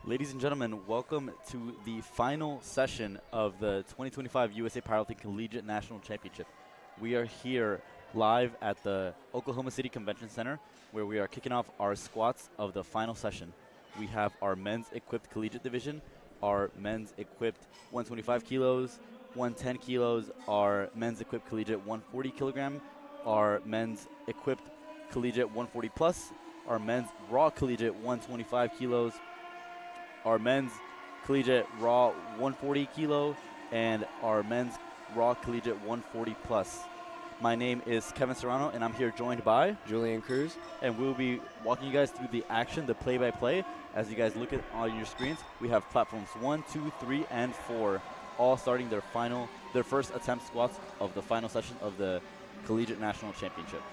Ladies and gentlemen, welcome to the final session of the 2025 USA Powerlifting Collegiate National Championship. We are here live at the Oklahoma City Convention Center where we are kicking off our squats of the final session. We have our men's equipped collegiate division, our men's equipped 125 kilos, 110 kilos, our men's equipped collegiate 140 kilogram, our men's equipped collegiate 140 plus, our men's raw collegiate 125 kilos, our men's collegiate raw 140 kilo, and our men's raw collegiate 140 plus. My name is Kevin Serrano, and I'm here joined by Julian Cruz. And we'll be walking you guys through the action, the play-by-play. As you guys look at on your screens, we have platforms 1, 2, 3, and 4, all starting their first attempt squats of the final session of the Collegiate National Championship.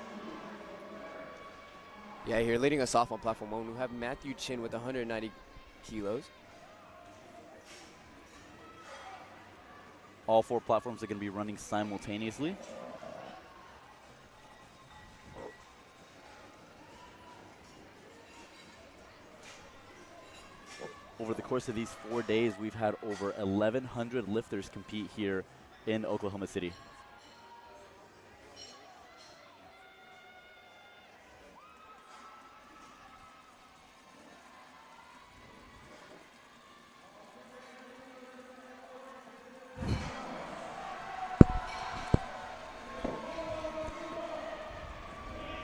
Yeah, here leading us off on platform 1, we have Matthew Chin with 190 kilos. All 4 platforms are going to be running simultaneously. Over the course of these 4 days, we've had over 1,100 lifters compete here in Oklahoma City.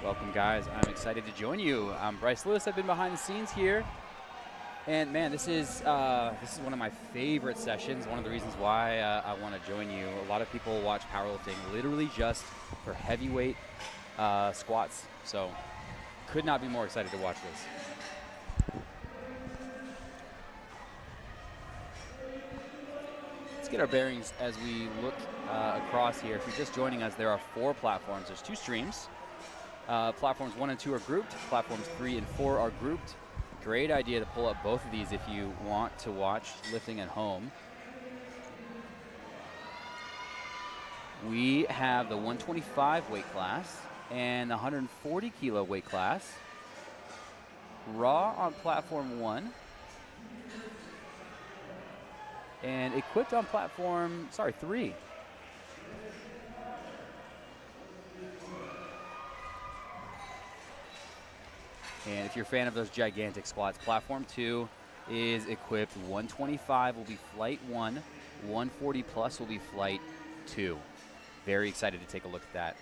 Welcome, guys. I'm excited to join you. I'm Bryce Lewis. I've been behind the scenes here. And man, this is one of my favorite sessions. One of the reasons why I want to join you. A lot of people watch powerlifting literally just for heavyweight squats. So could not be more excited to watch this. Let's get our bearings as we look across here. If you're just joining us, there are 4 platforms. There's 2 streams. Platforms 1 and 2 are grouped. Platforms 3 and 4 are grouped. Great idea to pull up both of these if you want to watch lifting at home. We have the 125 weight class and the 140 kilo weight class. Raw on platform 1. And equipped on platform, 3. And if you're a fan of those gigantic squats, platform 2 is equipped. 125 will be flight 1. 140 plus will be flight 2. Very excited to take a look at that.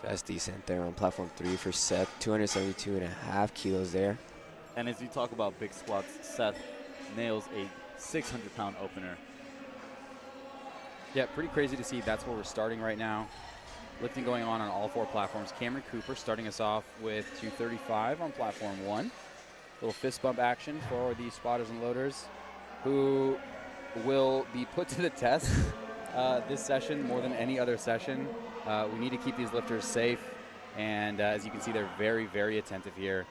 That's decent there on platform 3 for Seth. 272.5 kilos there. And as you talk about big squats, Seth nails a 600-pound opener. Yeah, pretty crazy to see. That's where we're starting right now. Lifting going on all 4 platforms. Cameron Cooper starting us off with 235 on platform 1. Little fist bump action for the spotters and loaders who will be put to the test this session more than any other session. We need to keep these lifters safe, and as you can see, they're very, very attentive here.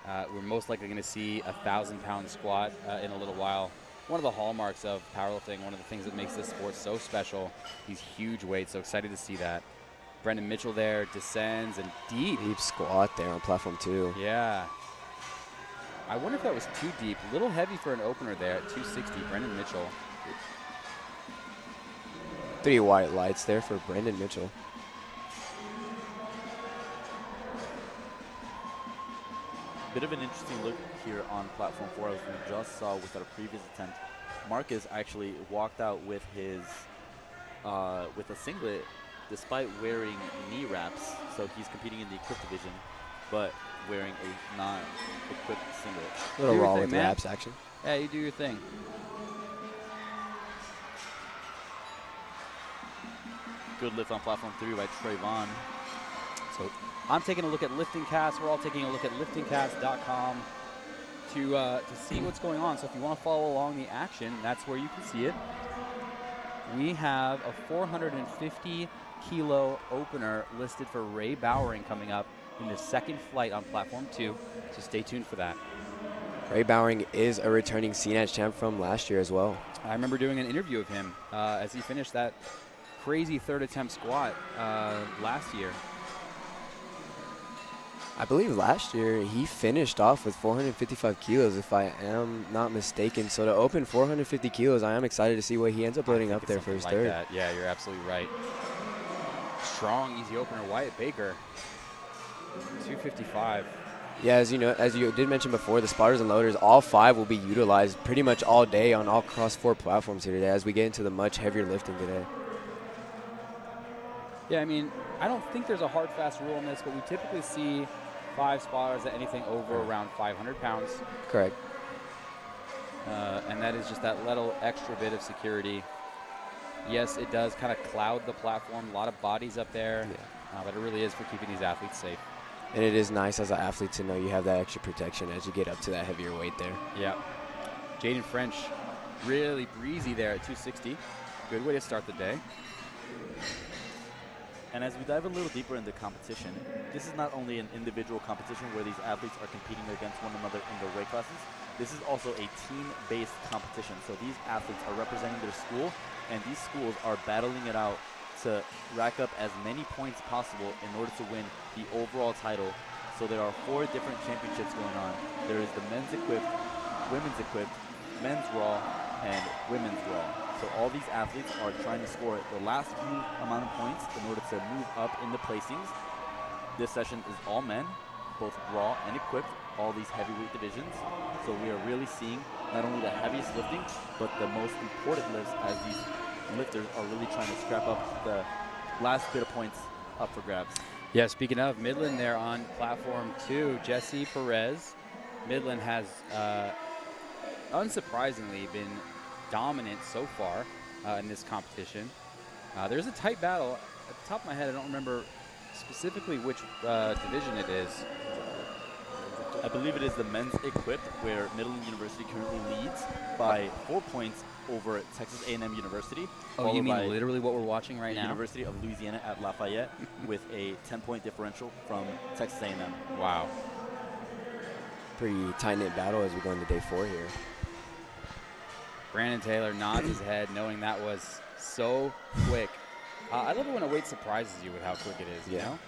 We're most likely going to see a 1,000-pound squat in a little while. One of the hallmarks of powerlifting, one of the things that makes this sport so special, these huge weights. So excited to see that. Brendan Mitchell there descends and deep Squat there on platform 2. Yeah. I wonder if that was too deep. A little heavy for an opener there at 260. Brendan Mitchell. 3 white lights there for Brendan Mitchell. Bit of an interesting look here on platform 4, as we just saw with our previous attempt. Marcus actually walked out with his with a singlet despite wearing knee wraps. So he's competing in the equipped division, but wearing a non-equipped singlet. Little raw thing, with man. wraps action. Yeah, you do your thing. Good lift on platform 3 by Trayvon. So I'm taking a look at LiftingCast. We're all taking a look at LiftingCast.com to see what's going on. So if you want to follow along the action, that's where you can see it. We have a 450 kilo opener listed for Ray Bowering coming up in the second flight on platform 2. So stay tuned for that. Ray Bowering is a returning CNAT champ from last year as well. I remember doing an interview of him as he finished that crazy third attempt squat last year. I believe last year he finished off with 455 kilos, if I am not mistaken. So to open 450 kilos, I am excited to see what he ends up loading up there for his third. That. Yeah, you're absolutely right. Strong, easy opener, Wyatt Baker, 255. Yeah, as you did mention before, the spotters and loaders, all 5 will be utilized pretty much all day on all across 4 platforms here today as we get into the much heavier lifting today. Yeah, I mean, I don't think there's a hard, fast rule on this, but we typically see 5 spotters at anything over around 500 pounds. Correct. And that is just that little extra bit of security. Yes, it does kind of cloud the platform, a lot of bodies up there, but it really is for keeping these athletes safe. And it is nice as an athlete to know you have that extra protection as you get up to that heavier weight there. Yeah. Jaden French, really breezy there at 260. Good way to start the day. And as we dive a little deeper into competition, this is not only an individual competition where these athletes are competing against one another in their weight classes, this is also a team-based competition. So these athletes are representing their school, and these schools are battling it out to rack up as many points possible in order to win the overall title. So there are 4 different championships going on. There is the men's equipped, women's equipped, men's raw, and women's raw. So all these athletes are trying to score the last few amount of points in order to move up in the placings. This session is all men, both raw and equipped, all these heavyweight divisions. So we are really seeing not only the heaviest lifting, but the most important lifts as these lifters are really trying to scrap up the last bit of points up for grabs. Yeah, speaking of, Midland there on platform 2, Jesse Perez. Midland has, unsurprisingly, been dominant so far in this competition. There's a tight battle. At the top of my head, I don't remember specifically which division it is. I believe it is the men's equipped, where Midland University currently leads by 4 points over Texas A&M University. Oh, you mean literally what we're watching right the now? University of Louisiana at Lafayette with a 10-point differential from Texas A&M. Wow. Pretty tight-knit battle as we go into day 4 here. Brandon Taylor nods his head, knowing that was so quick. I love it when a weight surprises you with how quick it is, you know?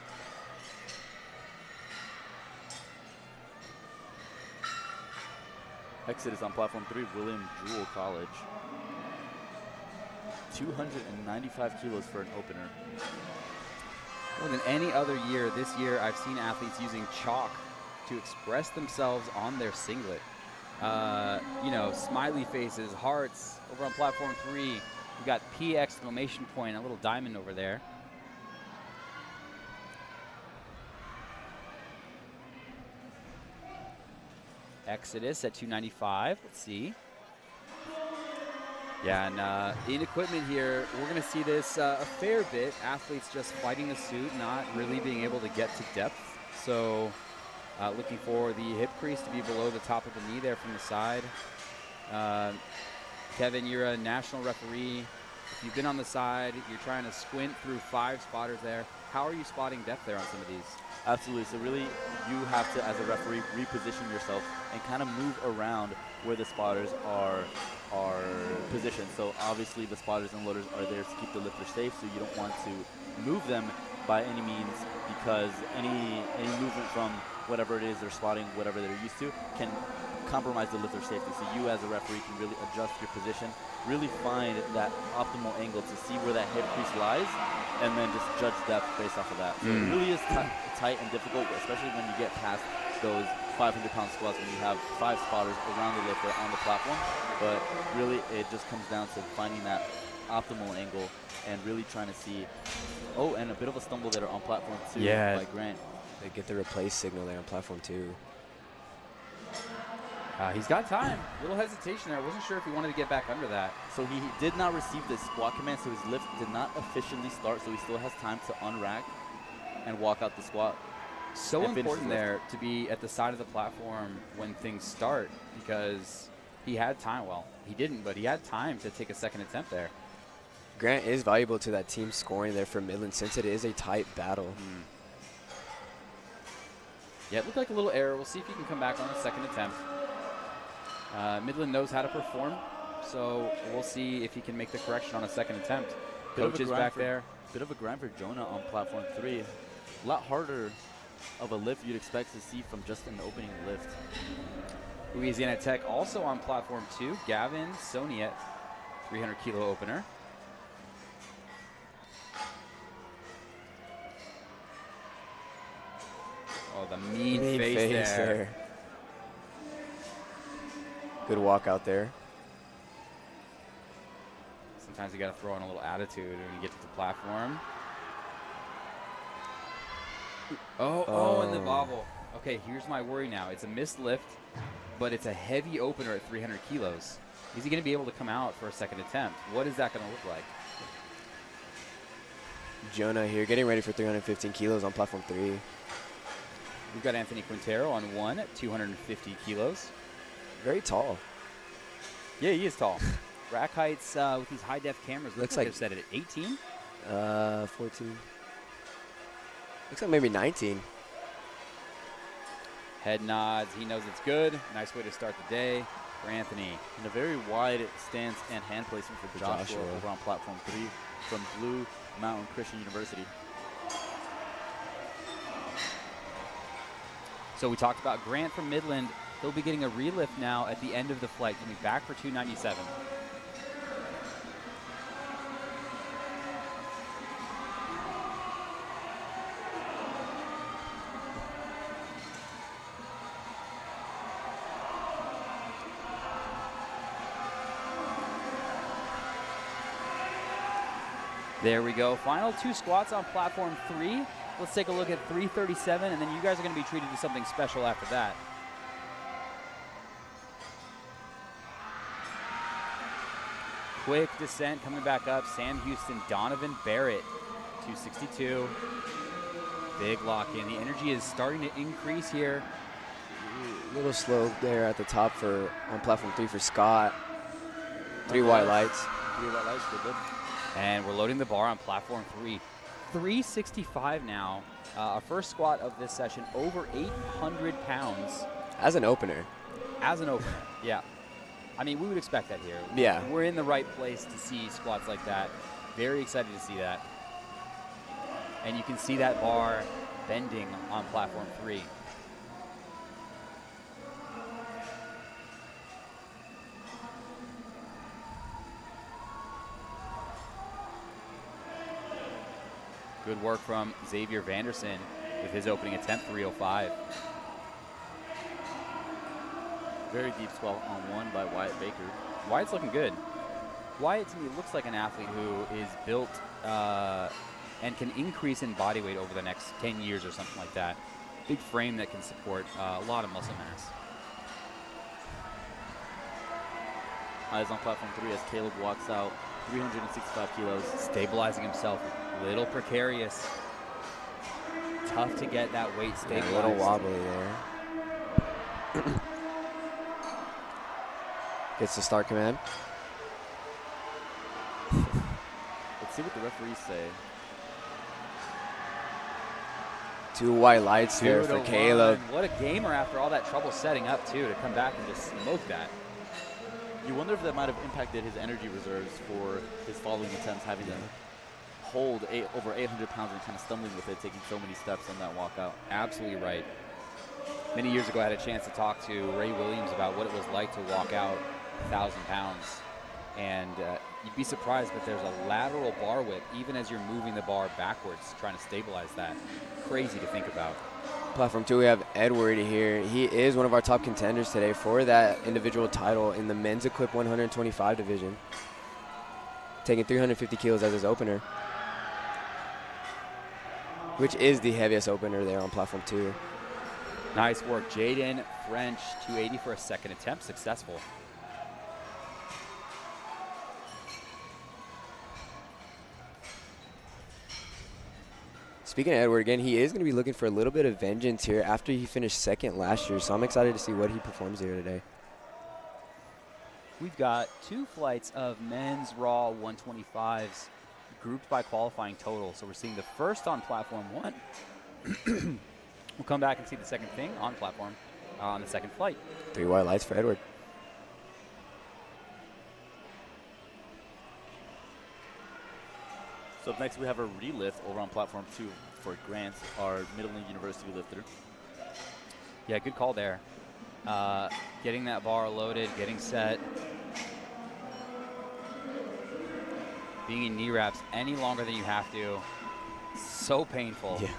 Exodus on platform 3, William Jewell College. 295 kilos for an opener. More than any other year, this year I've seen athletes using chalk to express themselves on their singlet. You know, smiley faces, hearts. Over on platform 3, we've got P exclamation point, a little diamond over there. Exodus at 295. Let's see. Yeah, and in equipment here, we're going to see this a fair bit. Athletes just fighting the suit, not really being able to get to depth. So looking for the hip crease to be below the top of the knee there from the side. Kevin, you're a national referee. If you've been on the side, you're trying to squint through 5 spotters there. How are you spotting depth there on some of these? Absolutely. So really, you have to, as a referee, reposition yourself and kind of move around where the spotters are positioned. So obviously, the spotters and loaders are there to keep the lifter safe. So you don't want to move them by any means, because any movement from whatever it is they're spotting, whatever they're used to, can compromise the lifter's safety. So you, as a referee, can really adjust your position, really find that optimal angle to see where that head crease lies, and then just judge depth based off of that. So it really is tight and difficult, especially when you get past those 500-pound squats, when you have 5 spotters around the lifter on the platform. But really, it just comes down to finding that optimal angle and really trying to see. Oh, and a bit of a stumble there on platform 2 by Grant. They get the replace signal there on platform 2. He's got time. Little hesitation there. I wasn't sure if he wanted to get back under that. So he did not receive the squat command, so his lift did not officially start, so he still has time to unrack and walk out the squat. So important there to be at the side of the platform when things start, because he had time. Well, he didn't, but he had time to take a second attempt there. Grant is valuable to that team scoring there for Midland, since it is a tight battle. Yeah, it looked like a little error. We'll see if he can come back on the second attempt. Midland knows how to perform, so we'll see if he can make the correction on a second attempt. Coaches back there. Bit of a grind for Jonah on platform 3. A lot harder of a lift you'd expect to see from just an opening lift. Louisiana Tech also on platform 2. Gavin Soniet, 300 kilo opener. Oh, the mean face there. Good walk out there. Sometimes you got to throw in a little attitude when you get to the platform. Oh, and the bobble. Okay, here's my worry now. It's a missed lift, but it's a heavy opener at 300 kilos. Is he going to be able to come out for a second attempt? What is that going to look like? Jonah here getting ready for 315 kilos on platform 3. We've got Anthony Quintero on 1 at 250 kilos. Very tall. Yeah, he is tall. Rack heights with these high-def cameras looks like they're set at 18. 14. Looks like maybe 19. Head nods. He knows it's good. Nice way to start the day for Anthony. And a very wide stance and hand placement for Joshua over on platform 3 from Blue Mountain Christian University. So we talked about Grant from Midland. He'll be getting a relift now at the end of the flight. He'll be back for 297. There we go. Final 2 squats on platform 3. Let's take a look at 337, and then you guys are going to be treated to something special after that. Quick descent coming back up. Sam Houston, Donovan Barrett, 262. Big lock in. The energy is starting to increase here. A little slow there at the top on platform 3 for Scott. 3 white lights. 3 white lights, good. And we're loading the bar on platform 3. 365 now. Our first squat of this session, over 800 pounds. As an opener. As an opener, yeah. I mean, we would expect that here. Yeah. We're in the right place to see squats like that. Very excited to see that. And you can see that bar bending on platform 3. Good work from Xavier Vanderson with his opening attempt, 305. Very deep squat on 1 by Wyatt Baker. Wyatt's looking good. Wyatt, to me, looks like an athlete who is built and can increase in body weight over the next 10 years or something like that. Big frame that can support a lot of muscle mass. Eyes on platform 3 as Caleb walks out, 365 kilos. Stabilizing himself, a little precarious. Tough to get that weight stabilized. A little wobbly there. Gets the start command. Let's see what the referees say. 2 white lights there for Caleb. What a gamer after all that trouble setting up, too, to come back and just smoke that. You wonder if that might have impacted his energy reserves for his following attempts, having to hold over 800 pounds and kind of stumbling with it, taking so many steps on that walkout. Absolutely right. Many years ago, I had a chance to talk to Ray Williams about what it was like to walk out 1,000 pounds. And you'd be surprised, but there's a lateral bar whip, even as you're moving the bar backwards, trying to stabilize that. Crazy to think about. Platform 2, we have Edward here. He is one of our top contenders today for that individual title in the men's equipped 125 division. Taking 350 kilos as his opener, which is the heaviest opener there on platform 2. Nice work, Jaden French, 280 for a second attempt, successful. Speaking of Edward, again, he is going to be looking for a little bit of vengeance here after he finished second last year, so I'm excited to see what he performs here today. We've got 2 flights of men's raw 125s grouped by qualifying total. So we're seeing the first on platform 1. We'll come back and see the second thing on platform on the second flight. 3 white lights for Edward. So up next we have a relift over on platform 2 for Grant, our Midland University lifter. Yeah, good call there. Getting that bar loaded, getting set. Being in knee wraps any longer than you have to. So painful. Yeah.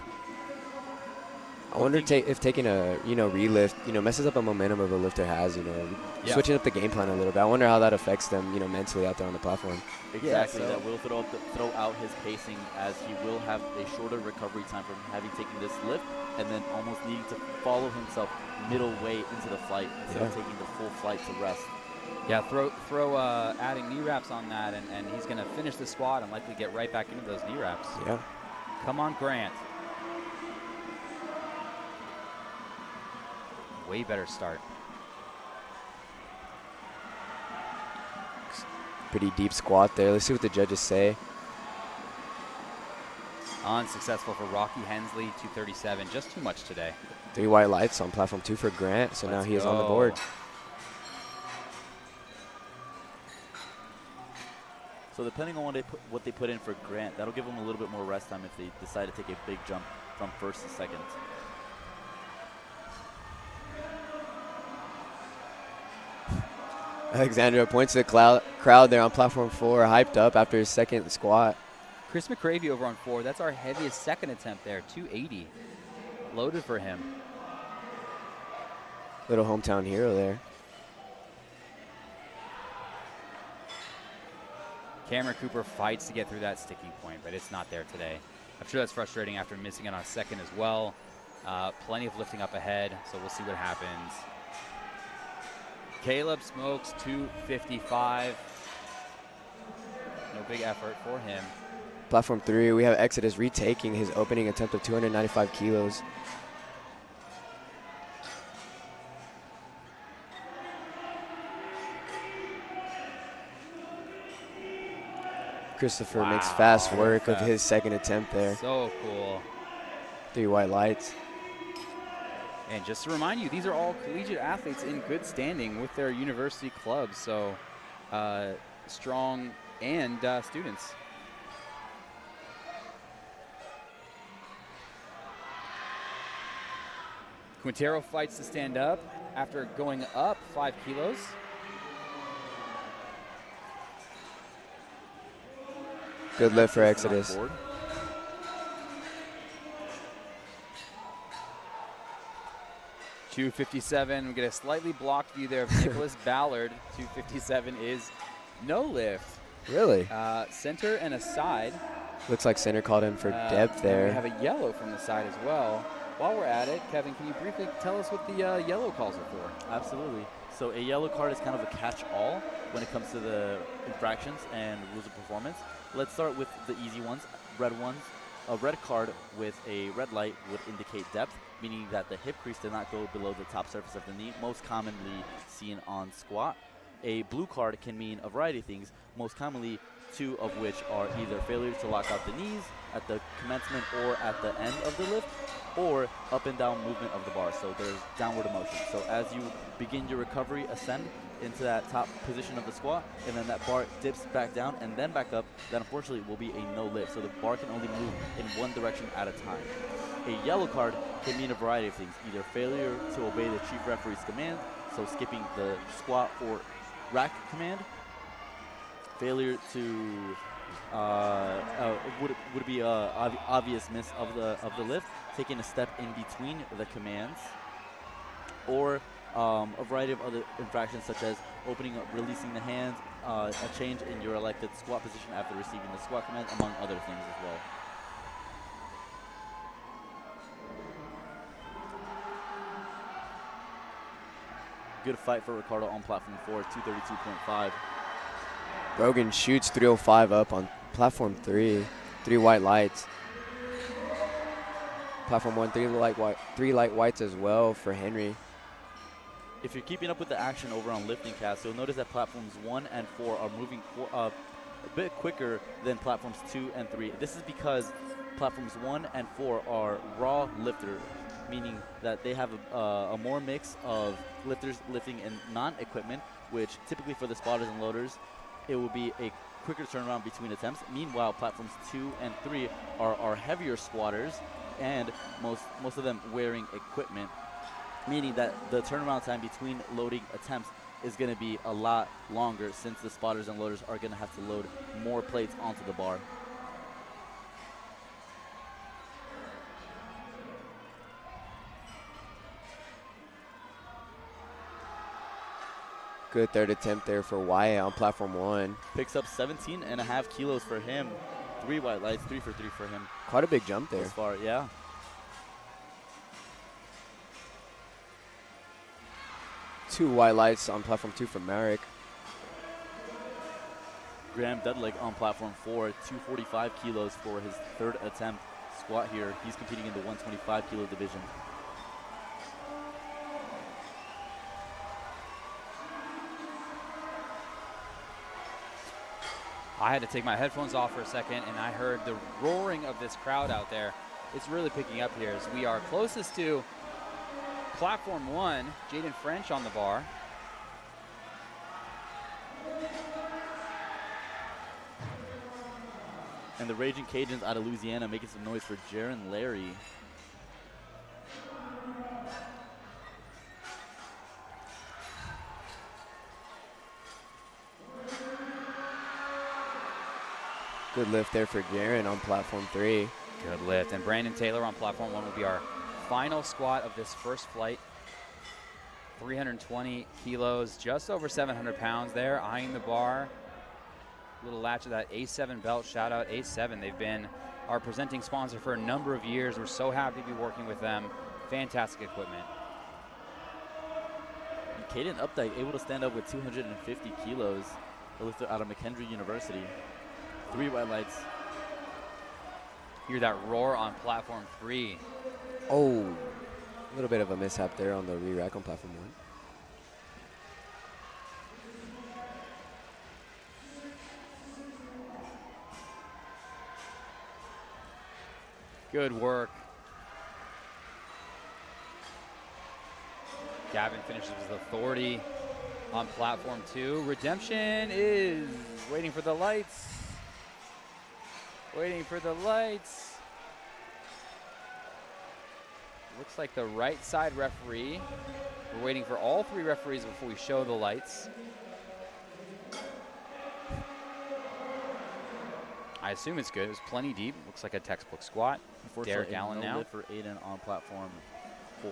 I wonder if taking a relift messes up a momentum of a lifter has, Yeah. switching up the game plan a little bit. I wonder how that affects them, mentally out there on the platform. Exactly, Yeah, so that will throw out his pacing, as he will have a shorter recovery time from having taken this lift and then almost needing to follow himself middle way into the flight instead of taking the full flight to rest. Yeah, throw adding knee wraps on that, and he's going to finish the squat and likely get right back into those knee wraps. Yeah. Come on, Grant. Way better start. Pretty deep squat there. Let's see what the judges say. Unsuccessful for Rocky Hensley, 237. Just too much today. 3 white lights on platform 2 for Grant, so now he is on the go. board. So depending on what they put in for Grant, that'll give him a little bit more rest time if they decide to take a big jump from first to second. Alexandra points to the crowd there on platform 4, hyped up after his second squat. Chris McCravey over on 4. That's our heaviest second attempt there, 280. Loaded for him. Little hometown hero there. Cameron Cooper fights to get through that sticking point, but it's not there today. I'm sure that's frustrating after missing it on second as well. Plenty of lifting up ahead, so we'll see what happens. Caleb smokes 255. No big effort for him. Platform 3, we have Exodus retaking his opening attempt of 295 kilos. Christopher makes fast work of his second attempt there. So cool. 3 white lights. And just to remind you, these are all collegiate athletes in good standing with their university clubs, so strong and students. Quintero fights to stand up after going up 5 kilos. Good lift for Exodus. 257. We get a slightly blocked view there of Nicholas Ballard. 257 is no lift. Really? Center and a side. Looks like center called in for depth And there. we have a yellow from the side as well. While we're at it, Kevin, can you briefly tell us what the yellow calls are for? Absolutely. So a yellow card is kind of a catch-all when it comes to the infractions and rules of performance. Let's start with the easy ones, red ones. A red card with a red light would indicate depth, meaning that the hip crease did not go below the top surface of the knee, most commonly seen on squat. A blue card can mean a variety of things, most commonly 2 of which are either failure to lock out the knees at the commencement or at the end of the lift, or up and down movement of the bar. So there's downward motion. So as you begin your recovery, ascend into that top position of the squat, and then that bar dips back down and then back up, that unfortunately will be a no lift. So the bar can only move in one direction at a time. A yellow card can mean a variety of things, either failure to obey the chief referee's command, so skipping the squat or rack command, failure to would be a obvious miss of the lift, taking a step in between the commands, or a variety of other infractions such as opening up, releasing the hands, a change in your elected squat position after receiving the squat command, among other things as well. Good fight for Ricardo on platform 4, 232.5. Brogan shoots 305 up on platform 3, 3 white lights. Platform 1, 3 light whites as well for Henry. If you're keeping up with the action over on LiftingCast, you'll notice that platforms 1 and 4 are moving a bit quicker than platforms 2 and 3. This is because platforms 1 and 4 are raw lifters, meaning that they have a more mix of lifters lifting in non-equipment, which typically for the spotters and loaders it will be a quicker turnaround between attempts. Meanwhile, platforms 2 and 3 are heavier squatters, and most of them wearing equipment, meaning that the turnaround time between loading attempts is going to be a lot longer, since the spotters and loaders are going to have to load more plates onto the bar. Good third attempt there for Wyatt on platform 1. Picks up 17.5 kilos for him. 3 white lights, 3 for 3 for him. Quite a big jump there. As far, yeah. 2 white lights on platform 2 for Marek. Graham Dudley on platform 4, 245 kilos for his third attempt squat here. He's competing in the 125 kilo division. I had to take my headphones off for a second, and I heard the roaring of this crowd out there. It's really picking up here as we are closest to platform 1, Jaden French on the bar. And the Raging Cajuns out of Louisiana making some noise for Jaron Larry. Good lift there for Jaron on platform 3. Good lift. And Brandon Taylor on platform 1 will be our final squat of this first flight. 320 kilos, just over 700 pounds there, eyeing the bar. Little latch of that A7 belt. Shout out A7. They've been our presenting sponsor for a number of years. We're so happy to be working with them. Fantastic equipment. And Caden Updike able to stand up with 250 kilos. A lifter out of McHenry University. 3 white lights. Hear that roar on platform 3. Oh, a little bit of a mishap there on the re-rack on platform 1. Good work. Gavin finishes with authority on platform 2. Redemption is waiting for the lights. Waiting for the lights. Looks like the right side referee. We're waiting for all 3 referees before we show the lights. I assume it's good. It was plenty deep. Looks like a textbook squat. Derek Allen now. For Aiden on platform 4.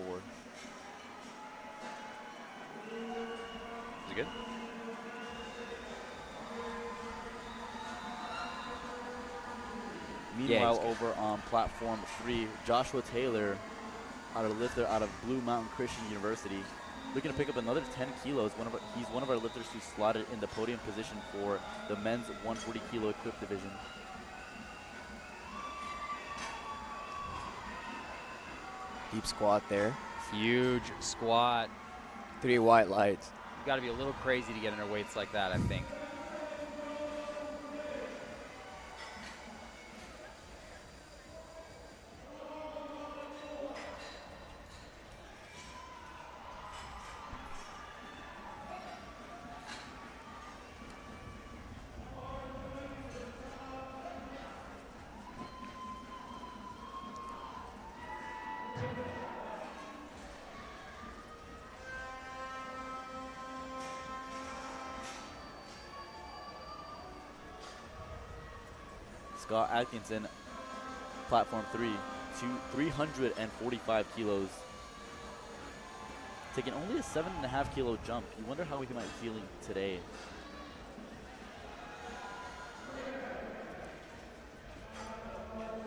Is it good? Meanwhile, over on platform 3, Joshua Taylor, lifter out of Blue Mountain Christian University, looking to pick up another 10 kilos. He's one of our lifters who slotted in the podium position for the men's 140 kilo equipped division. Deep squat there. Huge squat. 3 white lights. You've got to be a little crazy to get under weights like that, I think. Scott Atkinson, platform 3, to 345 kilos. Taking only a 7.5 kilo jump. You wonder how he might be feeling today.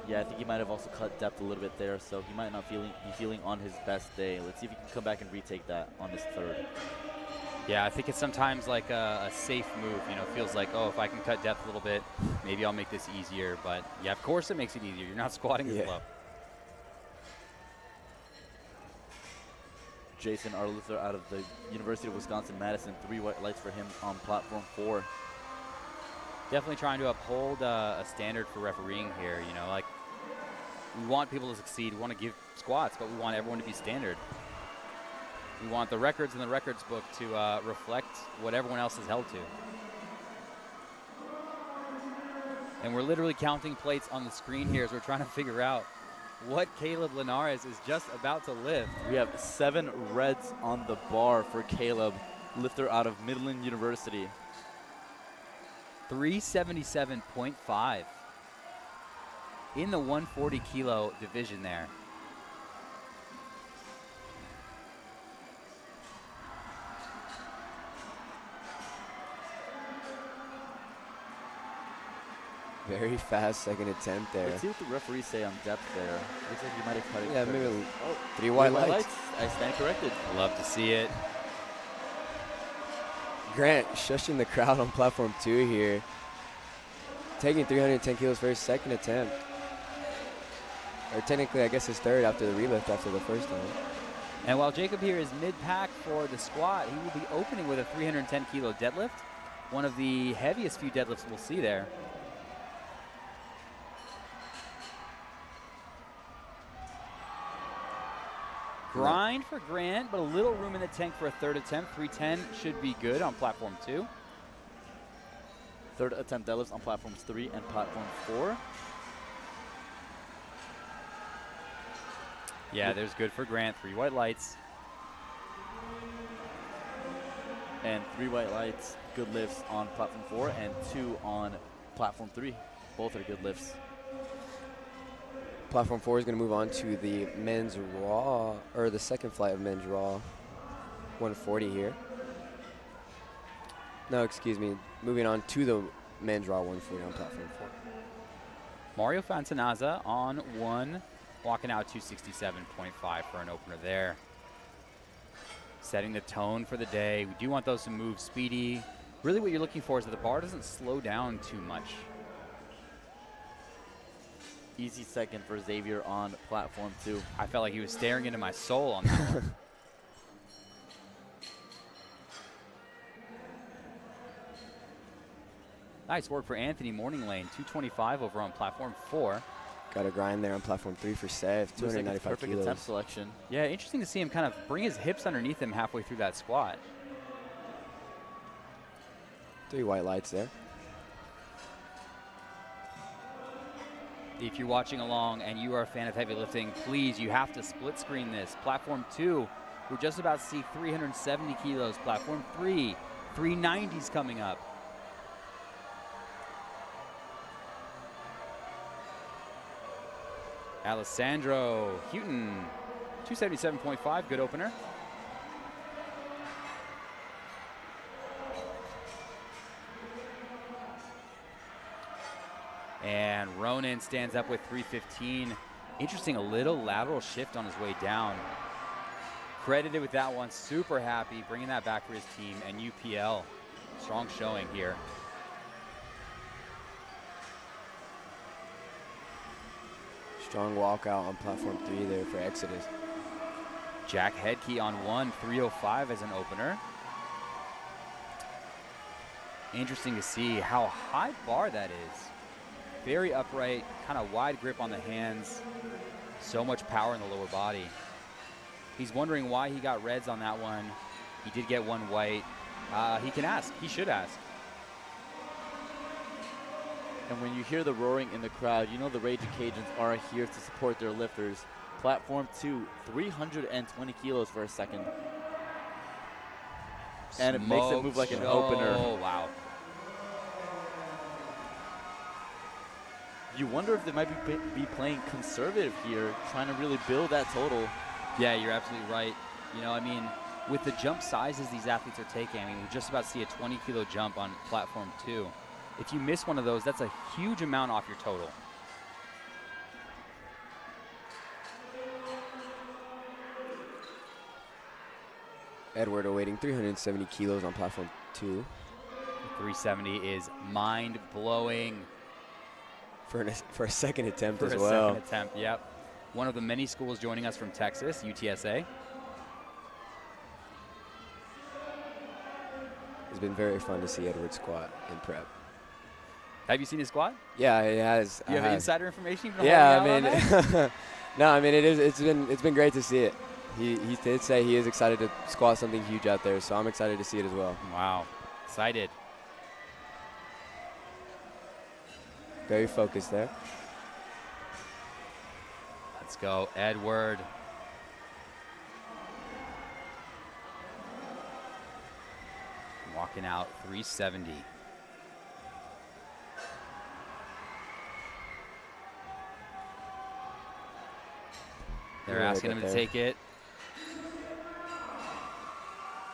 Yeah, I think he might have also cut depth a little bit there, so he might not be feeling on his best day. Let's see if he can come back and retake that on his third. Yeah, I think it's sometimes like a safe move. You know, it feels like, oh, if I can cut depth a little bit, maybe I'll make this easier. But yeah, of course it makes it easier. You're not squatting as low. Jason, our lifter out of the University of Wisconsin-Madison, 3 white lights for him on platform 4. Definitely trying to uphold a standard for refereeing here. You know, like we want people to succeed. We want to give squats, but we want everyone to be standard. We want the records in the records book to reflect what everyone else is held to. And we're literally counting plates on the screen here as we're trying to figure out what Caleb Linares is just about to lift. We have 7 reds on the bar for Caleb, lifter out of Midland University. 377.5 in the 140 kilo division there. Very fast second attempt there. Let's see what the referees say on depth there. Looks like he might have cut it. Yeah, maybe Oh, 3 white lights. I stand corrected. Love to see it. Grant shushing the crowd on platform 2 here. Taking 310 kilos for his second attempt. Or technically, I guess his third after the relift after the first time. And while Jacob here is mid-pack for the squat, he will be opening with a 310 kilo deadlift. One of the heaviest few deadlifts we'll see there. Grind for Grant, but a little room in the tank for a third attempt. 310 should be good on platform 2. Third attempt deadlifts on platforms 3 and platform 4. Yeah, there's good for Grant. 3 white lights. And 3 white lights, good lifts on platform 4 and 2 on platform 3. Both are good lifts. Platform 4 is going to move on to the men's raw, or the second flight of men's raw 140 here. No, excuse me. Moving on to the men's raw 140 on platform 4. Mario Fantanaza on 1, walking out 267.5 for an opener there. Setting the tone for the day. We do want those to move speedy. Really what you're looking for is that the bar doesn't slow down too much. Easy second for Xavier on platform 2. I felt like he was staring into my soul on that one. Nice work for Anthony Morning Lane. 225 over on platform 4. Got a grind there on platform 3 for Seth. Looks like it's 295 perfect kilos. attempt selection. Yeah, interesting to see him kind of bring his hips underneath him halfway through that squat. 3 white lights there. If you're watching along and you are a fan of heavy lifting, please, you have to split screen this. Platform 2, we're just about to see 370 kilos. Platform 3, 390s coming up. Alessandro Houghton, 277.5, good opener. And Ronan stands up with 315. Interesting, a little lateral shift on his way down. Credited with that one, super happy, bringing that back for his team and UPL. Strong showing here. Strong walkout on platform 3 there for Exodus. Jack Headkey on 1, 305 as an opener. Interesting to see how high bar that is. Very upright, kind of wide grip on the hands. So much power in the lower body. He's wondering why he got reds on that one. He did get 1 white. He can ask. He should ask. And when you hear the roaring in the crowd, you know the Raging Cajuns are here to support their lifters. Platform 2, 320 kilos for a second. And it makes it move like an opener. Oh, wow. You wonder if they might be playing conservative here, trying to really build that total. Yeah, you're absolutely right. You know, I mean, with the jump sizes these athletes are taking, I mean, we just about to see a 20-kilo jump on platform 2. If you miss one of those, that's a huge amount off your total. Edward awaiting 370 kilos on platform 2. 370 is mind-blowing. For a second attempt as For a well. second attempt, yep. One of the many schools joining us from Texas, UTSA. It's been very fun to see Edward squat in prep. Have you seen his squat? Yeah, it has. Do you have insider information? You've been Yeah, holding I out on mean, no, I mean it's been great to see it. He did say he is excited to squat something huge out there, so I'm excited to see it as well. Wow, excited. Very focused there. Let's go, Edward. Walking out 370. They're asking him to take it.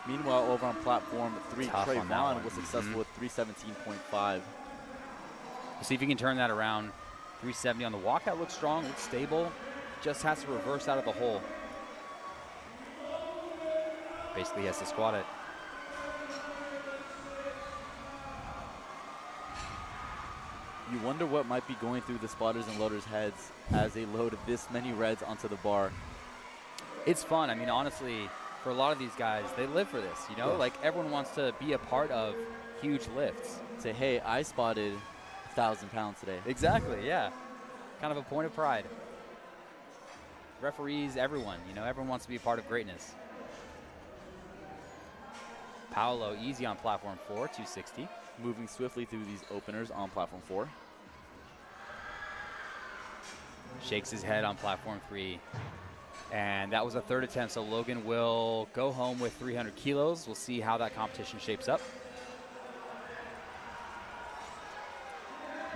Meanwhile, over on platform 3, Tough on that Trayvon one. was successful with 317.5. See if he can turn that around. 370 on the walkout. Looks strong, looks stable. Just has to reverse out of the hole. Basically, he has to squat it. You wonder what might be going through the spotters and loaders' heads as they load this many reds onto the bar. It's fun. I mean, honestly, for a lot of these guys, they live for this, you know? Yeah. Like, everyone wants to be a part of huge lifts. Say, hey, I spotted 1,000 pounds today. Exactly, yeah. Kind of a point of pride. Referees, everyone, you know, everyone wants to be a part of greatness. Paolo, easy on platform 4, 260. Moving swiftly through these openers on platform 4. Shakes his head on platform 3. And that was a third attempt, so Logan will go home with 300 kilos. We'll see how that competition shapes up.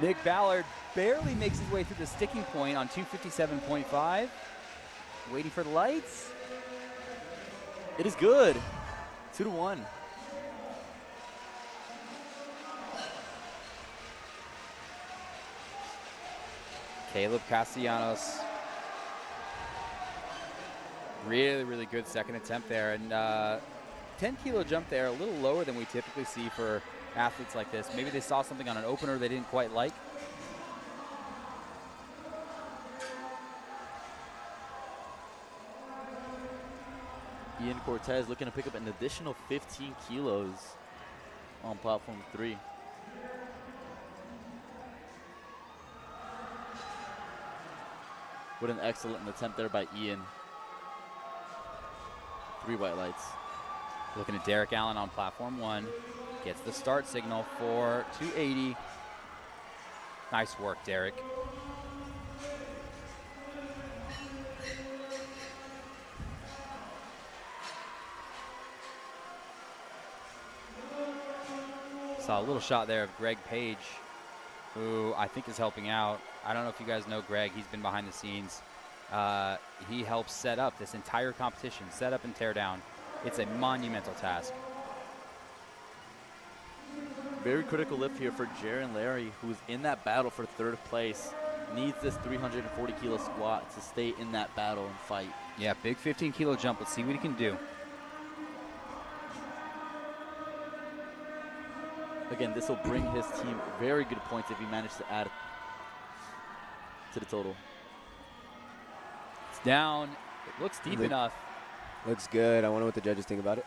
Nick Ballard barely makes his way through the sticking point on 257.5. Waiting for the lights. It is good. 2-1. Caleb Castellanos. Really, really good second attempt there. And 10-kilo jump there, a little lower than we typically see for athletes like this. Maybe they saw something on an opener they didn't quite like. Ian Cortez looking to pick up an additional 15 kilos on platform 3. What an excellent attempt there by Ian. 3 white lights. Looking at Derek Allen on platform 1. Gets the start signal for 280. Nice work, Derek. Saw a little shot there of Greg Page, who I think is helping out. I don't know if you guys know Greg. He's been behind the scenes. He helps set up this entire competition, set up and tear down. It's a monumental task. Very critical lift here for Jaron Larry, who's in that battle for 3rd place. Needs this 340 kilo squat to stay in that battle and fight. Yeah, big 15-kilo jump. Let's see what he can do. Again, this will bring his team very good points if he manages to add to the total. It's down. It looks deep enough. Looks good. I wonder what the judges think about it.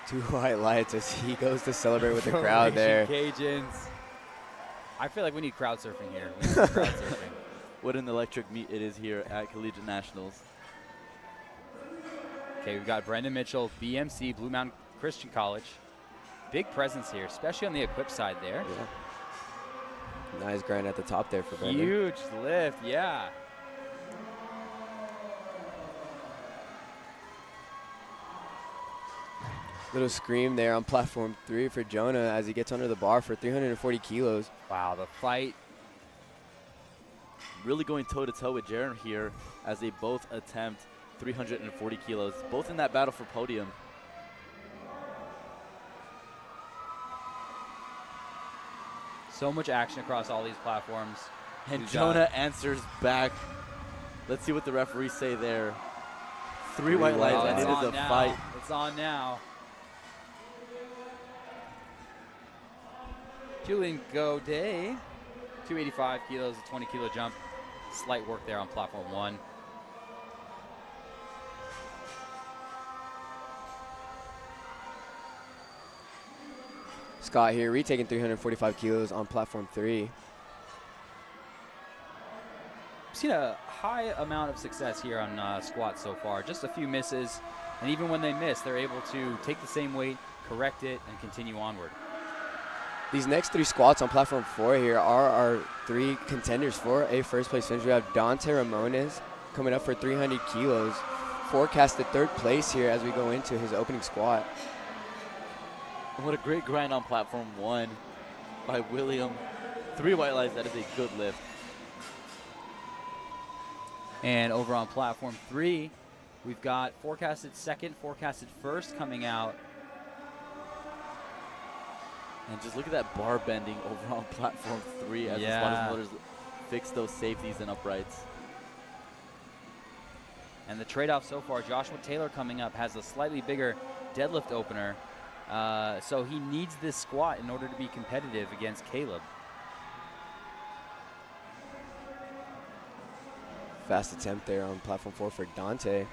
2 white lights as he goes to celebrate with the crowd there. Cajuns. I feel like we need crowd surfing here. We need crowd surfing. What an electric meet it is here at Collegiate Nationals. Okay, we've got Brendan Mitchell, BMC, Blue Mountain Christian College. Big presence here, especially on the equip side there. Yeah. Nice grind at the top there for Brendan. Huge lift, yeah. Little scream there on platform 3 for Jonah as he gets under the bar for 340 kilos. Wow, the fight. Really going toe-to-toe with Jaron here as they both attempt 340 kilos, both in that battle for podium. So much action across all these platforms. And Jonah answers back. Let's see what the referees say there. 3 white lights, and it is a fight. It's on now. Julian Godet, 285 kilos, a 20-kilo jump. Slight work there on platform 1. Scott here retaking 345 kilos on platform 3. We've seen a high amount of success here on squats so far. Just a few misses, and even when they miss, they're able to take the same weight, correct it, and continue onward. These next 3 squats on platform 4 here are our 3 contenders for a first place finish. We have Dante Ramones coming up for 300 kilos, forecasted 3rd place here as we go into his opening squat. What a great grind on platform 1 by William. 3 white lights, that is a good lift. And over on platform 3, we've got forecasted 2nd, forecasted 1st coming out. And just look at that bar bending over on platform 3 as the spotters and loaders fix those safeties and uprights. And the trade-off so far, Joshua Taylor coming up has a slightly bigger deadlift opener. So he needs this squat in order to be competitive against Caleb. Fast attempt there on platform 4 for Dante.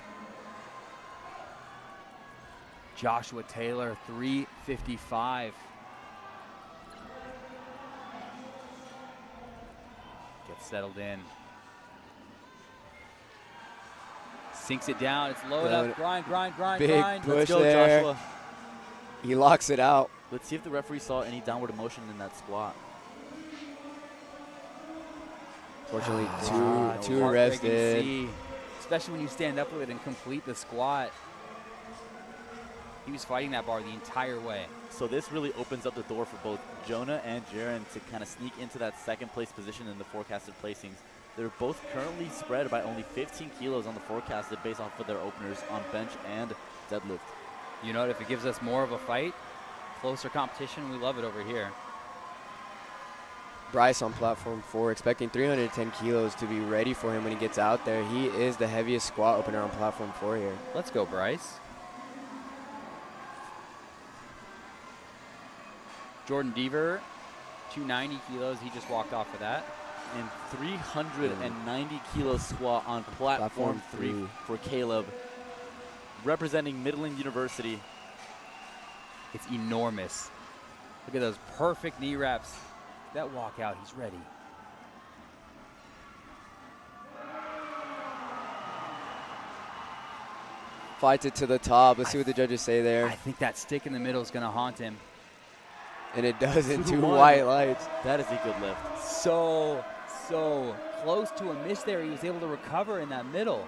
Joshua Taylor, 355. Gets settled in. Sinks it down. It's low enough. Grind, grind, grind, Big grind. push Let's go, there. Joshua. He locks it out. Let's see if the referee saw any downward motion in that squat. Fortunately, two Heartbreaking arrested. to see, especially when you stand up with it and complete the squat. He was fighting that bar the entire way. So this really opens up the door for both Jonah and Jaron to kind of sneak into that 2nd place position in the forecasted placings. They're both currently spread by only 15 kilos on the forecasted based off of their openers on bench and deadlift. You know, if it gives us more of a fight, closer competition, we love it over here. Bryce on platform 4, expecting 310 kilos to be ready for him when he gets out there. He is the heaviest squat opener on platform 4 here. Let's go, Bryce. Jordan Deaver, 290 kilos. He just walked off of that. And 390 kilo squat on platform 3 for Caleb, representing Midland University. It's enormous. Look at those perfect knee wraps. That walkout, he's ready. Fights it to the top. Let's see what the judges say there. I think that stick in the middle is going to haunt him. And it does in 2 2-1. white lights. That is a good lift. So close to a miss there. He was able to recover in that middle.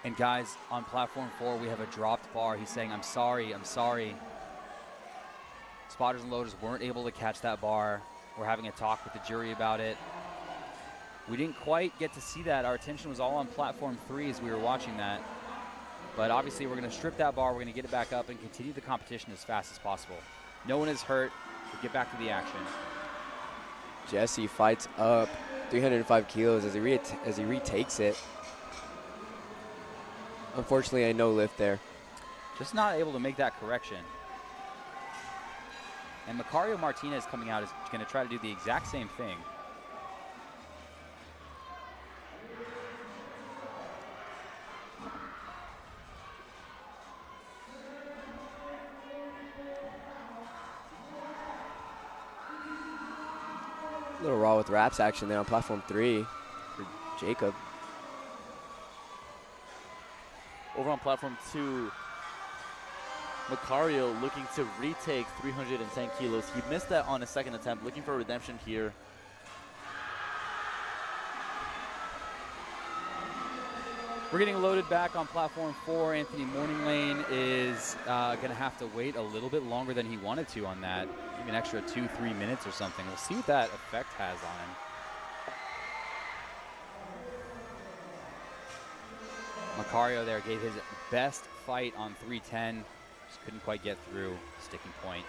And guys, on platform 4, we have a dropped bar. He's saying, I'm sorry, I'm sorry. Spotters and loaders weren't able to catch that bar. We're having a talk with the jury about it. We didn't quite get to see that. Our attention was all on platform 3 as we were watching that. But obviously, we're going to strip that bar. We're going to get it back up and continue the competition as fast as possible. No one is hurt. We'll get back to the action. Jesse fights up 305 kilos as he retakes it. Unfortunately, a no lift there. Just not able to make that correction. And Macario Martinez coming out is going to try to do the exact same thing. A little raw with wraps action there on platform 3 for Jacob. Over on platform 2, Macario looking to retake 310 kilos. He missed that on his 2nd attempt, looking for a redemption here. We're getting loaded back on platform 4. Anthony Morninglane is going to have to wait a little bit longer than he wanted to on that. Maybe an extra 2-3 minutes or something. We'll see what that effect has on him. Macario there gave his best fight on 310. Just couldn't quite get through sticking point.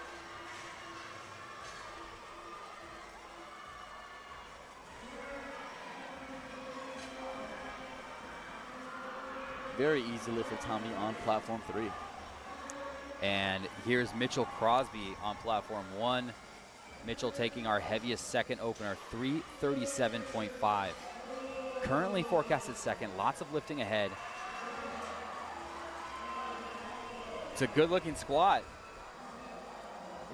Very easy lift for Tommy on platform 3. And here's Mitchell Crosby on platform 1. Mitchell taking our heaviest 2nd opener, 337.5. Currently forecasted 2nd, lots of lifting ahead. It's a good looking squat.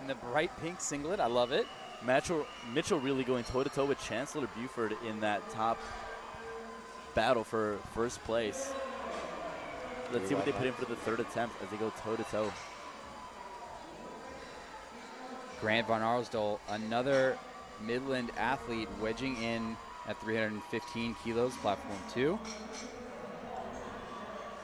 In the bright pink singlet, I love it. Mitchell really going toe-to-toe with Chancellor Buford in that top battle for 1st place. Let's see what they put in for the 3rd attempt as they go toe-to-toe. Grant Van Arsdal, another Midland athlete, wedging in at 315 kilos, platform 2.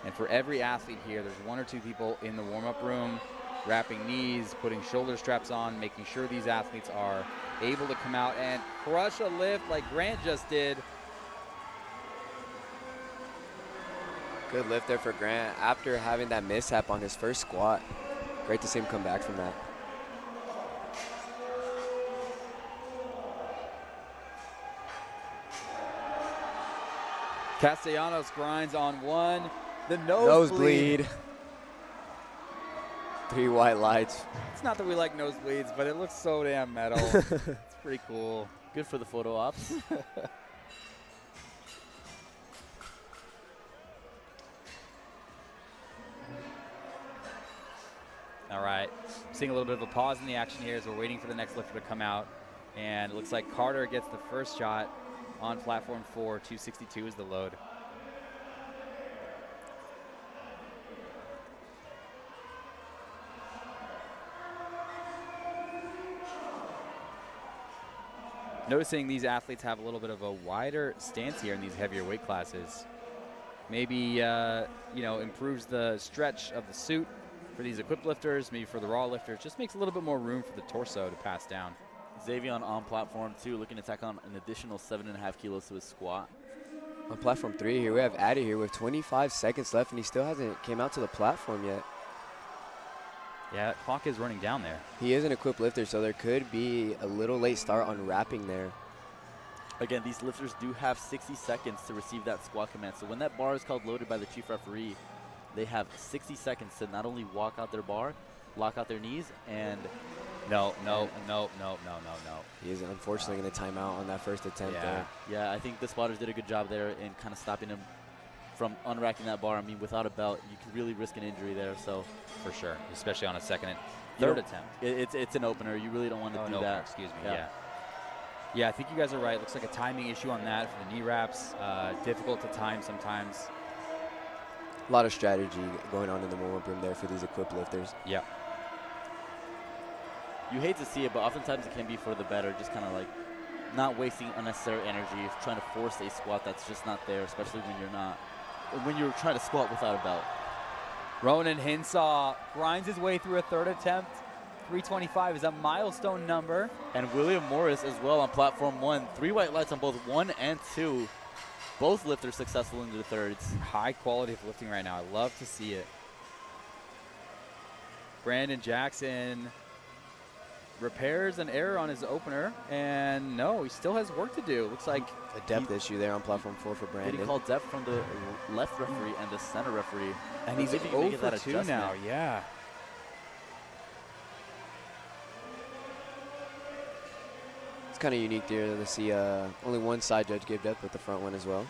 And for every athlete here, there's 1 or 2 people in the warm-up room wrapping knees, putting shoulder straps on, making sure these athletes are able to come out and crush a lift like Grant just did. Good lift there for Grant after having that mishap on his first squat. Great to see him come back from that. Castellanos grinds on 1. The Nosebleed. 3 white lights. It's not that we like nosebleeds, but it looks so damn metal. It's pretty cool. Good for the photo ops. All right, seeing a little bit of a pause in the action here as we're waiting for the next lifter to come out. And it looks like Carter gets the first shot on platform 4. 262 is the load. Noticing these athletes have a little bit of a wider stance here in these heavier weight classes. Maybe, you know, improves the stretch of the suit for these equipped lifters, maybe for the raw lifters. Just makes a little bit more room for the torso to pass down. Xavion on platform 2, looking to tack on an additional 7.5 kilos to his squat. On platform 3 here, we have Addy here with 25 seconds left, and he still hasn't came out to the platform yet. Yeah, clock is running down there. He is an equipped lifter, so there could be a little late start on wrapping there. Again, these lifters do have 60 seconds to receive that squat command. So when that bar is called loaded by the chief referee, they have 60 seconds to not only walk out their bar, lock out their knees, and No. He is unfortunately going to time out on that first attempt there. Yeah, I think the spotters did a good job there in kind of stopping him from unracking that bar. I mean, without a belt, you can really risk an injury there. So For sure, especially on a second and third attempt. It's an opener. You really don't want to do that. Excuse me, Yeah, I think you guys are right. Looks like a timing issue on that for the knee wraps. Difficult to time sometimes. A lot of strategy going on in the warm-up room there for these equipped lifters. Yeah. You hate to see it, but oftentimes it can be for the better. Just kind of like not wasting unnecessary energy, trying to force a squat that's just not there, especially when you're trying to squat without a belt. Ronan Hinsaw grinds his way through a third attempt. 325 is a milestone number. And William Morris as well on platform 1. 3 white lights on both 1 and 2. Both lifters successful into the thirds. High quality of lifting right now. I love to see it. Brandon Jackson repairs an error on his opener, and no, he still has work to do. Looks like A depth issue there on platform 4 for Brandon. Did he call depth from the left referee and the center referee? and he's Maybe you make 0 that for 2 adjustment. now. Yeah. It's kind of unique there to see only one side judge give depth, but the front one as well.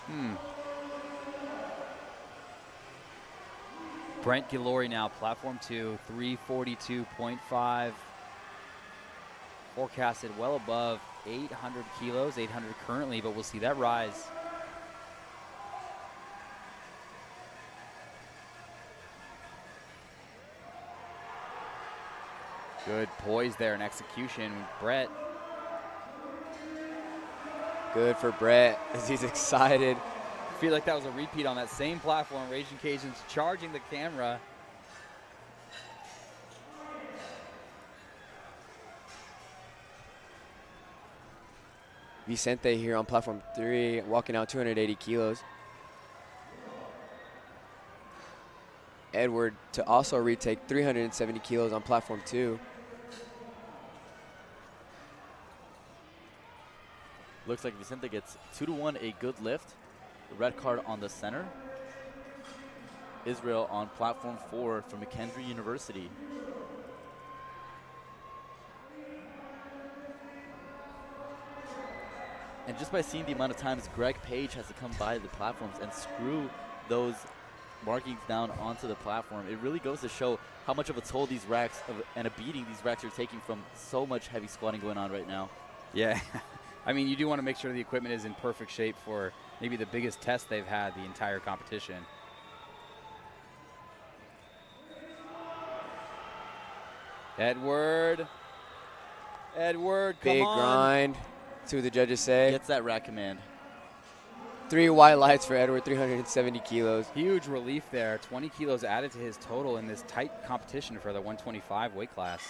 Brent Gillory now, platform 2, 342.5. Forecasted well above 800 kilos, 800 currently, but we'll see that rise. Good poise there in execution. Brett. Good for Brett as he's excited. I feel like that was a repeat on that same platform. Raging Cajuns charging the camera. Vicente here on platform 3, walking out 280 kilos. Edward to also retake 370 kilos on platform 2. Looks like Vicente gets 2-1, a good lift. The red card on the center. Israel on platform 4 from McKendree University. And just by seeing the amount of times Greg Page has to come by the platforms and screw those markings down onto the platform, it really goes to show how much of a toll these racks and a beating these racks are taking from so much heavy squatting going on right now. Yeah. I mean, you do want to make sure the equipment is in perfect shape for maybe the biggest test they've had the entire competition. Edward Edward, come Big on. grind. See what the judges say. Gets that rack command. 3 white lights for Edward, 370 kilos. Huge relief there. 20 kilos added to his total in this tight competition for the 125 weight class.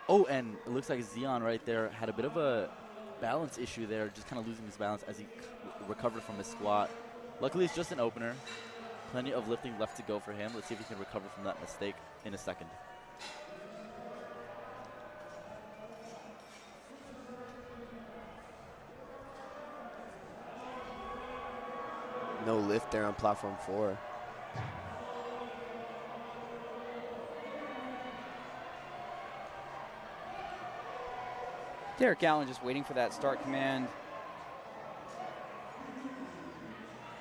Oh, and it looks like Zion right there had a bit of a balance issue there, just kind of losing his balance as he recovered from his squat. Luckily, it's just an opener. Plenty of lifting left to go for him. Let's see if he can recover from that mistake in a second. No lift there on platform 4. Derek Allen just waiting for that start command.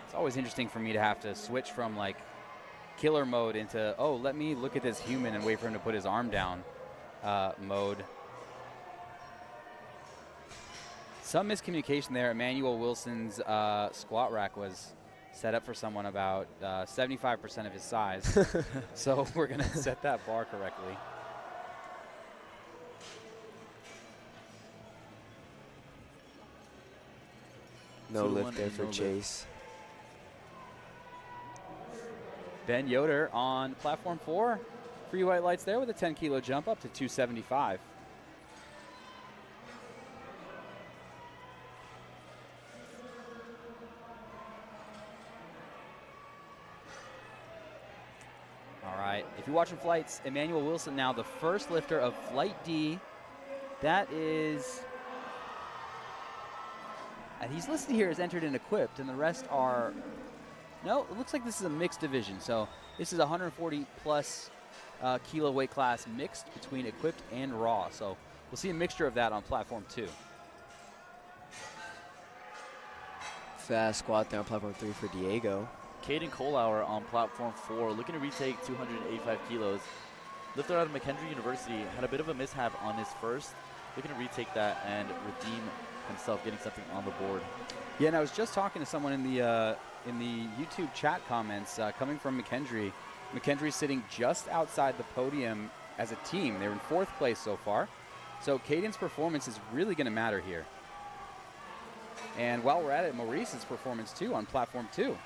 It's always interesting for me to have to switch from like killer mode into, oh, let me look at this human and wait for him to put his arm down mode. Some miscommunication there. Emmanuel Wilson's squat rack was set up for someone about 75% of his size. So we're going to set that bar correctly. No lift there for Chase. Ben Yoder on platform 4. 3 white lights there with a 10 kilo jump up to 275. All right, if you're watching flights, Emmanuel Wilson now the first lifter of Flight D. That is, he's listed here as entered and equipped, and the rest are, no, it looks like this is a mixed division. So this is 140 plus kilo weight class mixed between equipped and raw. So we'll see a mixture of that on platform 2. Fast squat there on platform 3 for Diego. Caden Kohlauer on platform 4, looking to retake 285 kilos. Lifter out of McKendree University had a bit of a mishap on his first, looking to retake that and redeem himself, getting something on the board. Yeah, and I was just talking to someone in the YouTube chat comments coming from McKendree. McKendree sitting just outside the podium as a team. They're in 4th place so far. So Caden's performance is really going to matter here. And while we're at it, Maurice's performance too on platform 2.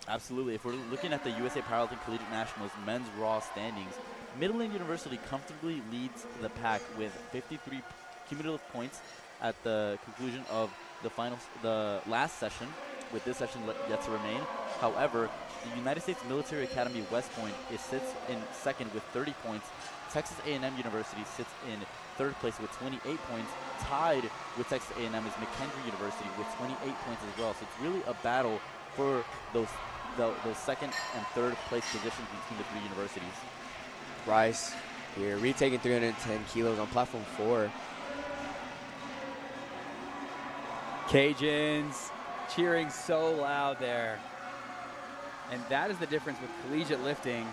Absolutely. If we're looking at the USA Powerlifting Collegiate Nationals men's raw standings, Midland University comfortably leads the pack with 53 cumulative points at the conclusion of the last session, with this session yet to remain. However, the United States Military Academy West Point sits in second with 30 points. Texas A&M University sits in third place with 28 points. Tied with Texas A&M is McKendree University with 28 points as well. So it's really a battle for those second and third place positions between the 3 universities. Rice here, retaking 310 kilos on platform 4. Cajuns cheering so loud there. And that is the difference with collegiate lifting.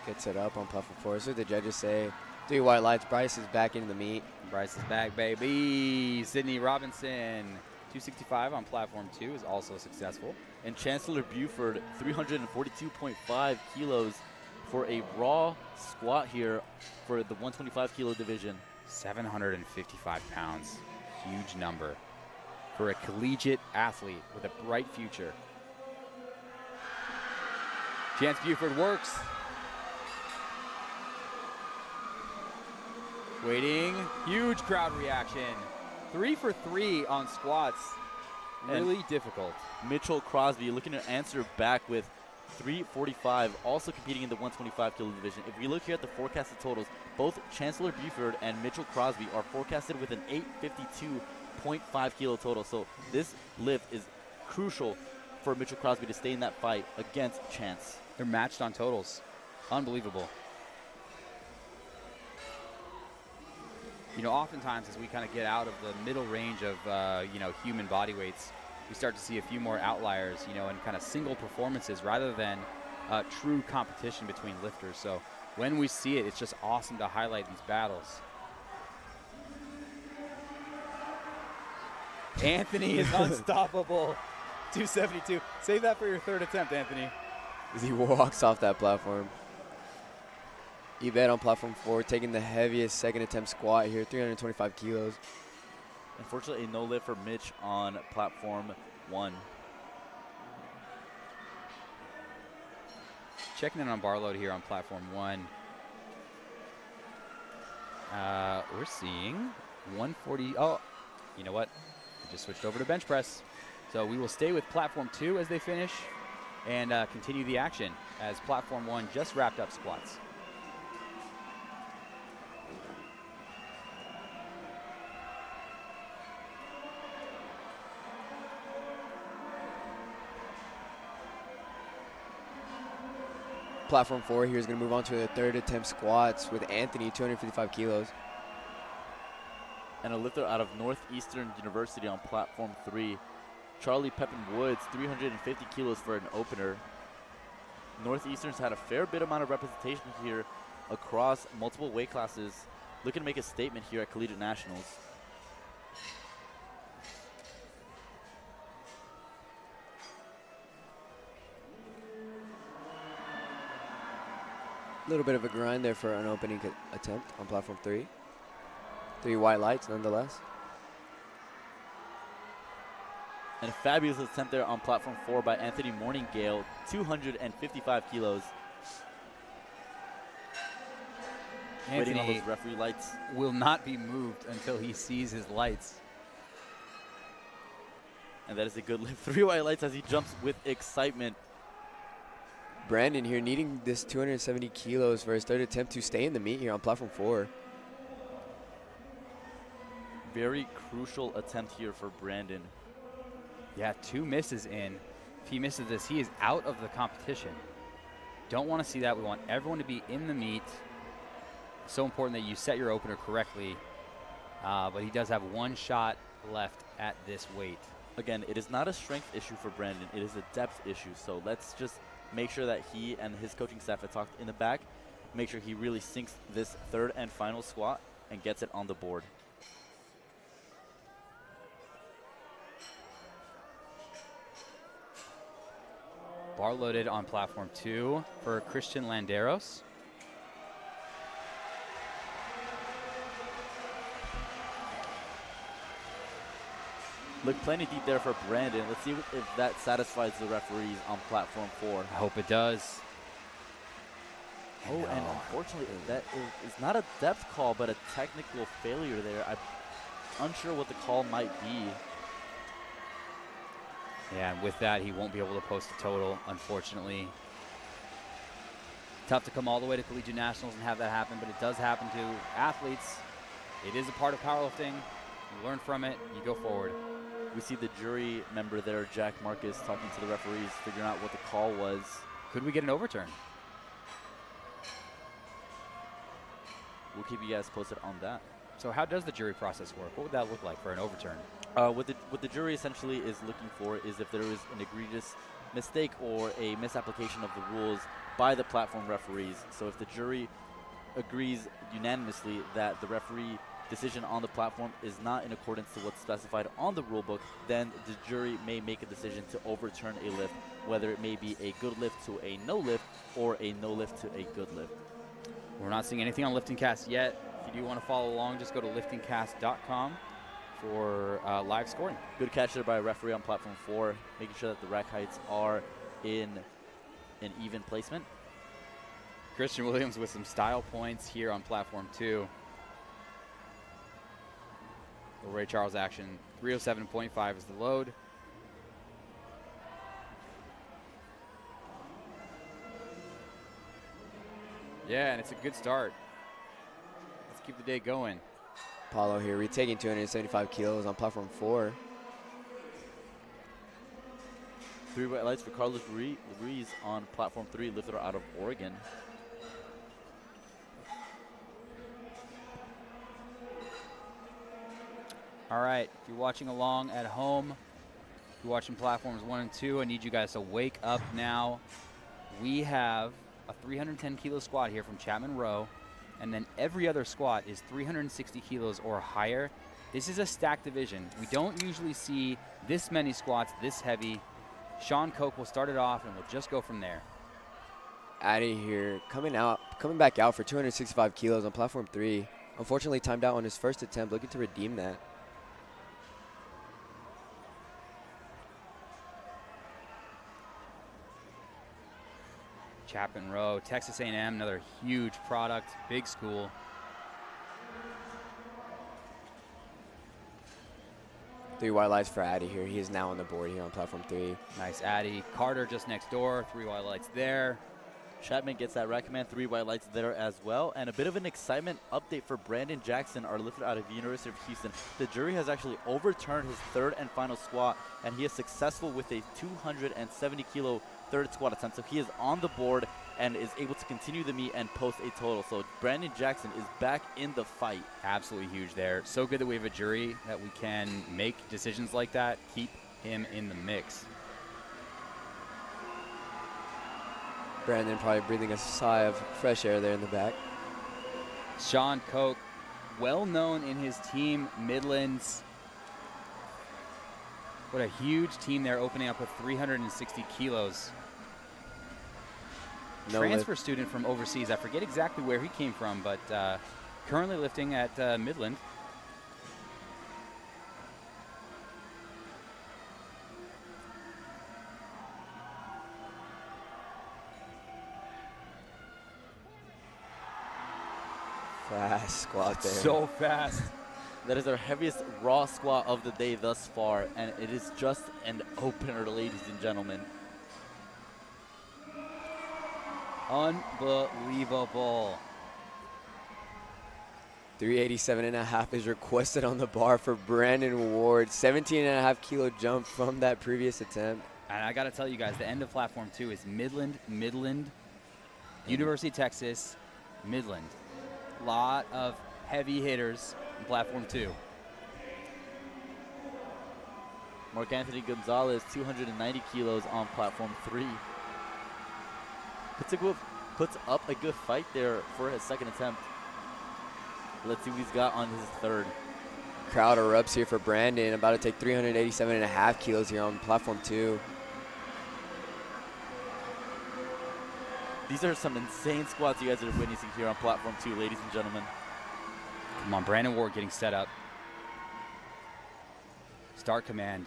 Gets it up on platform 4. So the judges say 3 white lights. Bryce is back into the meet. Bryce is back, baby. Sydney Robinson, 265 on platform 2 is also successful. And Chancellor Buford, 342.5 kilos for a raw squat here for the 125 kilo division. 755 pounds, huge number for a collegiate athlete with a bright future. Chance Buford works. Waiting, huge crowd reaction. 3 for 3 on squats, really difficult. Mitchell Crosby looking to answer back with 345, also competing in the 125 kilo division. If we look here at the forecasted totals, both Chancellor Buford and Mitchell Crosby are forecasted with an 852.5 kilo total. So this lift is crucial for Mitchell Crosby to stay in that fight against Chance. They're matched on totals. Unbelievable. You know, oftentimes as we kind of get out of the middle range of, human body weights, we start to see a few more outliers, and kind of single performances rather than true competition between lifters. So when we see it, it's just awesome to highlight these battles. Anthony is unstoppable. 272. Save that for your third attempt, Anthony. As he walks off that platform. Yvette on platform 4 taking the heaviest second attempt squat here, 325 kilos. Unfortunately, a no lift for Mitch on platform 1. Checking in on bar load here on platform 1. We're seeing 140. Oh, you know what? I just switched over to bench press. So we will stay with platform 2 as they finish and continue the action as platform 1 just wrapped up squats. Platform 4 here is going to move on to the third attempt squats with Anthony, 255 kilos. And a lifter out of Northeastern University on platform 3, Charlie Pepin Woods, 350 kilos for an opener. Northeastern's had a fair bit amount of representation here across multiple weight classes, looking to make a statement here at Collegiate Nationals. A little bit of a grind there for an opening attempt on platform 3. 3 white lights nonetheless. And a fabulous attempt there on platform 4 by Anthony Morningale, 255 kilos. Waiting on those referee lights. Will not be moved until he sees his lights. And that is a good lift. 3 white lights as he jumps with excitement. Brandon here needing this 270 kilos for his third attempt to stay in the meet here on platform 4. Very crucial attempt here for Brandon. Yeah, 2 misses in. If he misses this, he is out of the competition. Don't want to see that. We want everyone to be in the meet. So important that you set your opener correctly. But he does have 1 shot left at this weight. Again, it is not a strength issue for Brandon. It is a depth issue. So let's just make sure that he and his coaching staff have talked in the back. Make sure he really sinks this third and final squat and gets it on the board. Bar loaded on platform 2 for Christian Landeros. Look plenty deep there for Brandon. Let's see if that satisfies the referees on platform 4. I hope it does. Oh, and unfortunately, that is not a depth call, but a technical failure there. I'm unsure what the call might be. Yeah, and with that, he won't be able to post a total, unfortunately. Tough to come all the way to Collegiate Nationals and have that happen, but it does happen to athletes. It is a part of powerlifting. You learn from it, you go forward. We see the jury member there, Jack Marcus, talking to the referees, figuring out what the call was. Could we get an overturn? We'll keep you guys posted on that. So how does the jury process work? What would that look like for an overturn? What the jury essentially is looking for is if there is an egregious mistake or a misapplication of the rules by the platform referees. So if the jury agrees unanimously that the referee decision on the platform is not in accordance to what's specified on the rule book, then the jury may make a decision to overturn a lift, whether it may be a good lift to a no lift or a no lift to a good lift. We're not seeing anything on LiftingCast yet. If you do want to follow along, just go to liftingcast.com for live scoring. Good catch there by a referee on platform 4, making sure that the rack heights are in an even placement. Christian Williams with some style points here on platform 2. Ray Charles action, 307.5 is the load. Yeah, and it's a good start. Let's keep the day going. Paulo here retaking 275 kilos on platform 4. 3 white lights for Carlos Ruiz on platform 3, lifter out of Oregon. All right, if you're watching along at home, if you're watching platforms 1 and 2, I need you guys to wake up now. We have a 310 kilo squat here from Chapman Row, and then every other squat is 360 kilos or higher. This is a stacked division. We don't usually see this many squats this heavy. Sean Koch will start it off, and we'll just go from there. Addy here coming back out for 265 kilos on platform 3. Unfortunately timed out on his first attempt, looking to redeem that. Chapman Row, Texas A&M, another huge product, big school. Three white lights for Addy here. He is now on the board here on platform 3. Nice Addy. Carter just next door, 3 white lights there. Chapman gets that rack command, 3 white lights there as well. And a bit of an excitement update for Brandon Jackson, our lifter out of the University of Houston. The jury has actually overturned his third and final squat, and he is successful with a 270 kilo third squat attempt. So he is on the board and is able to continue the meet and post a total. So Brandon Jackson is back in the fight. Absolutely huge there. So good that we have a jury that we can make decisions like that, keep him in the mix. Brandon probably breathing a sigh of fresh air there in the back. Sean Koch, well known in his team, Midlands. What a huge team there, opening up with 360 kilos. Transfer student from overseas. I forget exactly where he came from, but currently lifting at Midland. Fast squat there. So fast. That is our heaviest raw squat of the day thus far, and it is just an opener, ladies and gentlemen. Unbelievable. 387.5 is requested on the bar for Brandon Ward. 17.5 kilo jump from that previous attempt. And I got to tell you guys, the end of platform 2 is Midland, University of Texas, Midland. Lot of heavy hitters in platform 2. Mark Anthony Gonzalez, 290 kilos on platform 3. Puts up a good fight there for his second attempt. Let's see what he's got on his third. Crowd erupts here for Brandon, about to take 387.5 kilos here on platform 2. These are some insane squats you guys are witnessing here on platform 2, ladies and gentlemen. Come on, Brandon Ward getting set up. Start command.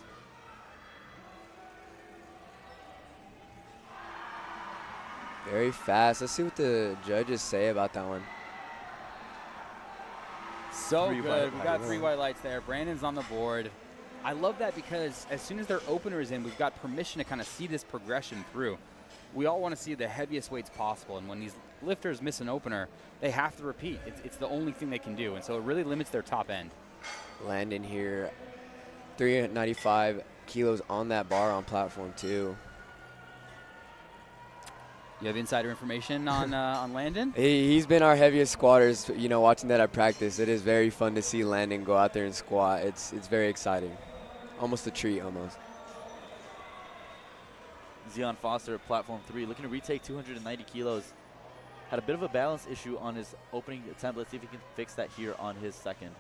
Very fast. Let's see what the judges say about that one. So good. We've got 3 white lights there. Brandon's on the board. I love that because as soon as their opener is in, we've got permission to kind of see this progression through. We all want to see the heaviest weights possible, and when these lifters miss an opener, they have to repeat. It's the only thing they can do, and so it really limits their top end. Landon here, 395 kilos on that bar on platform 2. You have insider information on Landon? He's been our heaviest squatters, you know, watching that at practice. It is very fun to see Landon go out there and squat. It's very exciting. Almost a treat, almost. Zion Foster, platform 3, looking to retake 290 kilos. Had a bit of a balance issue on his opening attempt. Let's see if he can fix that here on his second.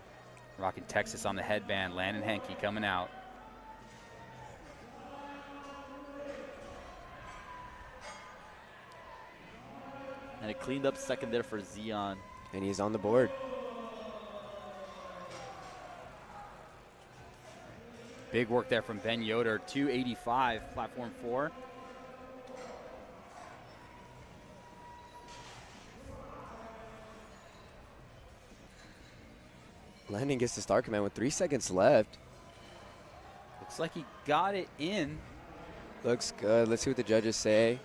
Rocking Texas on the headband. Landon Henke coming out. And a cleaned up second there for Zion. And he's on the board. Big work there from Ben Yoder. 285, platform 4. Landon gets the start command with 3 seconds left. Looks like he got it in. Looks good. Let's see what the judges say.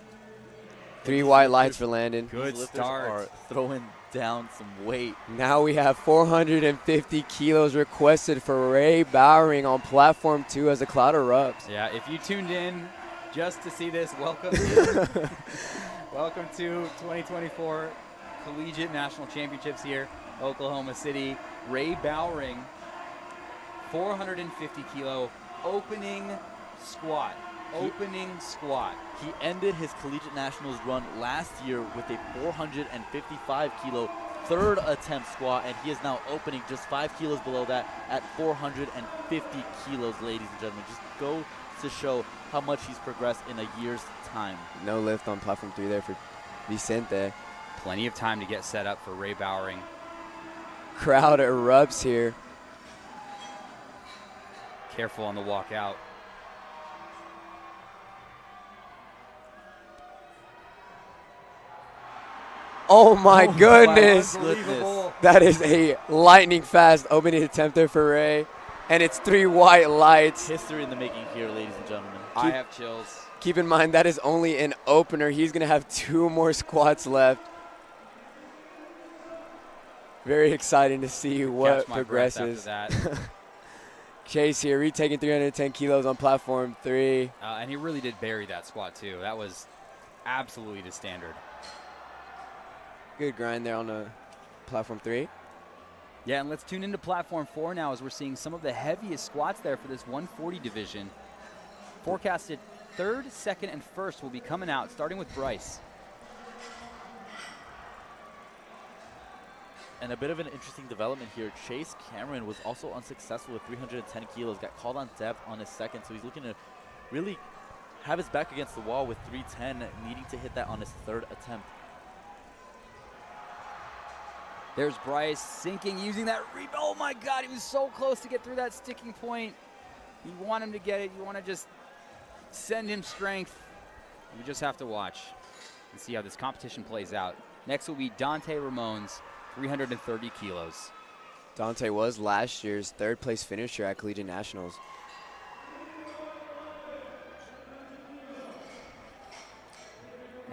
3 white lights for Landon. Good These lifters start. are throwing down some weight. Now we have 450 kilos requested for Ray Bowering on platform 2 as the cloud erupts. Yeah, if you tuned in just to see this, welcome. Welcome to 2024 Collegiate National Championships here, Oklahoma City. Ray Bowering, 450 kilo opening squat. Opening squat. He ended his Collegiate Nationals run last year with a 455 kilo third attempt squat, and he is now opening just 5 kilos below that at 450 kilos, ladies and gentlemen. Just go to show how much he's progressed in a year's time. No lift on platform 3 there for Vicente. Plenty of time to get set up for Ray Bowering. Crowd erupts here. Careful on the walk out. Oh my goodness. Unbelievable. That is a lightning fast opening attempt there for Ray. And it's 3 white lights. History in the making here, ladies and gentlemen. I have chills. Keep in mind, that is only an opener. He's going to have 2 more squats left. Very exciting to see what Catch my breath progresses. after that. Chase here, retaking 310 kilos on platform 3. And he really did bury that squat, too. That was absolutely the standard. Good grind there on the platform 3. Yeah, and let's tune into platform 4 now as we're seeing some of the heaviest squats there for this 140 division. Forecasted 3rd, 2nd, and 1st will be coming out, starting with Bryce. And a bit of an interesting development here. Chase Cameron was also unsuccessful with 310 kilos, got called on depth on his 2nd, so he's looking to really have his back against the wall with 310, needing to hit that on his 3rd attempt. There's Bryce sinking, using that rebound. Oh my God, he was so close to get through that sticking point. You want him to get it. You want to just send him strength. We just have to watch and see how this competition plays out. Next will be Dante Ramones, 330 kilos. Dante was last year's 3rd place finisher at Collegiate Nationals.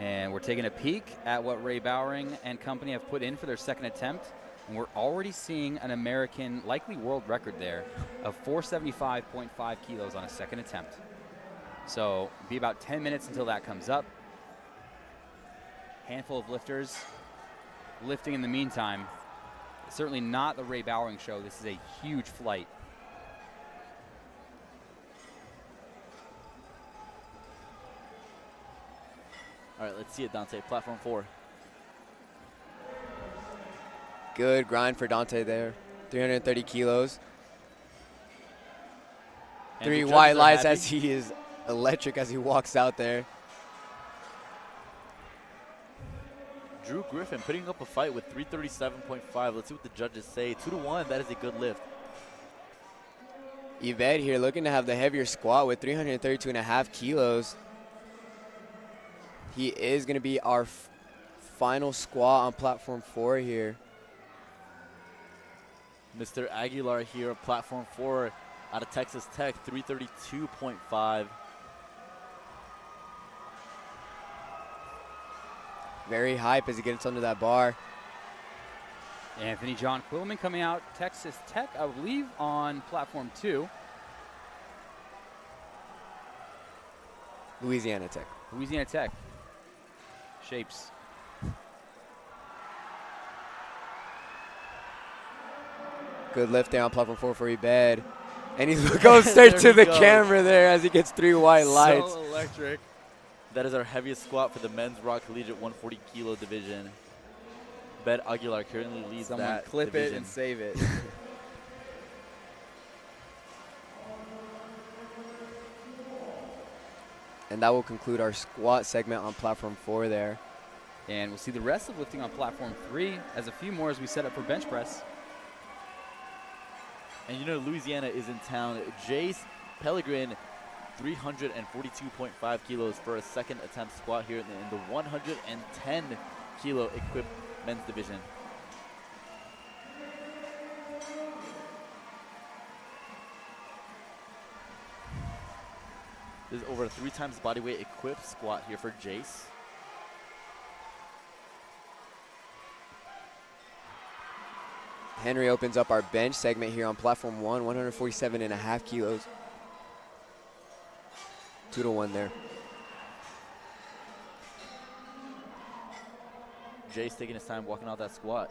And we're taking a peek at what Ray Bowering and company have put in for their 2nd attempt. And we're already seeing an American, likely world record there, of 475.5 kilos on a 2nd attempt. So it'll be about 10 minutes until that comes up. Handful of lifters lifting in the meantime. Certainly not the Ray Bowering show. This is a huge flight. All right, let's see it, Dante. Platform 4. Good grind for Dante there. 330 kilos. And 3 the judges white are lights happy. as he is electric as he walks out there. Drew Griffin putting up a fight with 337.5. Let's see what the judges say. 2-1, that is a good lift. Yvette here looking to have the heavier squat with 332.5 kilos. He is going to be our final squat on platform 4 here. Mr. Aguilar here, platform 4 out of Texas Tech, 332.5. Very hype as he gets under that bar. Anthony John Quillman coming out, Texas Tech, I believe, on platform 2. Louisiana Tech. Louisiana Tech. Shapes. Good lift there on platform 4 for Ibed. And he goes straight There to he the goes. camera there as he gets 3 white lights. So electric. That is our heaviest squat for the men's Raw Collegiate 140 kilo division. Bet Aguilar currently leads Someone that clip division. it and save it. And that will conclude our squat segment on platform 4 there. And we'll see the rest of lifting on platform 3 as a few more as we set up for bench press. And you know Louisiana is in town. Jace Pellegrin, 342.5 kilos for a 2nd attempt squat here in the 110 kilo equipped men's division. This is over a 3 times body weight equipped squat here for Jace. Henry opens up our bench segment here on platform 1, 147.5 kilos. 2-1 there. Jace taking his time walking out that squat.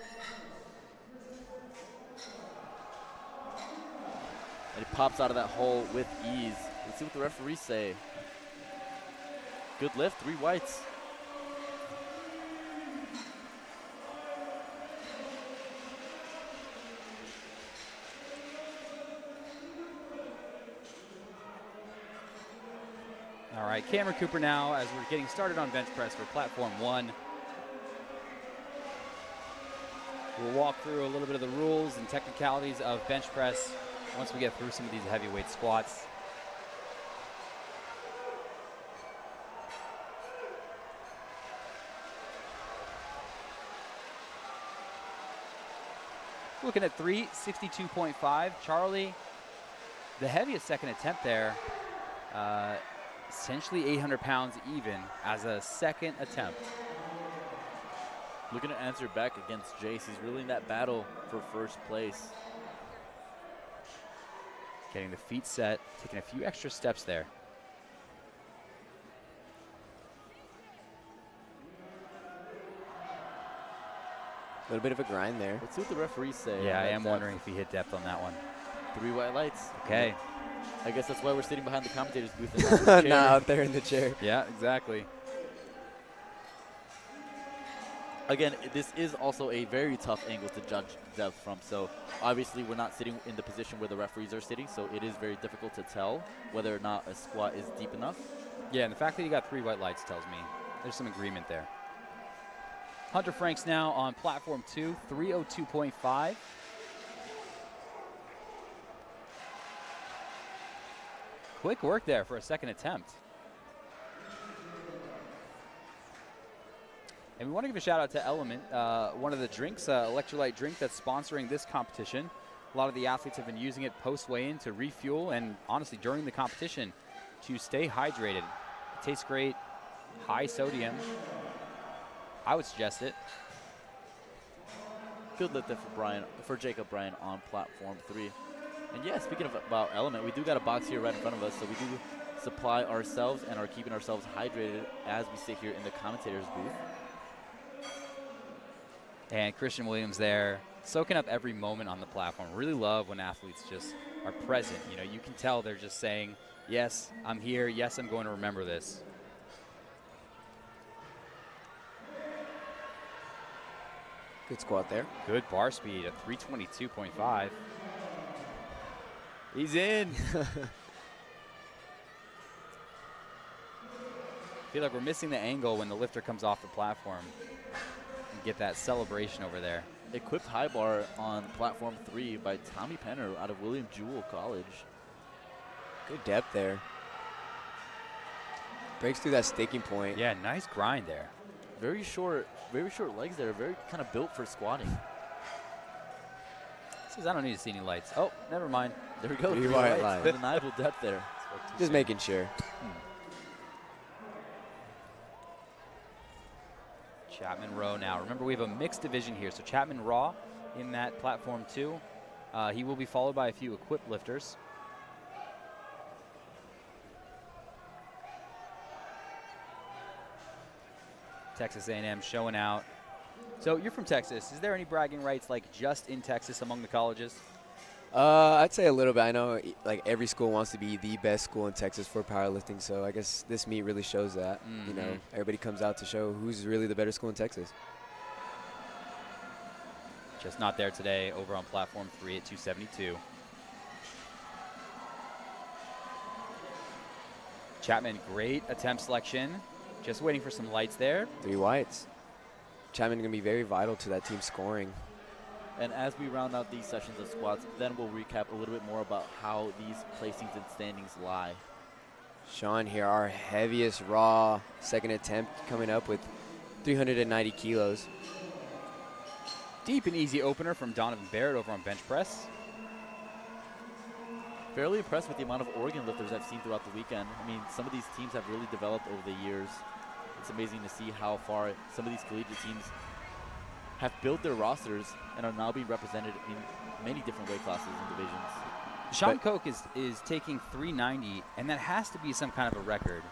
And he pops out of that hole with ease. Let's see what the referees say. Good lift, 3 whites. All right, Cameron Cooper now as we're getting started on bench press for platform 1. We'll walk through a little bit of the rules and technicalities of bench press once we get through some of these heavyweight squats. Looking at 362.5. Charlie, the heaviest second attempt there, essentially 800 pounds even as a second attempt. Looking to answer back against Jace. He's really in that battle for first place. Getting the feet set, taking a few extra steps there. A little bit of a grind there. Let's see what the referees say. Yeah, I am wondering if he hit depth on that one. 3 white lights. Okay. I guess that's why we're sitting behind the commentator's booth. And not in the chair. Not out there in the chair. Yeah, exactly. Again, this is also a very tough angle to judge depth from. So obviously we're not sitting in the position where the referees are sitting, so it is very difficult to tell whether or not a squat is deep enough. Yeah, and the fact that you got 3 white lights tells me there's some agreement there. Hunter Franks now on platform 2, 302.5. Quick work there for a second attempt. And we want to give a shout out to Element, one of the drinks, electrolyte drink that's sponsoring this competition. A lot of the athletes have been using it post weigh-in to refuel and honestly during the competition to stay hydrated. It tastes great, high sodium. I would suggest it. Good lift there for Jacob Bryan on platform 3. And yeah, speaking of about Element, we do got a box here right in front of us, so we do supply ourselves and are keeping ourselves hydrated as we sit here in the commentator's booth. And Christian Williams there, soaking up every moment on the platform. Really love when athletes just are present. You know, you can tell they're just saying, yes, I'm here. Yes, I'm going to remember this. Good squat there. Good bar speed at 322.5. He's in. Feel like we're missing the angle when the lifter comes off the platform. And get that celebration over there. Equipped high bar on platform 3 by Tommy Penner out of William Jewell College. Good depth there. Breaks through that staking point. Yeah, nice grind there. Very short legs there. Very kind of built for squatting. Says I don't need to see any lights. Oh, never mind. There we go. 3 white lights. Undeniable depth there. Just making sure. Chapman Rowe now. Remember, we have a mixed division here. So Chapman Raw in that platform 2. He will be followed by a few equipped lifters. Texas A&M showing out. So you're from Texas. Is there any bragging rights like just in Texas among the colleges? I'd say a little bit. I know like every school wants to be the best school in Texas for powerlifting, so I guess this meet really shows that. You know, everybody comes out to show who's really the better school in Texas. Just not there today over on platform 3 at 272. Chapman, great attempt selection. Just waiting for some lights there. 3 whites. Chapman going to be very vital to that team scoring. And as we round out these sessions of squats, then we'll recap a little bit more about how these placings and standings lie. Sean here, our heaviest raw second attempt coming up with 390 kilos. Deep and easy opener from Donovan Barrett over on bench press. Fairly impressed with the amount of Oregon lifters I've seen throughout the weekend. I mean, some of these teams have really developed over the years. It's amazing to see how far some of these collegiate teams have built their rosters and are now being represented in many different weight classes and divisions. Sean Koch is taking 390, and that has to be some kind of a record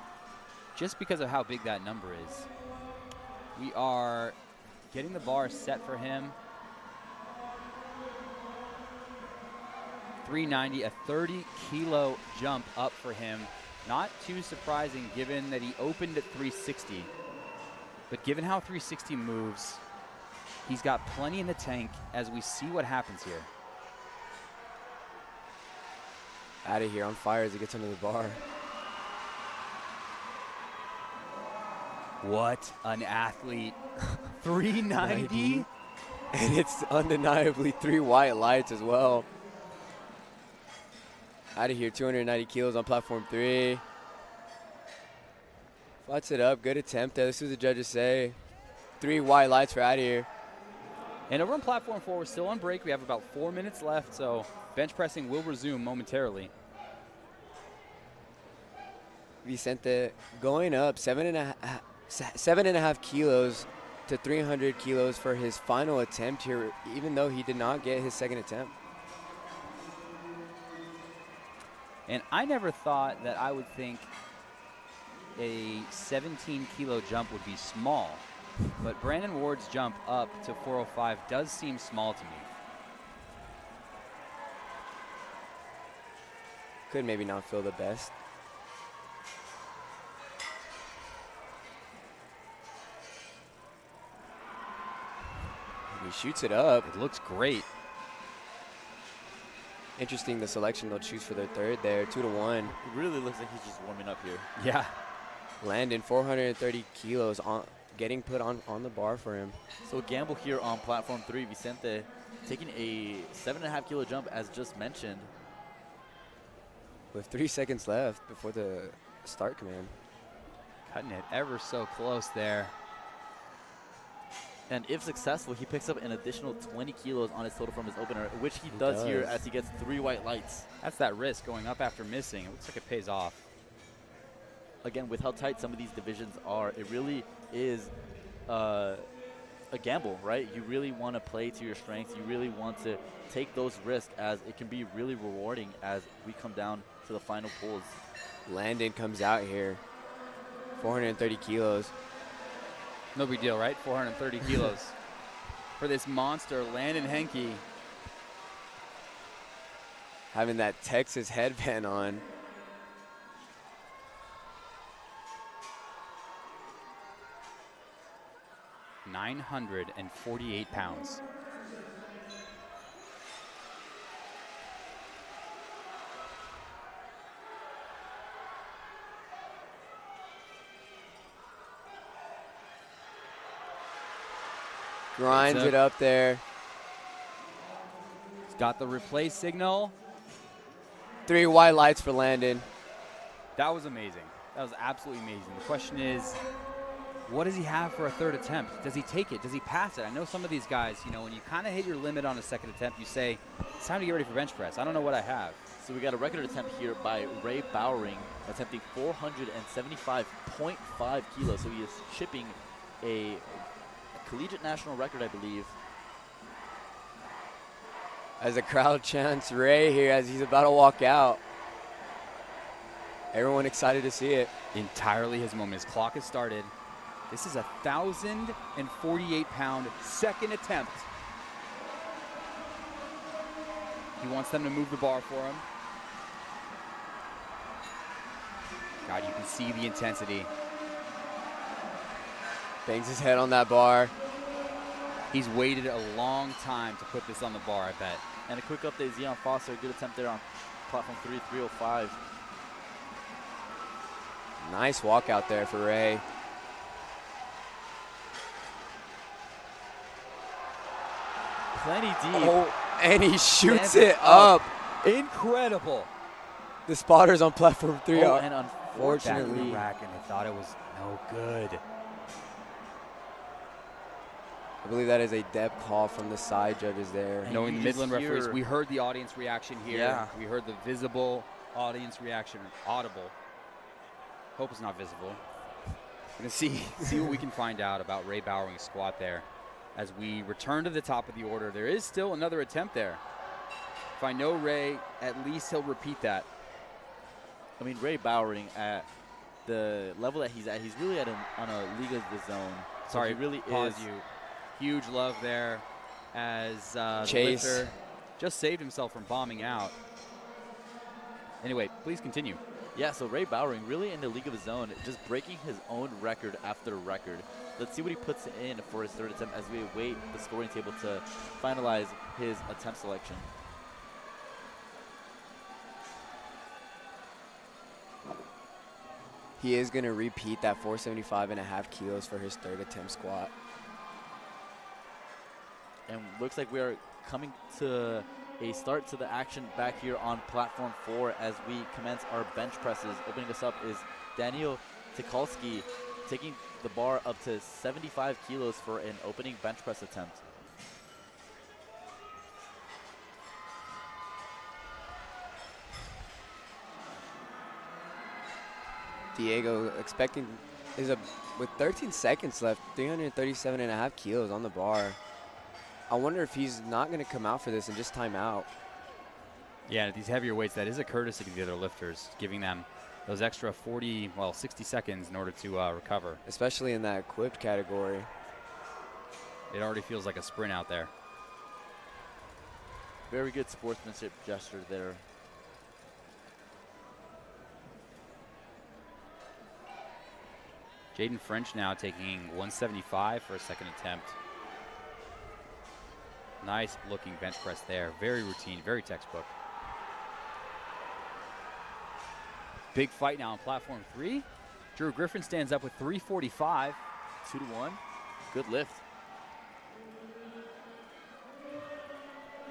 just because of how big that number is. We are getting the bar set for him. 390, a 30-kilo jump up for him. Not too surprising given that he opened at 360. But given how 360 moves, he's got plenty in the tank as we see what happens here. Out of here on fire as he gets under the bar. What an athlete. 390? And it's undeniably 3 white lights as well. Out of here, 290 kilos on platform 3. Flats it up, good attempt there. This is what the judges say. 3 white lights for out of here. And over on platform 4, we're still on break. We have about 4 minutes left, so bench pressing will resume momentarily. Vicente going up 7.5 kilos to 300 kilos for his final attempt here, even though he did not get his second attempt. And I never thought that I would think a 17-kilo jump would be small, but Brandon Ward's jump up to 405 does seem small to me. Could maybe not feel the best. He shoots it up. It looks great. Interesting the selection they'll choose for their third there, 2-1. It really looks like he's just warming up here. Yeah. Landon, 430 kilos on, getting put on the bar for him. So a gamble here on platform 3. Vicente taking a 7.5 kilo jump, as just mentioned. With 3 seconds left before the start command. Cutting it ever so close there. And if successful, he picks up an additional 20 kilos on his total from his opener, which he does here as he gets 3 white lights. That's that risk going up after missing. It looks like it pays off. Again, with how tight some of these divisions are, it really is a gamble, right? You really want to play to your strengths. You really want to take those risks, as it can be really rewarding as we come down to the final pulls. Landon comes out here, 430 kilos. No big deal, right? 430 kilos for this monster, Landon Henke. Having that Texas headband on. $948. Grinds it up there. He's got the replay signal. 3 white lights for Landon. That was amazing. That was absolutely amazing. The question is, what does he have for a third attempt? Does he take it? Does he pass it? I know some of these guys, you know, when you kind of hit your limit on a second attempt, you say, it's time to get ready for bench press. I don't know what I have. So we got a record attempt here by Ray Bowering, attempting 475.5 kilos. So he is chipping a collegiate national record, I believe. As the crowd chants Ray here as he's about to walk out. Everyone excited to see it. Entirely his moment. His clock has started. This is a 1,048-pound second attempt. He wants them to move the bar for him. God, you can see the intensity. Bangs his head on that bar. He's waited a long time to put this on the bar, I bet. And a quick update, Zion Foster, good attempt there on platform 3, 305. Nice walk out there for Ray. Plenty deep. Oh, and he shoots it up. Incredible. The spotters on platform 3 Oh, are and Back in unfortunately, the rack, and they thought it was no good. I believe that is a depth call from the side judges there. And Knowing you the just Midland referees, hear- we heard the audience reaction here. Yeah. We heard the visible audience reaction, audible. Hope it's not visible. Gonna see what we can find out about Ray Bowering's squat there. As we return to the top of the order, there is still another attempt there. If I know Ray, at least he'll repeat that. I mean, Ray Bowering, at the level that he's at, he's really on a league of his own. So Sorry, he really pause is. you. Huge love there as the Chase lifter just saved himself from bombing out. Anyway, please continue. Yeah, so Ray Bowering really in the league of his own, just breaking his own record after record. Let's see what he puts in for his third attempt as we await the scoring table to finalize his attempt selection. He is going to repeat that 475.5 kilos for his third attempt squat. And looks like we are coming to a start to the action back here on platform 4 as we commence our bench presses. Opening us up is Daniel Tikalski taking the bar up to 75 kilos for an opening bench press attempt. Diego expecting with 13 seconds left, 337.5 kilos on the bar. I wonder if he's not going to come out for this and just time out. Yeah, these heavier weights, that is a courtesy to the other lifters, giving them those extra 60 seconds in order to recover. Especially in that equipped category. It already feels like a sprint out there. Very good sportsmanship gesture there. Jaden French now taking 175 for a second attempt. Nice looking bench press there. Very routine, very textbook. Big fight now on platform 3. Drew Griffin stands up with 345. 2-1. Good lift.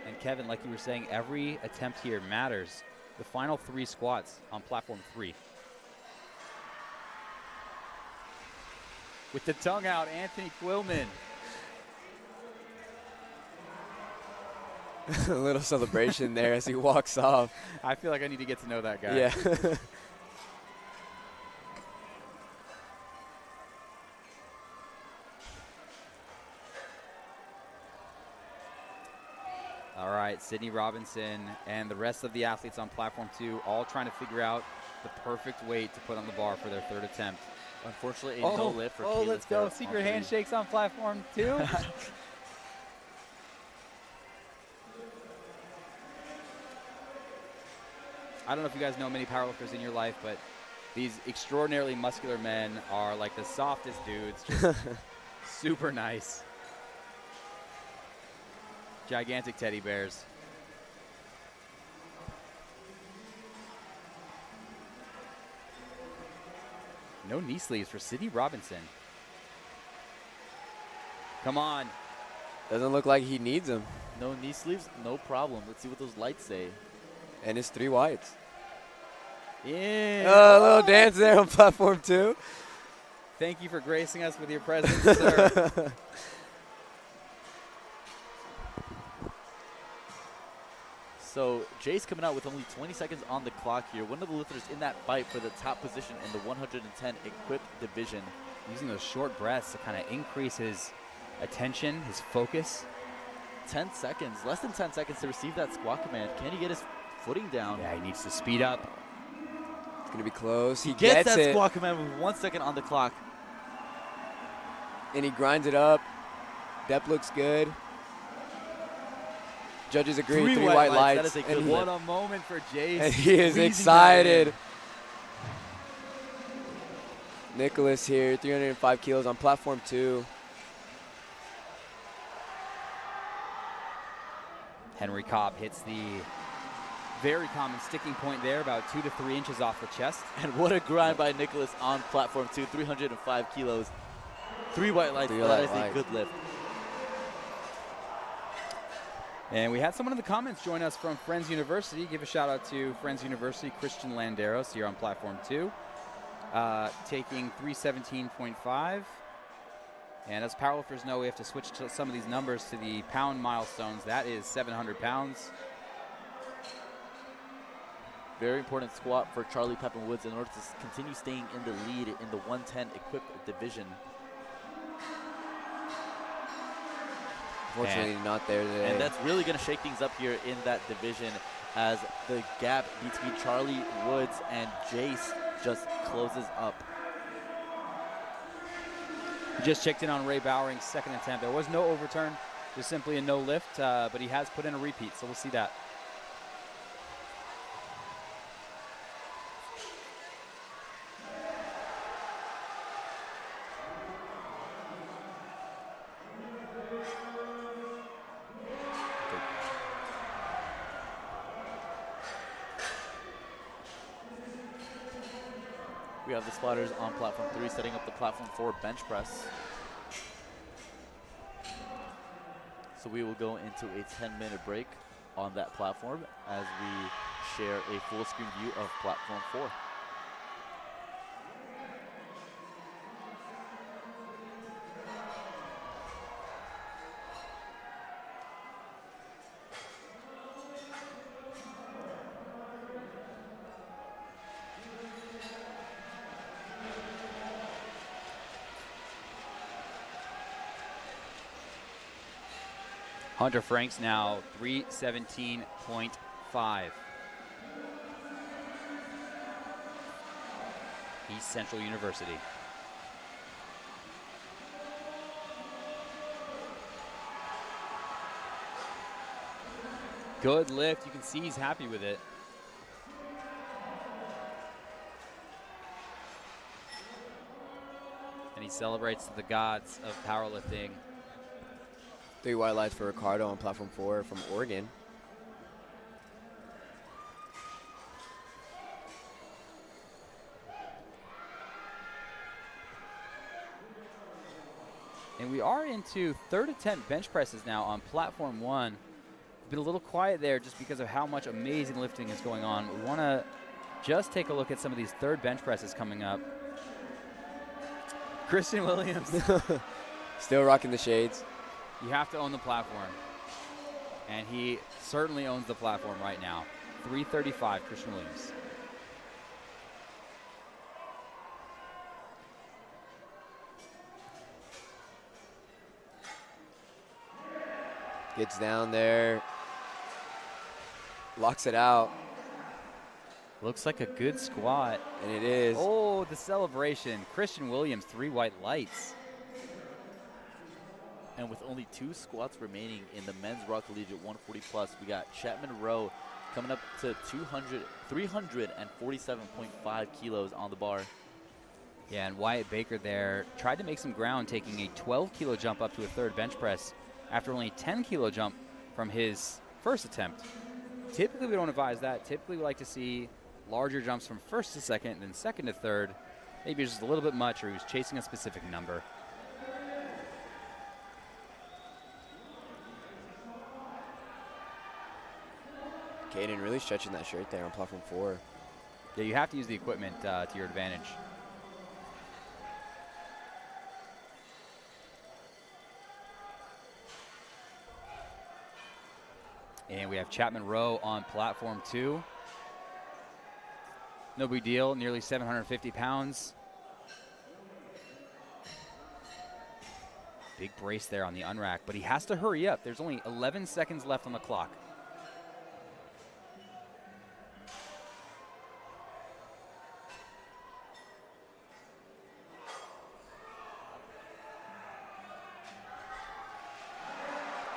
And Kevin, like you were saying, every attempt here matters. The final 3 squats on platform 3. With the tongue out, Anthony Quillman. A little celebration there as he walks off. I feel like I need to get to know that guy. Yeah. All right, Sydney Robinson and the rest of the athletes on platform 2 all trying to figure out the perfect weight to put on the bar for their 3rd attempt. Unfortunately, a no lift for Keyless let's go. there Secret on 3. handshakes on platform 2. I don't know if you guys know many powerlifters in your life, but these extraordinarily muscular men are like the softest dudes, just super nice. Gigantic teddy bears. No knee sleeves for Sydney Robinson. Come on. Doesn't look like he needs them. No knee sleeves, no problem. Let's see what those lights say. And it's 3 whites. Yeah. A little dance there on platform 2. Thank you for gracing us with your presence, sir. So Jay's coming out with only 20 seconds on the clock here. One of the lifters in that fight for the top position in the 110 equipped division. Using those short breaths to kind of increase his attention, his focus. 10 seconds, less than 10 seconds to receive that squat command. Can he get his footing down? Yeah, he needs to speed up. It's going to be close. He Gets gets that it. squat command with 1 second on the clock. And he grinds it up. Depth looks good. Judges agree. 3 white lights. That is a good and, What a moment for Jace. and he is excited. Nicholas here, 305 kilos on platform 2. Henry Cobb hits the very common sticking point there, about 2 to 3 inches off the chest. And what a grind by Nicholas on platform 2, 305 kilos. 3 white lights. That is a good lift. And we had someone in the comments join us from Friends University. Give a shout out to Friends University, Christian Landeros here on platform 2. Taking 317.5. And as powerlifters know, we have to switch to some of these numbers to the pound milestones. That is 700 pounds. Very important squat for Charlie Pepin Woods in order to continue staying in the lead in the 110 equipped division. Unfortunately, not there today. And that's really going to shake things up here in that division as the gap between Charlie Woods and Jace just closes up. He just checked in on Ray Bowering's 2nd attempt. There was no overturn, just simply a no lift, but he has put in a repeat, so we'll see that. We have the spotters on platform 3 setting up the platform 4 bench press. So we will go into a 10-minute break on that platform as we share a full screen view of platform 4. Hunter Franks now 317.5. East Central University. Good lift. You can see he's happy with it. And he celebrates the gods of powerlifting. 3 white lights for Ricardo on platform 4 from Oregon. And we are into third attempt bench presses now on platform 1. It's been a little quiet there just because of how much amazing lifting is going on. We want to just take a look at some of these third bench presses coming up. Christian Williams. Still rocking the shades. You have to own the platform. And he certainly owns the platform right now. 335, Christian Williams. Gets down there. Locks it out. Looks like a good squat. And it is. Oh, the celebration. Christian Williams, 3 white lights. And with only 2 squats remaining in the men's Raw Collegiate 140 plus, we got Chapman Rowe coming up to 347.5 kilos on the bar. Yeah, and Wyatt Baker there tried to make some ground, taking a 12-kilo jump up to a third bench press after only a 10-kilo jump from his first attempt. Typically, we don't advise that. Typically, we like to see larger jumps from first to second, then second to third. Maybe just a little bit much, or he was chasing a specific number. Caden really stretching that shirt there on platform 4. Yeah, you have to use the equipment to your advantage. And we have Chapman Rowe on platform 2. No big deal, nearly 750 pounds. Big brace there on the unrack, but he has to hurry up. There's only 11 seconds left on the clock.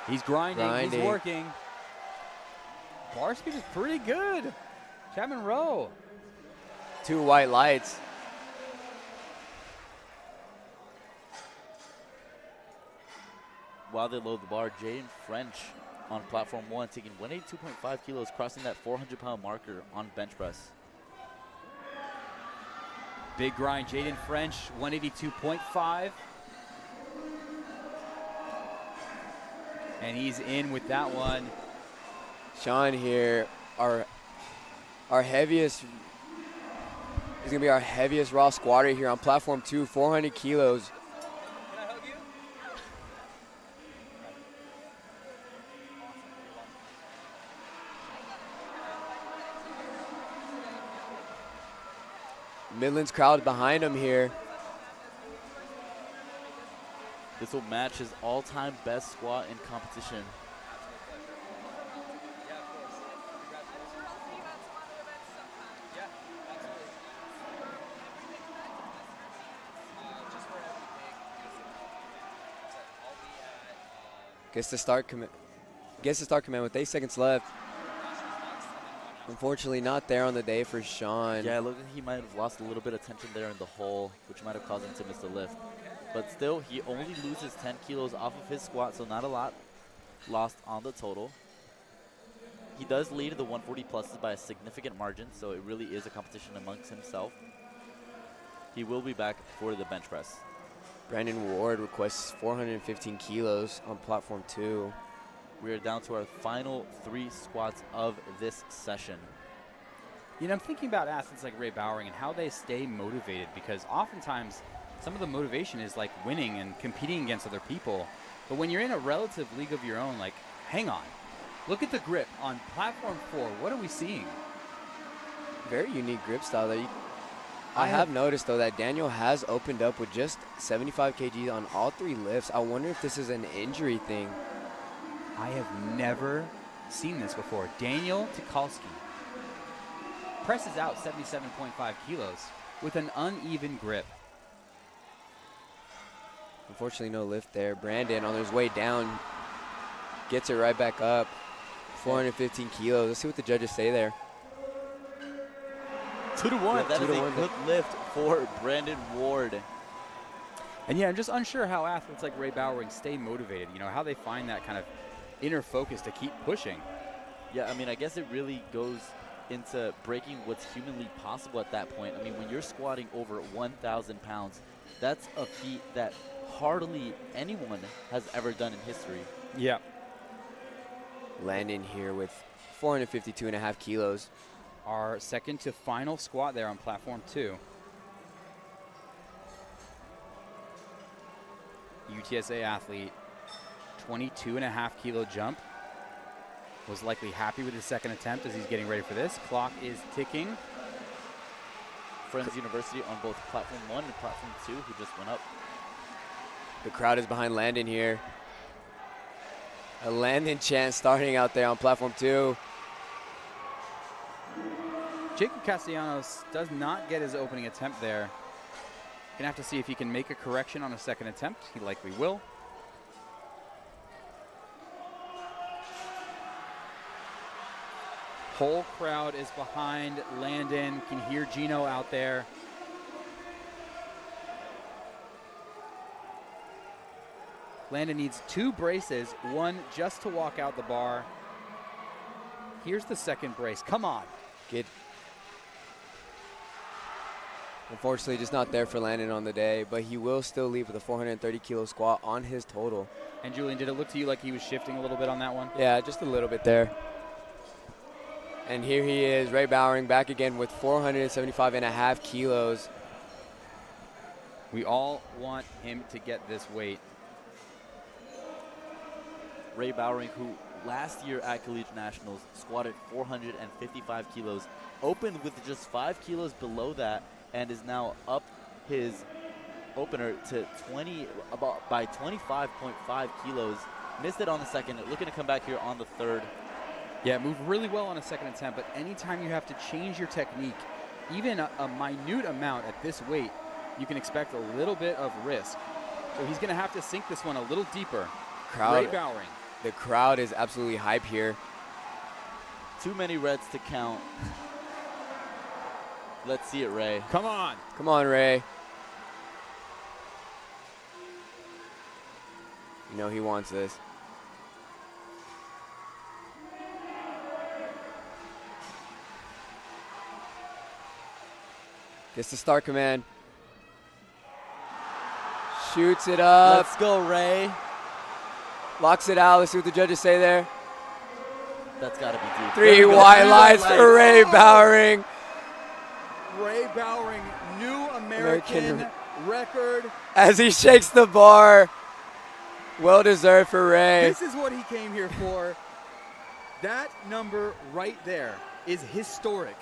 He's grinding, he's working. Bar speed is pretty good. Chapman Rowe. 2 white lights. While they load the bar, Jaden French on platform 1 taking 182.5 kilos, crossing that 400-pound marker on bench press. Big grind, Jaden French, 182.5. And he's in with that one. Sean here, our heaviest, he's gonna be our heaviest raw squatter here on platform 2, 400 kilos. Can I hug you? Midland's crowd behind him here. This will match his all-time best squat in competition. Gets to start command with 8 seconds left. Unfortunately, not there on the day for Sean. Yeah, look, he might have lost a little bit of tension there in the hole, which might have caused him to miss the lift. But still, he only loses 10 kilos off of his squat, so not a lot lost on the total. He does lead the 140 pluses by a significant margin, so it really is a competition amongst himself. He will be back for the bench press. Brandon Ward requests 415 kilos on platform 2. We are down to our final 3 squats of this session. You know, I'm thinking about athletes like Ray Bowering and how they stay motivated, because oftentimes some of the motivation is like winning and competing against other people. But when you're in a relative league of your own, like, hang on. Look at the grip on platform 4. What are we seeing? Very unique grip style that I have noticed, though, that Daniel has opened up with just 75 kg on all 3 lifts. I wonder if this is an injury thing. I have never seen this before. Daniel Tukalski presses out 77.5 kilos with an uneven grip. Unfortunately, no lift there. Brandon, on his way down, gets it right back up. 415 kilos. Let's see what the judges say there. 2 to 1. Yeah, that is a good lift for Brandon Ward. And yeah, I'm just unsure how athletes like Ray Bowering stay motivated. You know, how they find that kind of inner focus to keep pushing. Yeah, I mean, I guess it really goes into breaking what's humanly possible at that point. I mean, when you're squatting over 1,000 pounds, that's a feat that hardly anyone has ever done in history. Yeah. Landon here with 452.5 kilos. Our second to final squat there on platform 2. UTSA athlete, 22.5 kilo jump. Was likely happy with his second attempt as he's getting ready for this. Clock is ticking. Friends University on both platform 1 and platform 2 who just went up. The crowd is behind Landon here. A Landon chant starting out there on platform 2. Jacob Castellanos does not get his opening attempt there. Gonna have to see if he can make a correction on a second attempt. He likely will. Whole crowd is behind Landon. Can hear Gino out there. Landon needs 2 braces, 1 just to walk out the bar. Here's the second brace. Come on. Good. Unfortunately, just not there for Landon on the day, but he will still leave with a 430 kilo squat on his total. And Julian, did it look to you like he was shifting a little bit on that one? Yeah, just a little bit there. And here he is, Ray Bowering, back again with 475.5 kilos. We all want him to get this weight. Ray Bowering, who last year at Collegiate Nationals squatted 455 kilos, opened with just 5 kilos below that, and is now up his opener to by 25.5 kilos. Missed it on the second, looking to come back here on the third. Yeah, moved really well on a second attempt, but anytime you have to change your technique, even a minute amount at this weight, you can expect a little bit of risk. So he's going to have to sink this one a little deeper. Ray Bowering. The crowd is absolutely hype here. Too many reds to count. Let's see it, Ray. Come on. Come on, Ray. You know he wants this. Gets the start command. Shoots it up. Let's go, Ray. Locks it out. Let's see what the judges say there. That's got to be deep. 3 white lights for Ray Bowering. Ray Bowering, new American record. As he shakes the bar. Well deserved for Ray. This is what he came here for. That number right there is historic.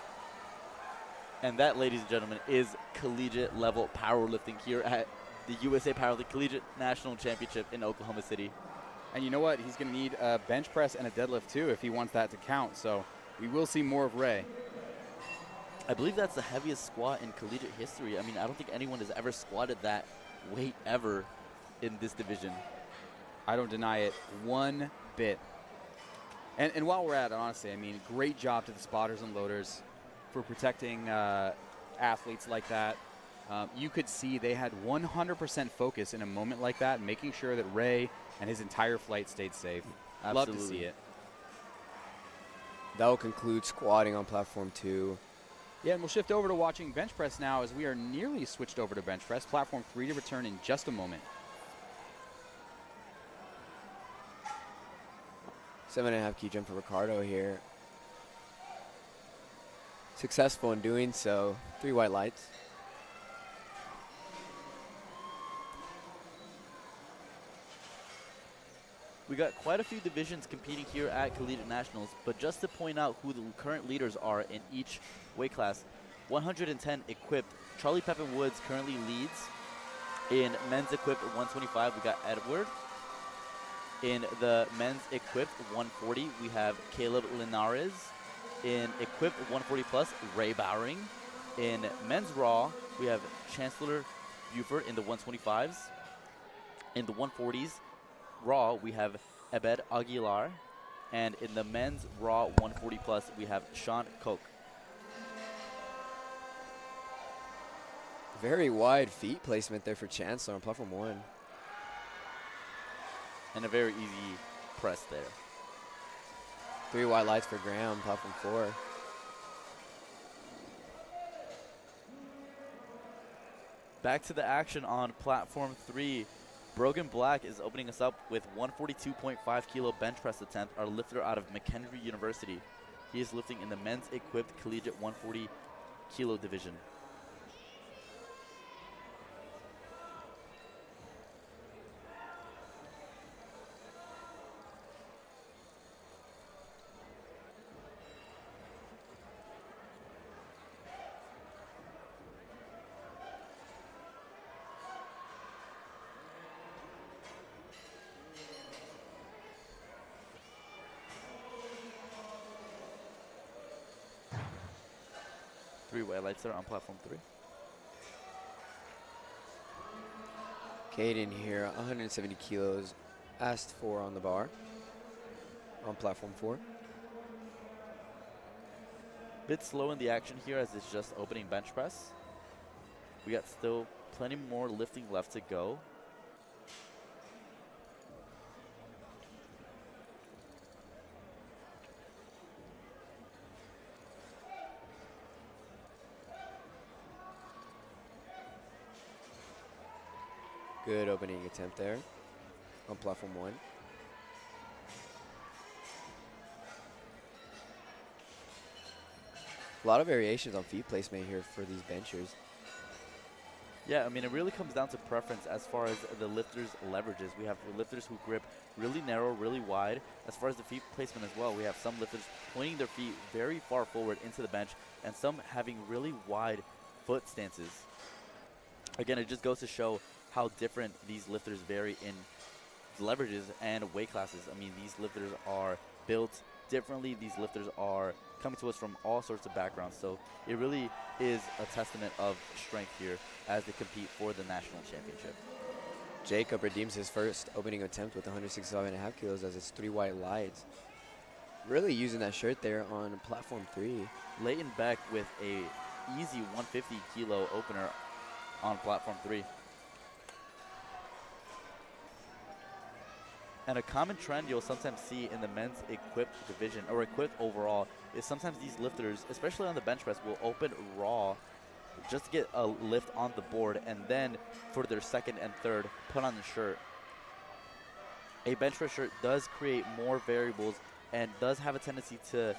And that, ladies and gentlemen, is collegiate level powerlifting here at the USA Powerlifting Collegiate National Championship in Oklahoma City. And you know what? He's going to need a bench press and a deadlift too if he wants that to count. So we will see more of Ray. I believe that's the heaviest squat in collegiate history. I mean, I don't think anyone has ever squatted that weight ever in this division. I don't deny it one bit. And while we're at it, honestly, I mean, great job to the spotters and loaders for protecting athletes like that. You could see they had 100% focus in a moment like that, making sure that Ray and his entire flight stayed safe. Absolutely. Love to see it. That will conclude squatting on platform 2. Yeah, and we'll shift over to watching bench press now as we are nearly switched over to bench press. Platform 3 to return in just a moment. 7.5 key jump for Ricardo here. Successful in doing so. 3 white lights. We got quite a few divisions competing here at Collegiate Nationals, but just to point out who the current leaders are in each weight class, 110 equipped, Charlie Pepin Woods currently leads. In men's equipped 125, we got Edward. In the men's equipped 140, we have Caleb Linares. In equipped 140 plus, Ray Bowering. In men's raw, we have Chancellor Buford in the 125s. In the 140s, raw, we have Ebed Aguilar. And in the men's raw 140 plus, we have Sean Koch. Very wide feet placement there for Chancellor on platform 1. And a very easy press there. 3 white lights for Graham, platform 4. Back to the action on platform 3. Brogan Black is opening us up with 142.5 kilo bench press attempt, our lifter out of McHenry University. He is lifting in the men's equipped collegiate 140 kilo division. Three white lights there on platform 3. Caden here, 170 kilos, asked for on the bar on platform 4. Bit slow in the action here as it's just opening bench press. We got still plenty more lifting left to go. Good opening attempt there on platform 1. A lot of variations on feet placement here for these benchers. Yeah, I mean, it really comes down to preference as far as the lifters' leverages. We have lifters who grip really narrow, really wide. As far as the feet placement as well, we have some lifters pointing their feet very far forward into the bench and some having really wide foot stances. Again, it just goes to show how different these lifters vary in leverages and weight classes. I mean, these lifters are built differently. These lifters are coming to us from all sorts of backgrounds. So it really is a testament of strength here as they compete for the national championship. Jacob redeems his first opening attempt with 165.5 kilos as it's 3 white lights. Really using that shirt there on platform 3. Leighton Beck with a easy 150 kilo opener on platform 3. And a common trend you'll sometimes see in the men's equipped division, or equipped overall, is sometimes these lifters, especially on the bench press, will open raw just to get a lift on the board, and then for their second and third, put on the shirt. A bench press shirt does create more variables and does have a tendency to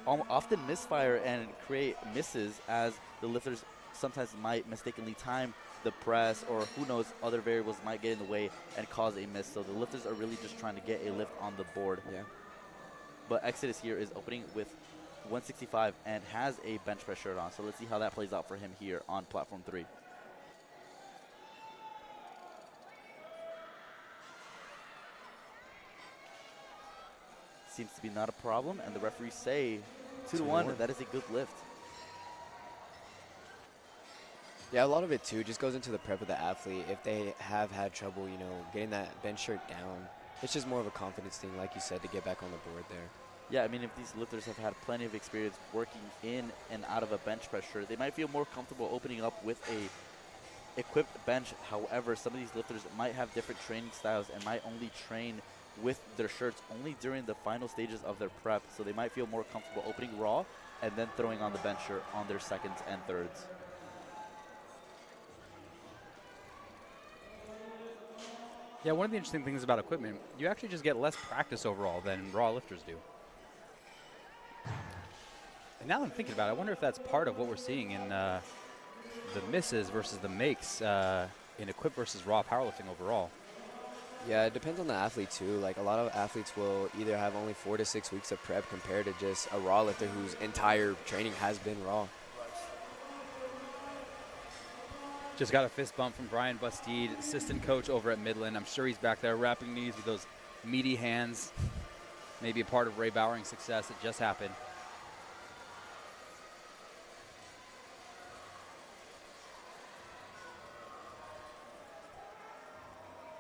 often misfire and create misses, as the lifters sometimes might mistakenly time the press, or who knows, other variables might get in the way and cause a miss. So the lifters are really just trying to get a lift on the board. Yeah. But Exodus here is opening with 165 and has a bench press shirt on. So let's see how that plays out for him here on platform 3. Seems to be not a problem, and the referees say 2-1. That is a good lift. Yeah, a lot of it too just goes into the prep of the athlete. If they have had trouble, you know, getting that bench shirt down, it's just more of a confidence thing, like you said, to get back on the board there. Yeah, I mean, if these lifters have had plenty of experience working in and out of a bench press shirt, they might feel more comfortable opening up with a equipped bench. However, some of these lifters might have different training styles and might only train with their shirts only during the final stages of their prep. So they might feel more comfortable opening raw and then throwing on the bench shirt on their seconds and thirds. Yeah, one of the interesting things about equipment, you actually just get less practice overall than raw lifters do. And now I'm thinking about it, I wonder if that's part of what we're seeing in the misses versus the makes in equip versus raw powerlifting overall. Yeah, it depends on the athlete too. Like a lot of athletes will either have only 4 to 6 weeks of prep compared to just a raw lifter whose entire training has been raw. Just got a fist bump from Brian Bustede, assistant coach over at Midland. I'm sure he's back there wrapping knees with those meaty hands. Maybe a part of Ray Bowering's success that just happened.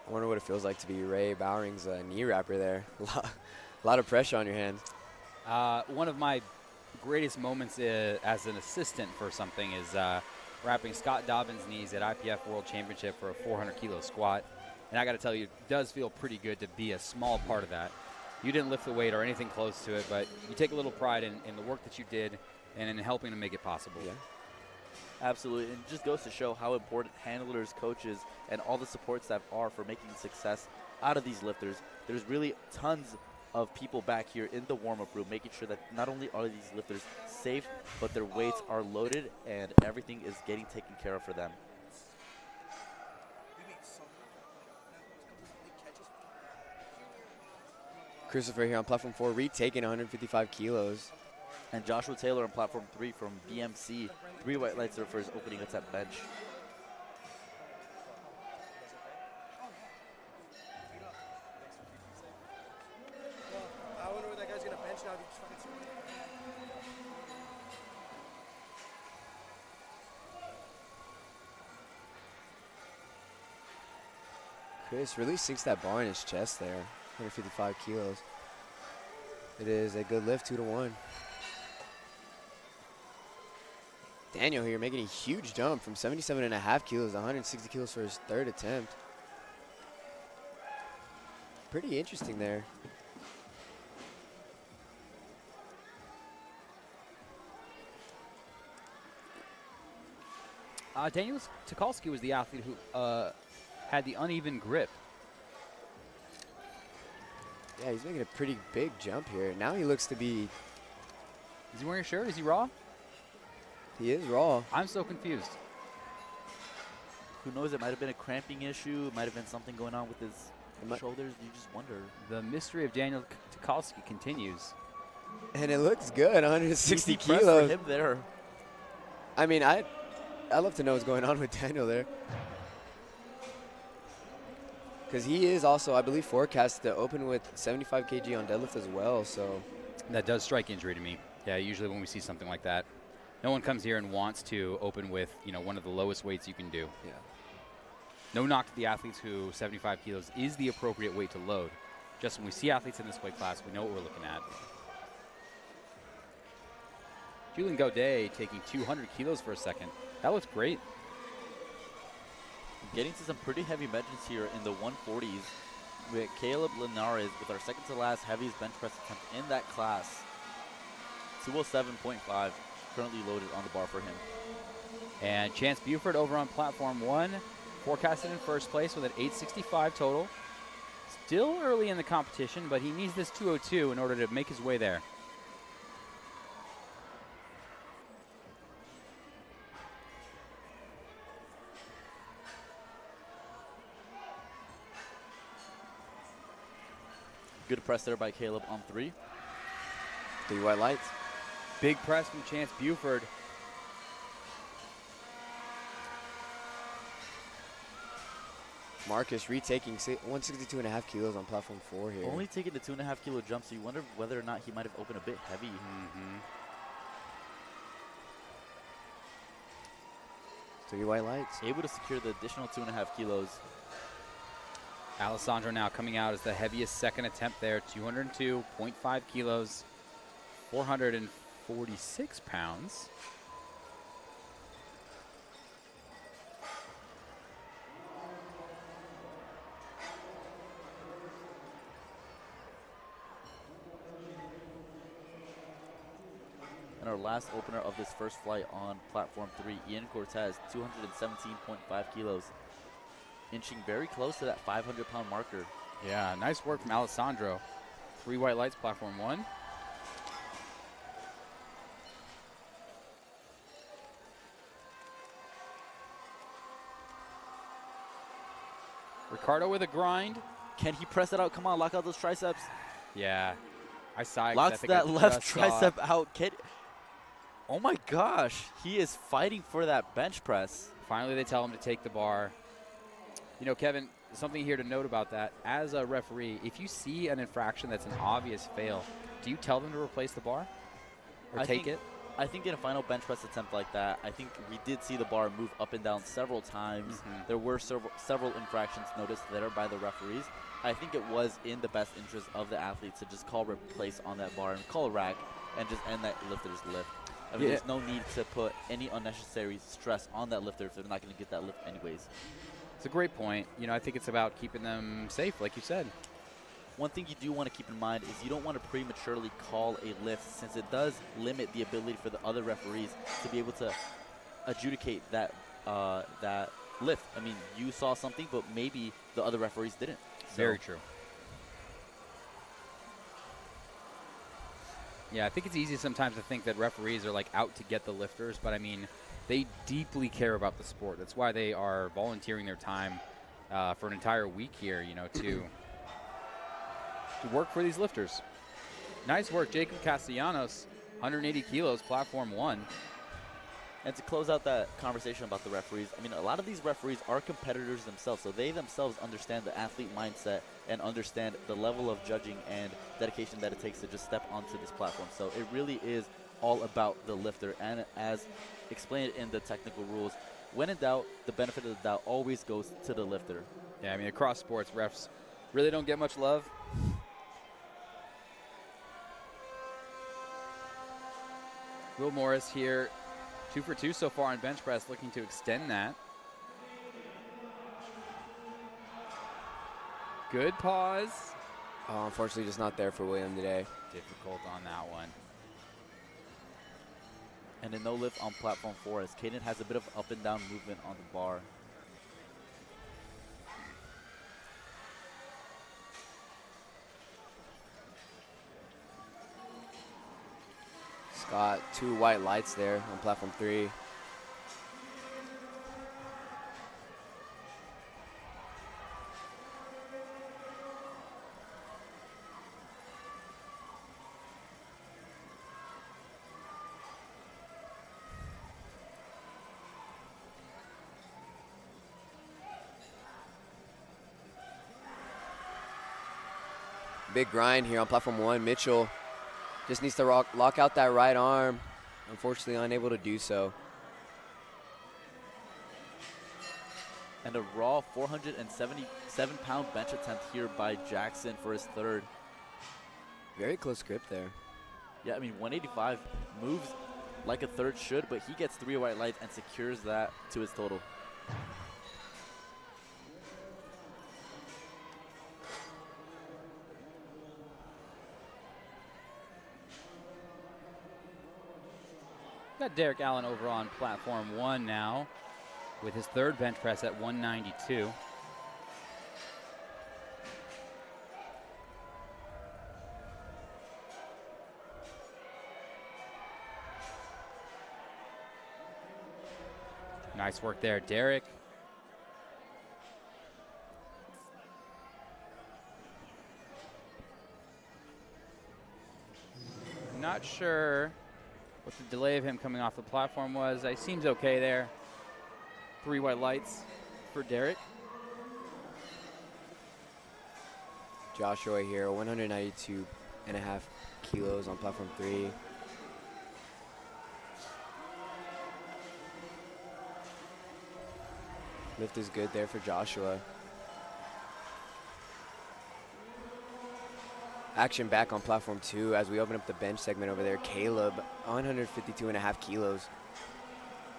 I wonder what it feels like to be Ray Bowering's knee wrapper there. A lot of pressure on your hands. One of my greatest moments as an assistant for something is wrapping Scott Dobbins' knees at IPF World Championship for a 400 kilo squat. And I got to tell you, it does feel pretty good to be a small part of that. You didn't lift the weight or anything close to it, but you take a little pride in the work that you did and in helping to make it possible. Yeah. Absolutely, and it just goes to show how important handlers, coaches, and all the support staff are for making success out of these lifters. There's really tons of people back here in the warm-up room making sure that not only are these lifters safe, but their weights are loaded and everything is getting taken care of for them. Christopher here on platform 4, retaking 155 kilos. And Joshua Taylor on platform 3 from BMC, 3 white light surfers opening us at bench. I wonder what that guy's going to bench now. If he's fucking Chris really sinks that bar in his chest there, 155 kilos. It is a good lift, 2-1. Daniel here making a huge jump from 77.5 kilos to 160 kilos for his third attempt. Pretty interesting there. Daniel Tukalski was the athlete who had the uneven grip. Yeah, he's making a pretty big jump here. Now he looks to be... Is he wearing a shirt? Is he raw? He is raw. I'm so confused. Who knows, it might have been a cramping issue, it might have been something going on with his shoulders, you just wonder. The mystery of Daniel Tukalski continues. And it looks good, 160 Easy press kilos. for him there. I mean, I'd love to know what's going on with Daniel there. Because he is also, I believe, forecast to open with 75 kg on deadlift as well, so. That does strike injury to me. Yeah, usually when we see something like that, no one comes here and wants to open with, one of the lowest weights you can do. Yeah. No knock to the athletes who 75 kilos is the appropriate weight to load. Just when we see athletes in this weight class, we know what we're looking at. Julian Gaudet taking 200 kilos for a second. That looks great. Getting to some pretty heavy benches here in the 140s with Caleb Linares with our second to last heaviest bench press attempt in that class. 207.5 currently loaded on the bar for him. And Chance Buford over on platform 1, forecasted in first place with an 865 total. Still early in the competition, but he needs this 202 in order to make his way there. Good press there by Caleb on 3. 3 white lights. Big press from Chance Buford. Marcus retaking 162.5 kilos on platform 4 here. Only taking the 2.5 kilo jump, so you wonder whether or not he might have opened a bit heavy. 3 white lights. Able to secure the additional 2.5 kilos. Alessandro now coming out as the heaviest second attempt there, 202.5 kilos, 446 pounds. And our last opener of this first flight on platform 3, Ian Cortez, 217.5 kilos. inching very close to that 500-pound marker. Yeah, nice work from Alessandro. 3 white lights, platform 1. Ricardo with a grind. Can he press it out? Come on, lock out those triceps. Yeah, I saw it. Locks that left tricep out. Oh my gosh, he is fighting for that bench press. Finally, they tell him to take the bar. You know, Kevin, something here to note about that. As a referee, if you see an infraction that's an obvious fail, do you tell them to replace the bar or take it? I think in a final bench press attempt like that, I think we did see the bar move up and down several times. There were several infractions noticed there by the referees. I think it was in the best interest of the athletes to just call replace on that bar and call a rack and just end that lifter's lift. I mean, there's no need to put any unnecessary stress on that lifter if they're not going to get that lift anyways. It's a great point. You know, I think it's about keeping them safe, like you said. One thing you do want to keep in mind is you don't want to prematurely call a lift, since it does limit the ability for the other referees to be able to adjudicate that that lift. I mean, you saw something, but maybe the other referees didn't. So very true. Yeah, I think it's easy sometimes to think that referees are like out to get the lifters, but I mean, they deeply care about the sport. That's why they are volunteering their time for an entire week here, you know, to work for these lifters. Nice work, Jacob Castellanos, 180 kilos, platform 1. And to close out that conversation about the referees, I mean, a lot of these referees are competitors themselves, so they themselves understand the athlete mindset and understand the level of judging and dedication that it takes to just step onto this platform. So it really is all about the lifter, and as explained in the technical rules, when in doubt, the benefit of the doubt always goes to the lifter. Yeah, I mean, across sports, refs really don't get much love. Will Morris here, 2 for 2 so far on bench press, looking to extend that. Good pause. Oh, unfortunately, just not there for William today. Difficult on that one. And a no lift on platform 4 as Caden has a bit of up and down movement on the bar. Scott, 2 white lights there on platform 3. Big grind here on platform 1. Mitchell just needs to lock out that right arm. Unfortunately, unable to do so. And a raw 477-pound bench attempt here by Jackson for his third. Very close grip there. Yeah, I mean, 185 moves like a third should, but he gets 3 white lights and secures that to his total. Got Derek Allen over on platform 1 now with his third bench press at 192. Nice work there, Derek. Not sure what the delay of him coming off the platform was. He seems okay there. 3 white lights for Derek. Joshua here, 192.5 kilos on platform 3. Lift is good there for Joshua. Action back on platform 2 as we open up the bench segment over there. Caleb, 152.5 kilos.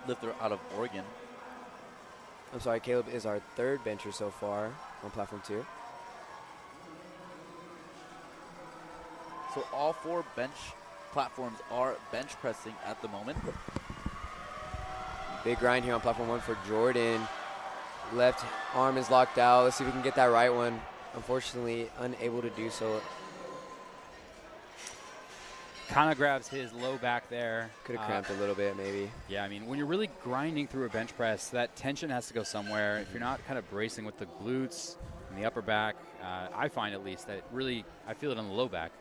Lifter out of Oregon. I'm sorry, Caleb is our third bencher so far on platform 2. So all 4 bench platforms are bench pressing at the moment. Big grind here on platform 1 for Jordan. Left arm is locked out. Let's see if we can get that right one. Unfortunately, unable to do so. Kind of grabs his low back there. Could have cramped a little bit, maybe. Yeah, I mean, when you're really grinding through a bench press, that tension has to go somewhere. If you're not kind of bracing with the glutes and the upper back, I find at least that really, I feel it on the low back.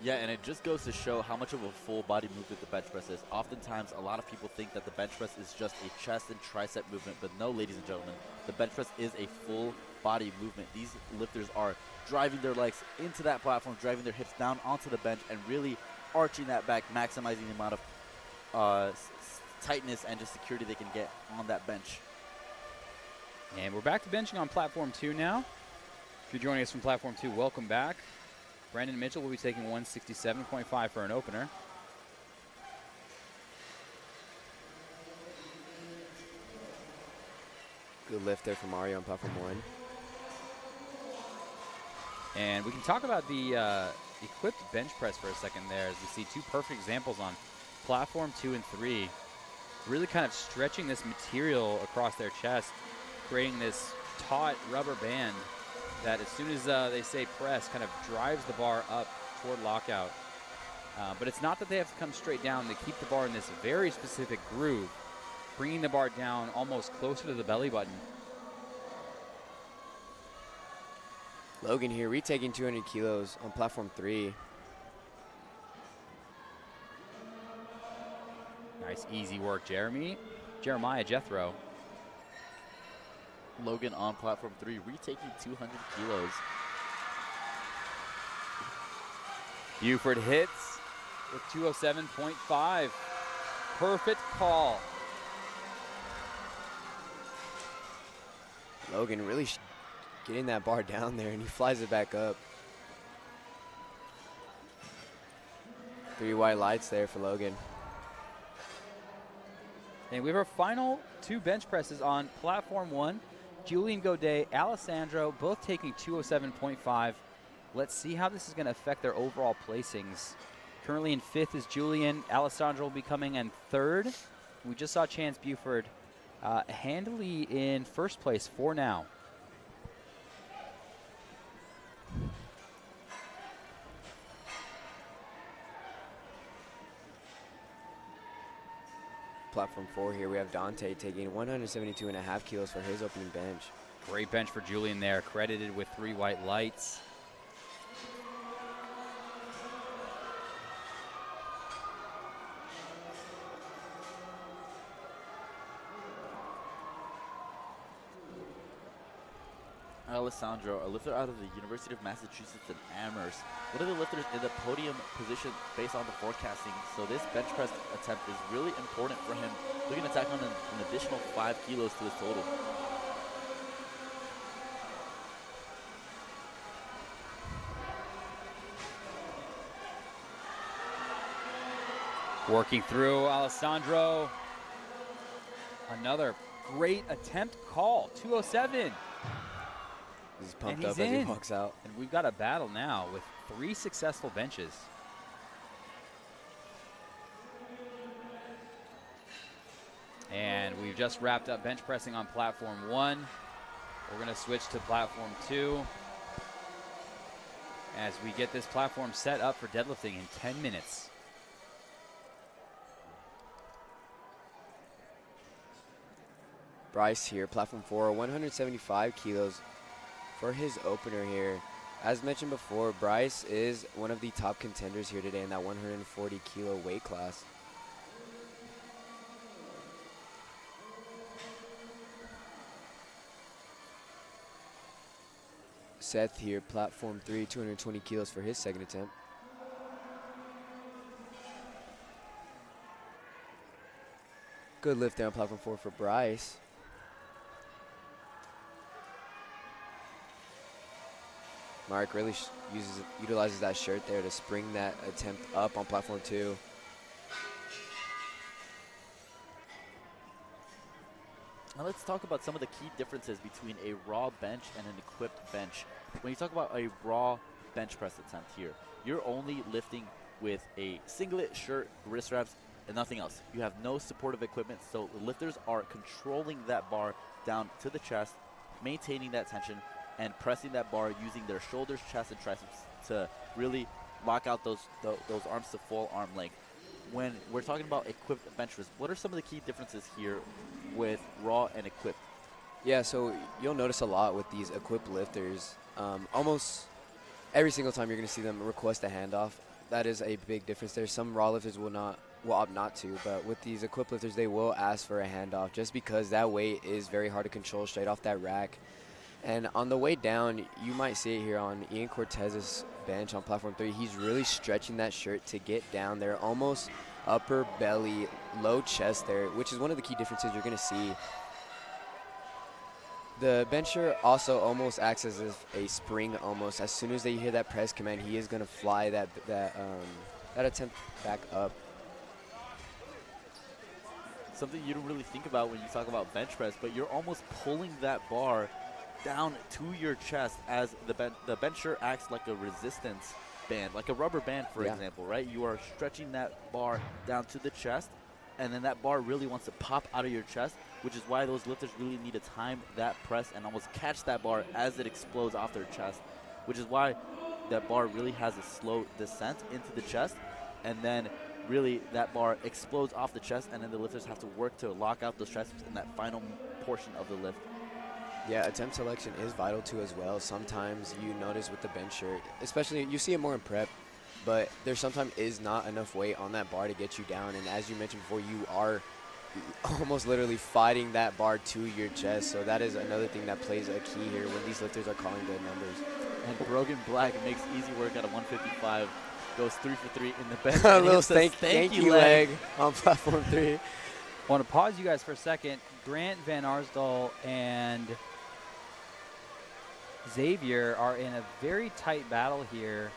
Yeah, and it just goes to show how much of a full body movement the bench press is. Oftentimes, a lot of people think that the bench press is just a chest and tricep movement, but no, ladies and gentlemen, the bench press is a full body movement. These lifters are driving their legs into that platform, driving their hips down onto the bench, and really arching that back, maximizing the amount of tightness and just security they can get on that bench. And we're back to benching on platform 2 now. If you're joining us from platform 2, welcome back. Brandon Mitchell will be taking 167.5 for an opener. Good lift there from Mario on platform 1. And we can talk about the equipped bench press for a second there, as we see two perfect examples on platform 2 and 3, really kind of stretching this material across their chest, creating this taut rubber band that as soon as they say press, kind of drives the bar up toward lockout. But it's not that they have to come straight down. They keep the bar in this very specific groove, bringing the bar down almost closer to the belly button. Logan here, retaking 200 kilos on platform 3. Nice, easy work, Jeremiah Jethro. Logan on platform 3, retaking 200 kilos. Buford hits with 207.5. Perfect call. Logan really getting that bar down there, and he flies it back up. 3 white lights there for Logan. And we have our final 2 bench presses on platform 1. Julian Godet, Alessandro, both taking 207.5. Let's see how this is going to affect their overall placings. Currently in 5th is Julian. Alessandro will be coming in 3rd. We just saw Chance Buford handily in 1st place for now. Platform 4 here, we have Dante taking 172.5 kilos for his opening bench. Great bench for Julian there, credited with 3 white lights. Alessandro, a lifter out of the University of Massachusetts in Amherst. One of the lifters in the podium position based on the forecasting, so this bench press attempt is really important for him. Looking to tack on an additional 5 kilos to his total. Working through Alessandro. Another great attempt call, 207. He's pumped up as he walks out. And we've got a battle now with 3 successful benches. And we've just wrapped up bench pressing on platform 1. We're going to switch to platform 2 as we get this platform set up for deadlifting in 10 minutes. Bryce here, platform 4, 175 kilos for his opener here. As mentioned before, Bryce is one of the top contenders here today in that 140 kilo weight class. Seth here, platform 3, 220 kilos for his second attempt. Good lift there on platform 4 for Bryce. Mark really utilizes that shirt there to spring that attempt up on platform 2. Now let's talk about some of the key differences between a raw bench and an equipped bench. When you talk about a raw bench press attempt here, you're only lifting with a singlet, shirt, wrist wraps, and nothing else. You have no supportive equipment, so lifters are controlling that bar down to the chest, maintaining that tension, and pressing that bar using their shoulders, chest, and triceps to really lock out those arms to full arm length. When we're talking about equipped bench press, what are some of the key differences here with raw and equipped? Yeah, so you'll notice a lot with these equipped lifters. Almost every single time you're going to see them request a handoff. That is a big difference there. Some raw lifters will opt not to, but with these equipped lifters, they will ask for a handoff just because that weight is very hard to control straight off that rack. And on the way down, you might see it here on Ian Cortez's bench on platform 3. He's really stretching that shirt to get down there, almost upper belly, low chest there, which is one of the key differences you're going to see. The bencher also almost acts as if a spring almost. As soon as they hear that press command, he is going to fly that attempt back up. Something you don't really think about when you talk about bench press, but you're almost pulling that bar down to your chest as the bencher acts like a resistance band, like a rubber band, for example, right? You are stretching that bar down to the chest, and then that bar really wants to pop out of your chest, which is why those lifters really need to time that press and almost catch that bar as it explodes off their chest, which is why that bar really has a slow descent into the chest, and then really that bar explodes off the chest, and then the lifters have to work to lock out those triceps in that final portion of the lift. Yeah, attempt selection is vital too as well. Sometimes you notice with the bench shirt, especially you see it more in prep, but there sometimes is not enough weight on that bar to get you down. And as you mentioned before, you are almost literally fighting that bar to your chest. So that is another thing that plays a key here when these lifters are calling good numbers. And Brogan Black makes easy work at a 155, goes 3 for 3 in the bench. A little thank you leg on platform 3. I want to pause you guys for a second. Grant Van Arsdal and Xavier are in a very tight battle here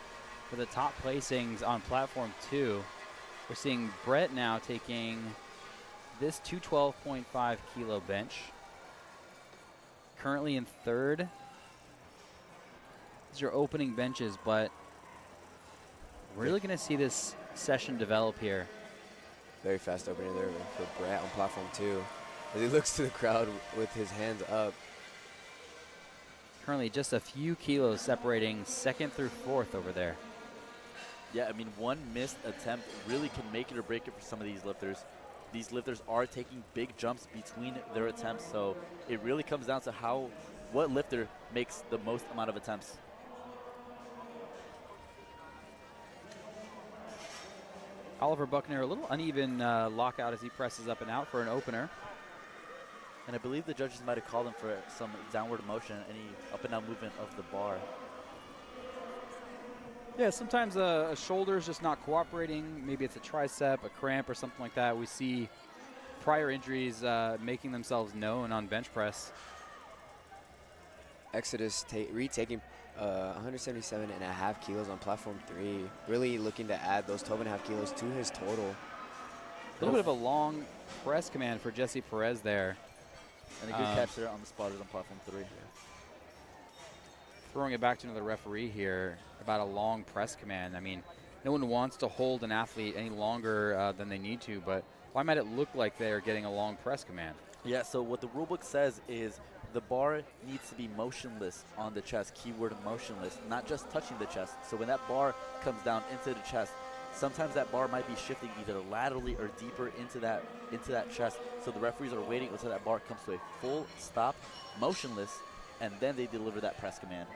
for the top placings on platform 2. We're seeing Brett now taking this 212.5 kilo bench. Currently in third. These are opening benches, but we're really going to see this session develop here. Very fast opener there for Brett on platform 2 as he looks to the crowd with his hands up. Currently just a few kilos separating second through fourth over there. Yeah, I mean, one missed attempt really can make it or break it for some of these lifters. These lifters are taking big jumps between their attempts, so it really comes down to what lifter makes the most amount of attempts. Oliver Buckner, a little uneven lockout as he presses up and out for an opener. And I believe the judges might have called him for some downward motion, any up and down movement of the bar. Yeah, sometimes a shoulder is just not cooperating. Maybe it's a tricep, a cramp, or something like that. We see prior injuries making themselves known on bench press. Exodus retaking 177.5 kilos on platform 3. Really looking to add those 12.5 kilos to his total. A little bit of a long press command for Jesse Perez there. And a good catch there on the spotters on platform 3. Throwing it back to another referee here about a long press command. I mean, no one wants to hold an athlete any longer than they need to, but why might it look like they're getting a long press command? Yeah, so what the rulebook says is the bar needs to be motionless on the chest, keyword motionless, not just touching the chest. So when that bar comes down into the chest, sometimes that bar might be shifting either laterally or deeper into that chest. So the referees are waiting until that bar comes to a full stop, motionless, and then they deliver that press command.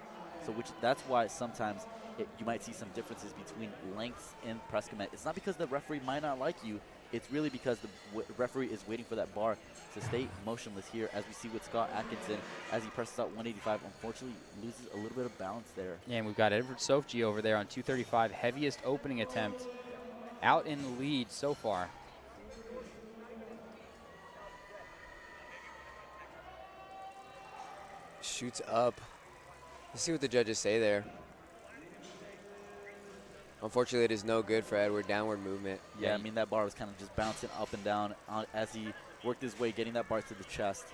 So that's why sometimes you might see some differences between lengths in press command. It's not because the referee might not like you. It's really because the referee is waiting for that bar to stay motionless here, as we see with Scott Atkinson as he presses out 185. Unfortunately, loses a little bit of balance there. Yeah, and we've got Edward Sofji over there on 235, heaviest opening attempt, out in the lead so far. Shoots up. Let's see what the judges say there. Unfortunately, it is no good for Edward. Downward movement. Yeah, I mean, that bar was kind of just bouncing up and down as he worked his way, getting that bar to the chest.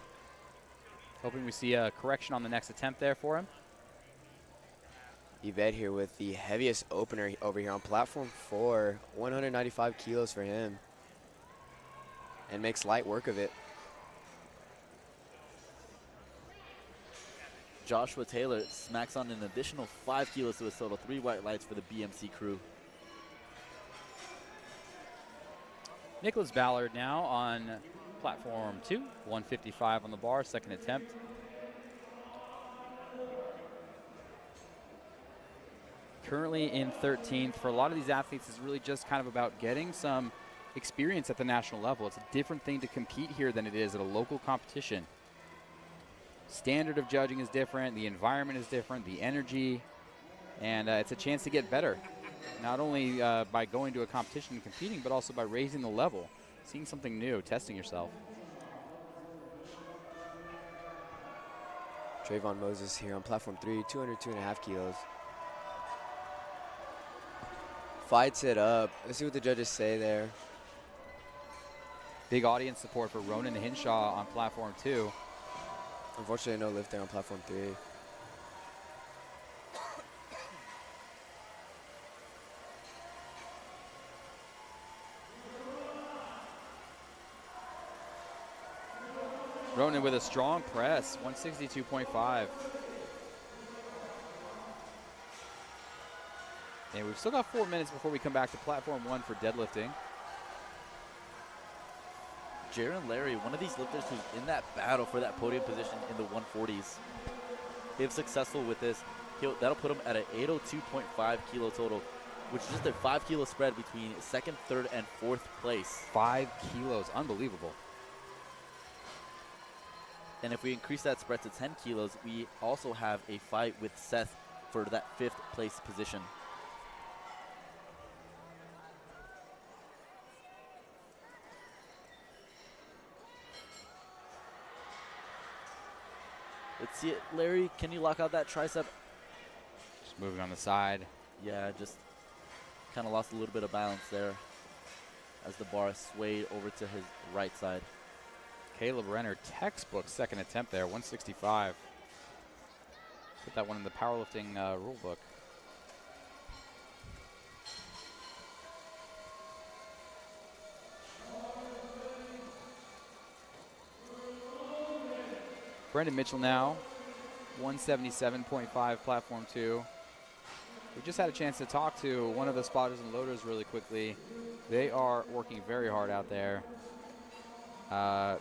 Hoping we see a correction on the next attempt there for him. Yvette here with the heaviest opener over here on platform 4. 195 kilos for him. and makes light work of it. Joshua Taylor smacks on an additional 5 kilos to his total. 3 white lights for the BMC crew. Nicholas Ballard now on platform 2, 155 on the bar, second attempt. Currently in 13th. For a lot of these athletes, it's really just kind of about getting some experience at the national level. It's a different thing to compete here than it is at a local competition. Standard of judging is different, the environment is different, the energy, and it's a chance to get better. Not only by going to a competition and competing, but also by raising the level, seeing something new, testing yourself. Trayvon Moses here on platform 3, 202.5 kilos. Fights it up. Let's see what the judges say there. Big audience support for Ronan Hinshaw on platform 2. Unfortunately, no lift there on platform 3. Ronan with a strong press, 162.5. And we've still got 4 minutes before we come back to platform 1 for deadlifting. Jaron Larry, one of these lifters who's in that battle for that podium position in the 140s. If successful with this, that'll put him at an 802.5 kilo total, which is just a 5 kilo spread between second, third, and fourth place. 5 kilos, unbelievable. And if we increase that spread to 10 kilos, we also have a fight with Seth for that 5th place position. Let's see it. Larry, can you lock out that tricep? Just moving on the side. Yeah, just kind of lost a little bit of balance there as the bar swayed over to his right side. Caleb Renner, textbook second attempt there, 165. Put that one in the powerlifting rule book. Brendan Mitchell now, 177.5 platform 2. We just had a chance to talk to one of the spotters and loaders really quickly. They are working very hard out there.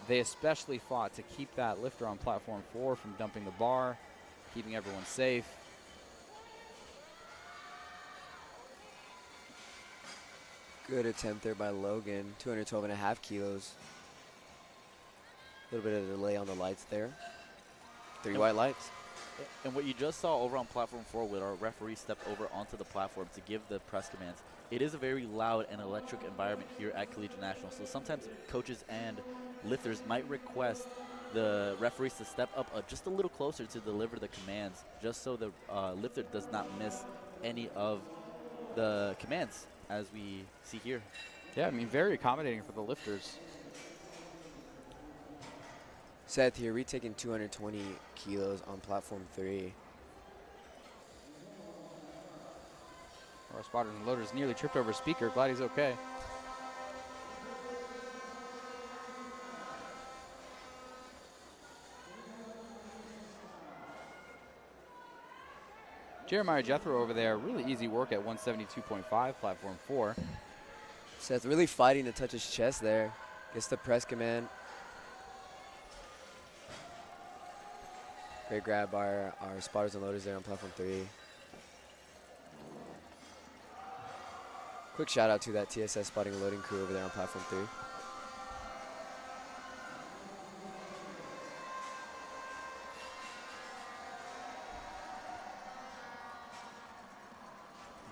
They especially fought to keep that lifter on platform 4 from dumping the bar, keeping everyone safe. Good attempt there by Logan, 212.5 kilos. A little bit of delay on the lights there. 3 white lights. And what you just saw over on platform 4 with our referee stepped over onto the platform to give the press commands. It is a very loud and electric environment here at Collegiate National. So sometimes coaches and lifters might request the referees to step up just a little closer to deliver the commands, just so the lifter does not miss any of the commands, as we see here. Yeah, I mean, very accommodating for the lifters. Seth here, retaking 220 kilos on platform 3. Our spotters and loaders nearly tripped over speaker. Glad he's okay. Jeremiah Jethro over there, really easy work at 172.5, platform 4. Seth really fighting to touch his chest there. Gets the press command. Great grab by our spotters and loaders there on platform 3. Quick shout out to that TSS spotting and loading crew over there on platform 3.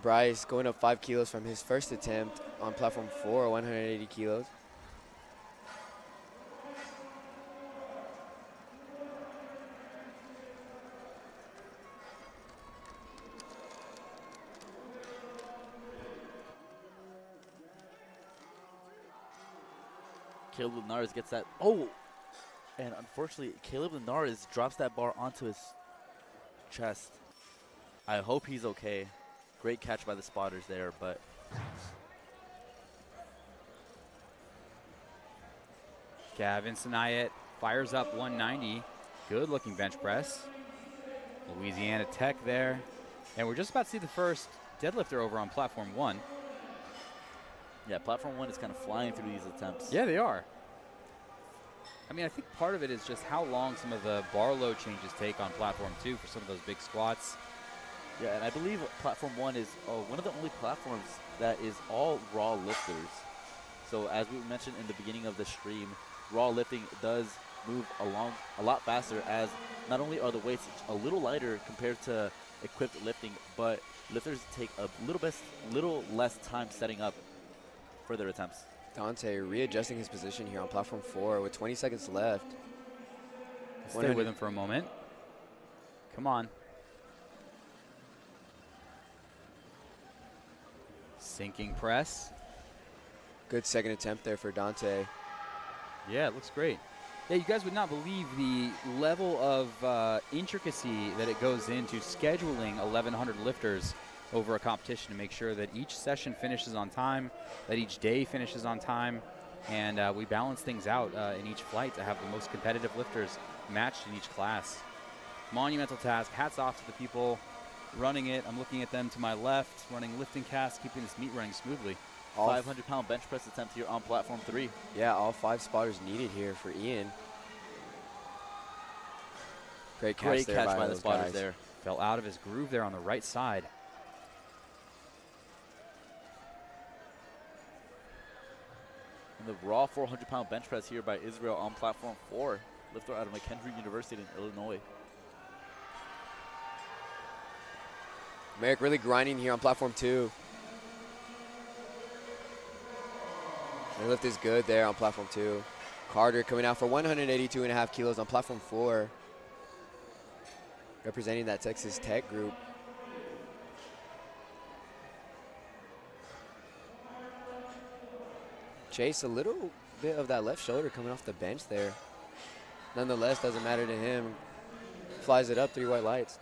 Bryce going up 5 kilos from his first attempt on platform 4, 180 kilos. Caleb Linares gets that. Oh! And unfortunately, Caleb Linares drops that bar onto his chest. I hope he's okay. Great catch by the spotters there, but Gavin Sanayet fires up 190. Good looking bench press. Louisiana Tech there. And we're just about to see the first deadlifter over on platform 1. Yeah, platform 1 is kind of flying through these attempts. Yeah, they are. I mean, I think part of it is just how long some of the bar load changes take on platform 2 for some of those big squats. Yeah, and I believe platform 1 is one of the only platforms that is all raw lifters. So as we mentioned in the beginning of the stream, raw lifting does move along a lot faster, as not only are the weights a little lighter compared to equipped lifting, but lifters take a little less time setting up for their attempts. Dante readjusting his position here on platform 4 with 20 seconds left. Stay with him for a moment. Come on. Sinking press. Good second attempt there for Dante. Yeah, it looks great. Yeah, you guys would not believe the level of intricacy that it goes into scheduling 1,100 lifters over a competition to make sure that each session finishes on time, that each day finishes on time, and we balance things out in each flight to have the most competitive lifters matched in each class. Monumental task. Hats off to the people running it. I'm looking at them to my left, running LiftingCast, keeping this meet running smoothly. 500-pound bench press attempt here on platform 3. Yeah, all 5 spotters needed here for Ian. Great catch by the those spotters guys. there. Fell out of his groove there on the right side. And the raw 400-pound bench press here by Israel on platform 4. Lifter out of McHenry University in Illinois. Merrick really grinding here on platform 2. The lift is good there on platform 2. Carter coming out for 182.5 kilos on platform 4. Representing that Texas Tech group. Chase, a little bit of that left shoulder coming off the bench there. Nonetheless, doesn't matter to him. Flies it up, 3 white lights.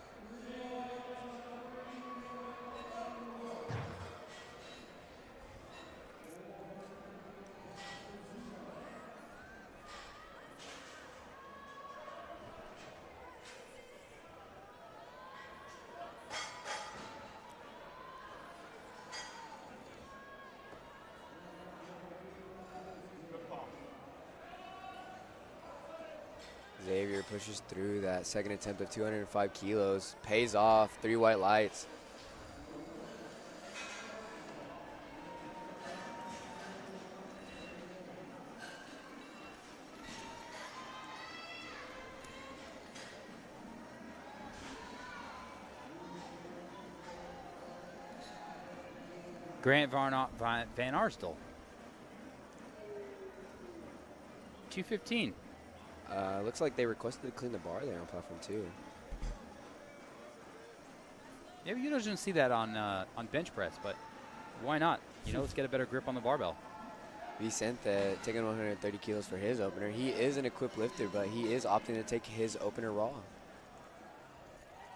Xavier pushes through that second attempt of 205 kilos. Pays off, 3 white lights. Grant Van Arstel. 215. Looks like they requested to clean the bar there on platform 2. Yeah, you don't see that on bench press, but why not? You know, let's get a better grip on the barbell. Vicente taking 130 kilos for his opener. He is an equipped lifter, but he is opting to take his opener raw.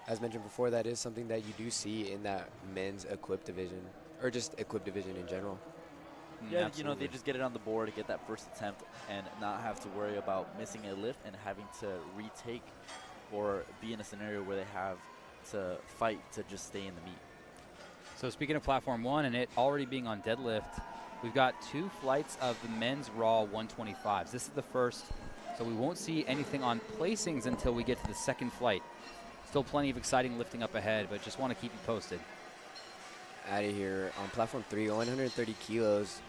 As mentioned before, that is something that you do see in that men's equipped division, or just equipped division in general. Yeah, Absolutely. you know, they just get it on the board, get that first attempt, and not have to worry about missing a lift and having to retake or be in a scenario where they have to fight to just stay in the meet. So speaking of platform 1 and it already being on deadlift, we've got 2 flights of the men's raw 125s. This is the first, so we won't see anything on placings until we get to the second flight. Still plenty of exciting lifting up ahead, but just want to keep you posted. Out of here on platform 3, 130 kilos.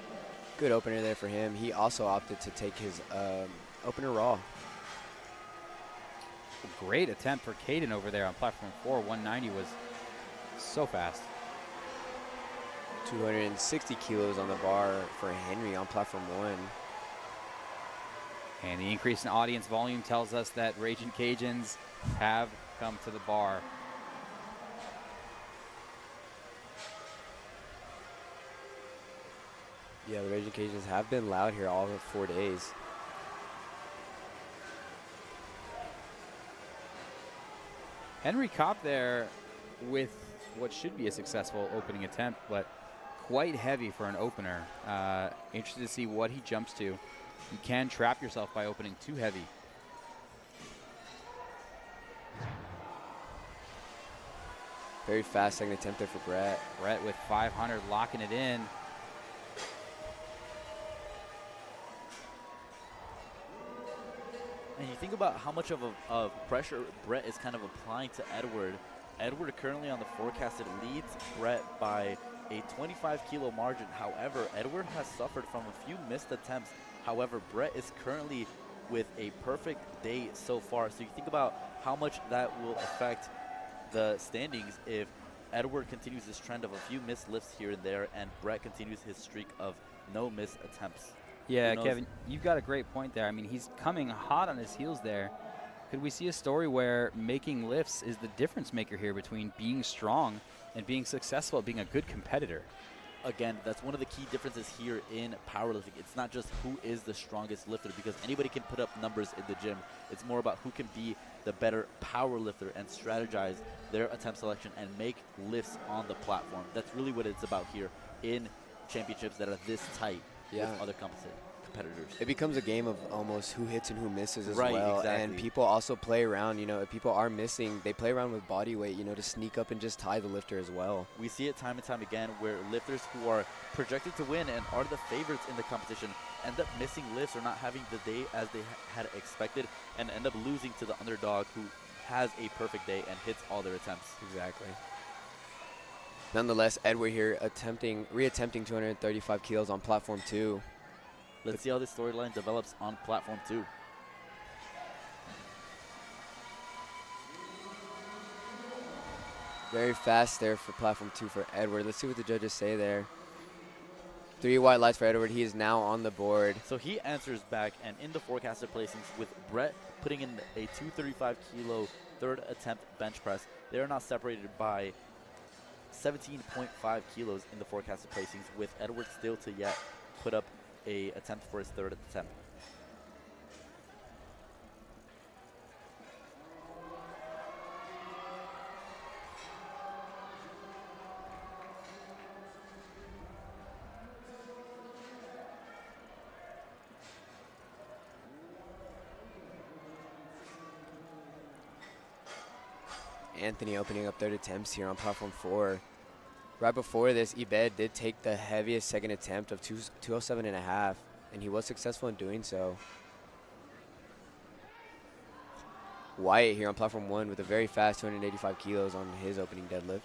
Good opener there for him. He also opted to take his opener raw. Great attempt for Caden over there on platform 4. 190 was so fast. 260 kilos on the bar for Henry on platform 1. And the increase in audience volume tells us that Raging Cajuns have come to the bar. Yeah, the Raging Cajuns have been loud here all 4 days. Henry Kopp there with what should be a successful opening attempt, but quite heavy for an opener. Interested to see what he jumps to. You can trap yourself by opening too heavy. Very fast second attempt there for Brett. Brett with 500 locking it in. And you think about how much of pressure Brett is kind of applying to Edward. Edward currently on the forecasted leads Brett by a 25-kilo margin. However, Edward has suffered from a few missed attempts. However, Brett is currently with a perfect day so far. So you think about how much that will affect the standings if Edward continues this trend of a few missed lifts here and there, and Brett continues his streak of no missed attempts. Yeah, Kevin, you've got a great point there. I mean, he's coming hot on his heels there. Could we see a story where making lifts is the difference maker here between being strong and being successful at being a good competitor? Again, that's one of the key differences here in powerlifting. It's not just who is the strongest lifter, because anybody can put up numbers in the gym. It's more about who can be the better power lifter and strategize their attempt selection and make lifts on the platform. That's really what it's about here in championships that are this tight with other competitors. It becomes a game of almost who hits and who misses as right, well. Exactly. And people also play around, you know, if people are missing, they play around with body weight, you know, to sneak up and just tie the lifter as well. We see it time and time again where lifters who are projected to win and are the favorites in the competition end up missing lifts or not having the day as they had expected, and end up losing to the underdog who has a perfect day and hits all their attempts. Exactly. Nonetheless, Edward here reattempting 235 kilos on platform 2. Let's see how this storyline develops on platform 2. Very fast there for platform 2 for Edward. Let's see what the judges say there. 3 white lights for Edward. He is now on the board. So he answers back, and in the forecasted placings with Brett putting in a 235-kilo third attempt bench press, they are now separated by 17.5 kilos in the forecasted placings, with Edward still to yet put up a attempt for his third attempt. Anthony opening up third attempts here on platform 4. Right before this, Ibed did take the heaviest second attempt of 207.5, and he was successful in doing so. Wyatt here on platform 1 with a very fast 285 kilos on his opening deadlift.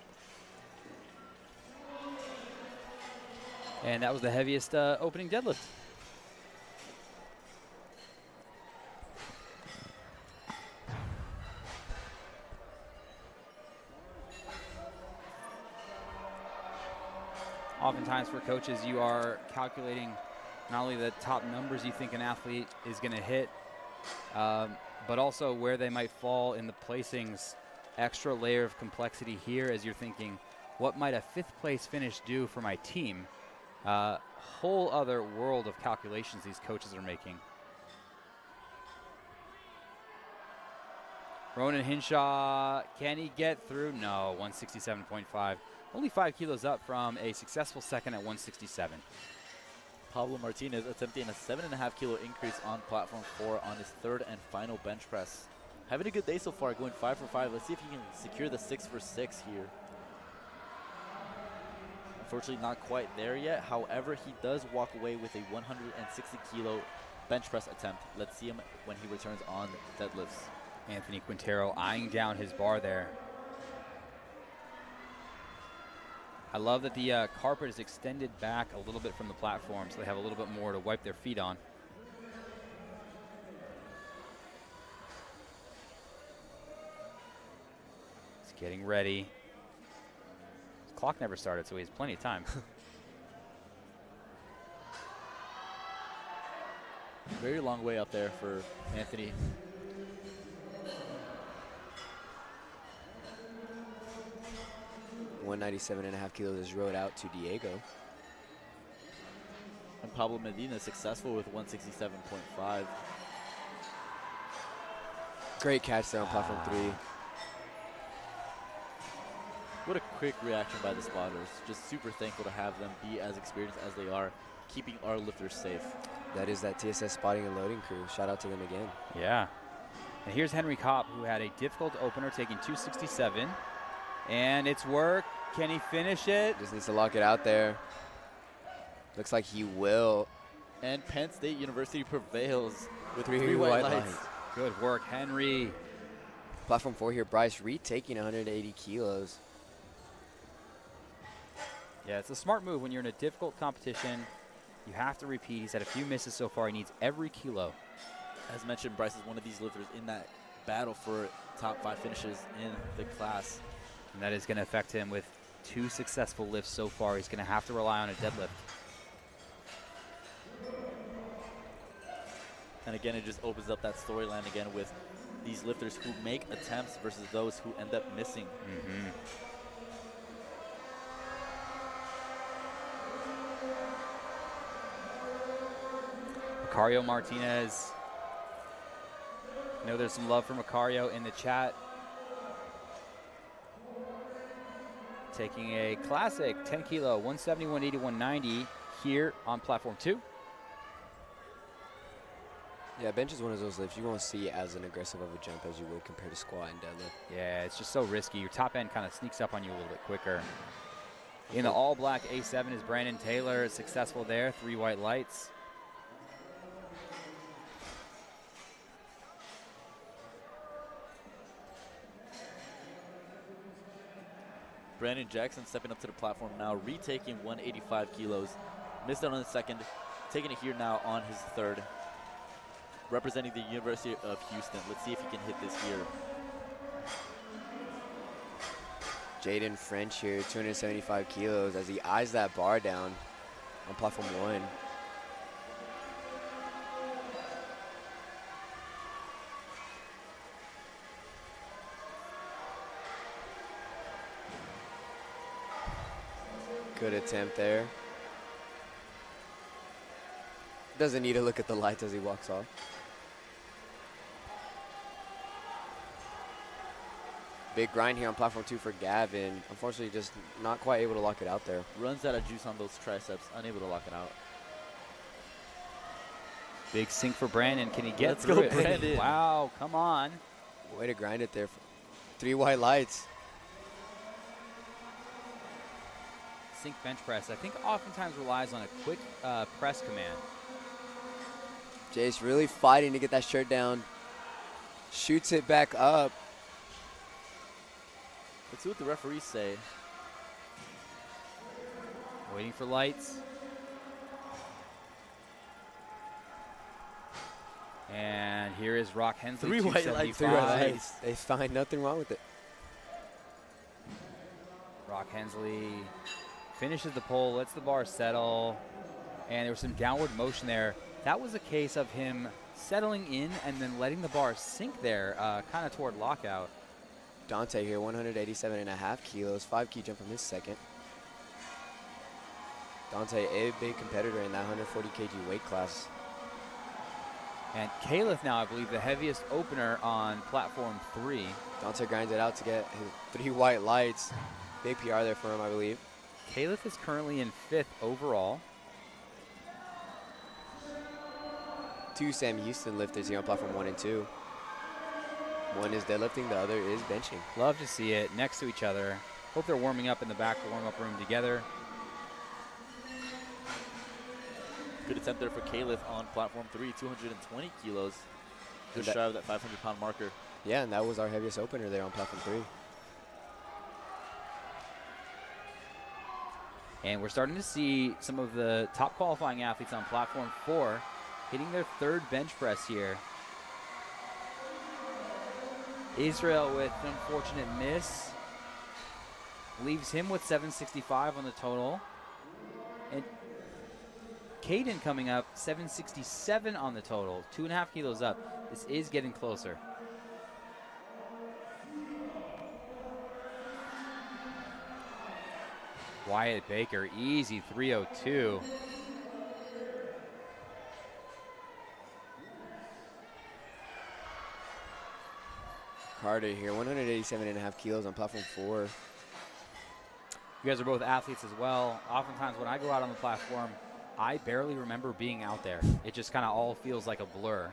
And that was the heaviest opening deadlift. Oftentimes for coaches, you are calculating not only the top numbers you think an athlete is going to hit, but also where they might fall in the placings. Extra layer of complexity here as you're thinking, what might a 5th place finish do for my team? Whole other world of calculations these coaches are making. Ronan Hinshaw, can he get through? No, 167.5. Only 5 kilos up from a successful second at 167. Pablo Martinez attempting a 7.5 kilo increase on platform 4 on his third and final bench press. Having a good day so far, going 5 for 5. Let's see if he can secure the 6 for 6 here. Unfortunately, not quite there yet. However, he does walk away with a 160 kilo bench press attempt. Let's see him when he returns on deadlifts. Anthony Quintero eyeing down his bar there. I love that the carpet is extended back a little bit from the platform, so they have a little bit more to wipe their feet on. He's getting ready. His clock never started, so he has plenty of time. Very long way up there for Anthony. .197.5 kilos is rode out to Diego. And Pablo Medina successful with 167.5. Great catch there on platform 3. What a quick reaction by the spotters. Just super thankful to have them be as experienced as they are, keeping our lifters safe. That is that TSS spotting and loading crew. Shout out to them again. Yeah. And here's Henry Kopp, who had a difficult opener, taking 267. And it's work. Can he finish it? Just needs to lock it out there. Looks like he will. And Penn State University prevails with Three three white white lights. lights. Good work, Henry. Platform 4 here, Bryce retaking 180 kilos. Yeah, it's a smart move when you're in a difficult competition. You have to repeat. He's had a few misses so far. He needs every kilo. As mentioned, Bryce is one of these lifters in that battle for top 5 finishes in the class. And that is going to affect him with 2 successful lifts so far. He's going to have to rely on a deadlift. And again, it just opens up that storyline again with these lifters who make attempts versus those who end up missing. Macario Martinez. I know there's some love for Macario in the chat. Taking a classic 10 kilo, 170, 180, 190 here on platform 2. Yeah, bench is one of those lifts you won't see as an aggressive of a jump as you would compared to squat and deadlift. Yeah, it's just so risky. Your top end kind of sneaks up on you a little bit quicker. In the all-black A7 is Brandon Taylor, successful there, 3 white lights. Brandon Jackson stepping up to the platform now, retaking 185 kilos. Missed out on the second, taking it here now on his third. Representing the University of Houston. Let's see if he can hit this here. Jaden French here, 275 kilos as he eyes that bar down on platform 1. Good attempt there. Doesn't need to look at the lights as he walks off. Big grind here on platform 2 for Gavin. Unfortunately, just not quite able to lock it out there. Runs out of juice on those triceps, unable to lock it out. Big sink for Brandon. Can he get Let's through go, it? Brandon. Wow, come on. Way to grind it there. 3 white lights. Sink bench press, I think oftentimes relies on a quick press command. Jace really fighting to get that shirt down. Shoots it back up. Let's see what the referees say. Waiting for lights. And here is Rock Hensley. 3 white lights. 275. 3 white lights. They find nothing wrong with it. Rock Hensley finishes the pull, lets the bar settle, and there was some downward motion there. That was a case of him settling in and then letting the bar sink there, kind of toward lockout. Dante here, 187.5 kilos, 5 key jump from his second. Dante, a big competitor in that 140 kg weight class. And Caliph now, I believe, the heaviest opener on platform 3. Dante grinds it out to get his 3 white lights. Big PR there for him, I believe. Caliph is currently in 5th overall. 2 Sam Houston lifters here on platform 1 and 2. One is deadlifting, the other is benching. Love to see it next to each other. Hope they're warming up in the back, the warm-up room together. Good attempt there for Caliph on platform 3, 220 kilos. Just shy of that 500-pound marker. Yeah, and that was our heaviest opener there on platform 3. And we're starting to see some of the top qualifying athletes on platform 4 hitting their 3rd bench press here. Israel with an unfortunate miss. Leaves him with 765 on the total. And Caden coming up, 767 on the total. 2.5 kilos up. This is getting closer. Wyatt Baker, easy 302. Carter here, 187.5 kilos on platform 4. You guys are both athletes as well. Oftentimes when I go out on the platform, I barely remember being out there. It just kind of all feels like a blur.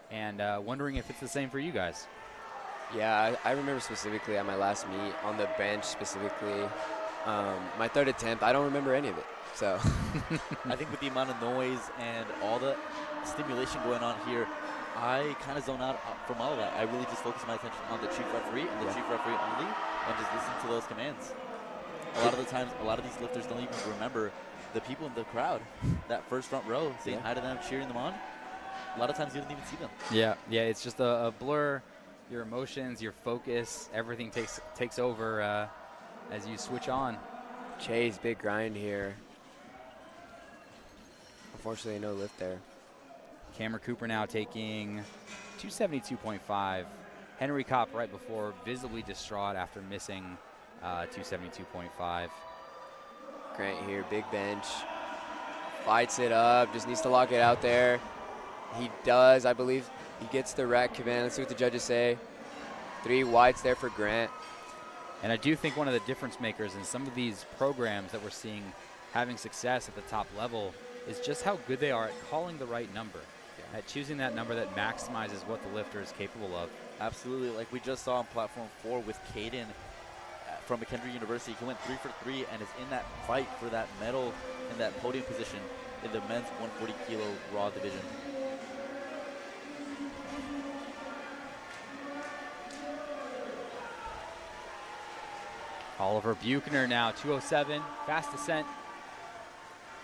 And wondering if it's the same for you guys. Yeah, I remember specifically at my last meet on the bench specifically. My third attempt, I don't remember any of it. So I think with the amount of noise and all the stimulation going on here, I kind of zone out from all of that. I really just focus my attention on the chief referee and the chief referee only, and just listen to those commands. A lot of the times, a lot of these lifters don't even remember the people in the crowd, that first front row, saying hi to them, cheering them on. A lot of times you don't even see them. Yeah, it's just a blur. Your emotions, your focus, everything takes over as you switch on. Chase, big grind here. Unfortunately, no lift there. Cameron Cooper now taking 272.5. Henry Kopp right before, visibly distraught after missing 272.5. Grant here, big bench. Fights it up, just needs to lock it out there. He does, I believe. He gets the rack command. Let's see what the judges say. 3 whites there for Grant. And I do think one of the difference makers in some of these programs that we're seeing having success at the top level is just how good they are at calling the right number, at choosing that number that maximizes what the lifter is capable of. Absolutely, like we just saw on platform 4 with Caden from McKendree University. He went 3 for 3 and is in that fight for that medal in that podium position in the men's 140 kilo raw division. Oliver Buchner now 207, fast descent.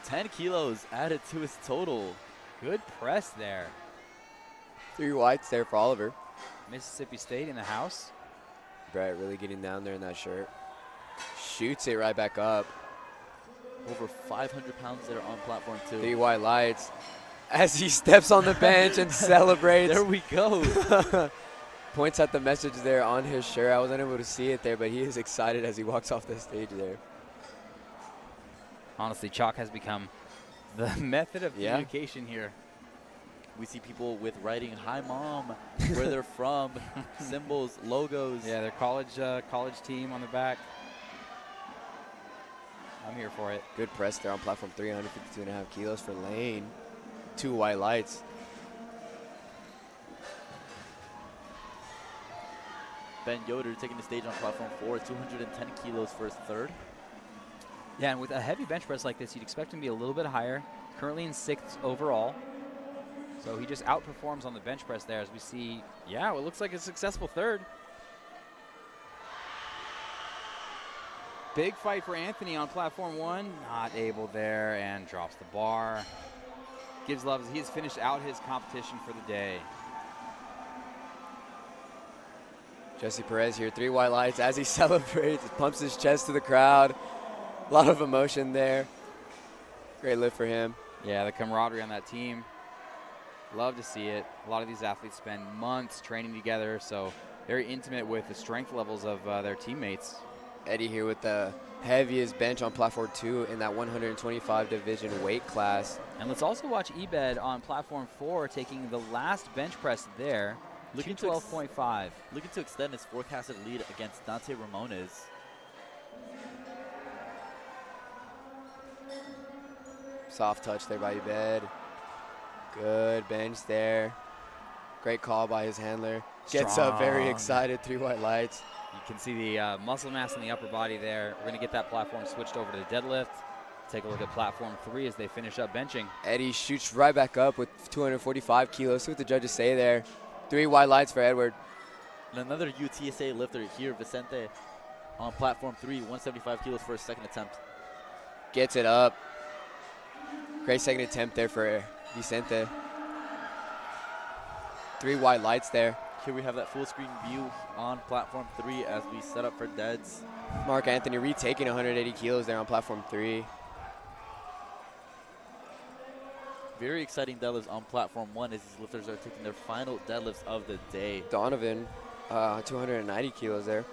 10 kilos added to his total. Good press there. 3 whites there for Oliver. Mississippi State in the house. Brett really getting down there in that shirt. Shoots it right back up. Over 500 pounds there on platform 2. 3 white lights as he steps on the bench and celebrates. There we go. Points at the message there on his shirt. I wasn't able to see it there, but he is excited as he walks off the stage there. Honestly, chalk has become the method of communication here. We see people with writing, "Hi, Mom," where they're from, symbols, logos. Yeah, their college team on the back. I'm here for it. Good press there on platform 3, 152.5 kilos for Lane. 2 white lights. Ben Yoder taking the stage on platform 4, 210 kilos for his third. Yeah, and with a heavy bench press like this, you'd expect him to be a little bit higher. Currently in 6th overall. So he just outperforms on the bench press there as we see, yeah, it looks like a successful third. Big fight for Anthony on platform 1. Not able there and drops the bar. Gives love as he has finished out his competition for the day. Jesse Perez here, 3 white lights as he celebrates, pumps his chest to the crowd. A lot of emotion there. Great lift for him. Yeah, the camaraderie on that team. Love to see it. A lot of these athletes spend months training together, so very intimate with the strength levels of their teammates. Eddie here with the heaviest bench on platform 2 in that 125 division weight class. And let's also watch Ebed on platform 4 taking the last bench press there. Looking 212.5. Looking to extend his forecasted lead against Dante Ramones. Soft touch there by Ebed. Good bench there. Great call by his handler. Gets up very excited, 3 white lights. You can see the muscle mass in the upper body there. We're going to get that platform switched over to the deadlift. Take a look at platform 3 as they finish up benching. Eddie shoots right back up with 245 kilos. See what the judges say there. 3 white lights for Edward. And another UTSA lifter here, Vicente, on platform 3, 175 kilos for his second attempt. Gets it up. Great second attempt there for Vicente. 3 white lights there. Here we have that full screen view on platform 3 as we set up for deads. Mark Anthony retaking 180 kilos there on platform 3. Very exciting deadlifts on platform 1 as these lifters are taking their final deadlifts of the day. Donovan, 290 kilos there.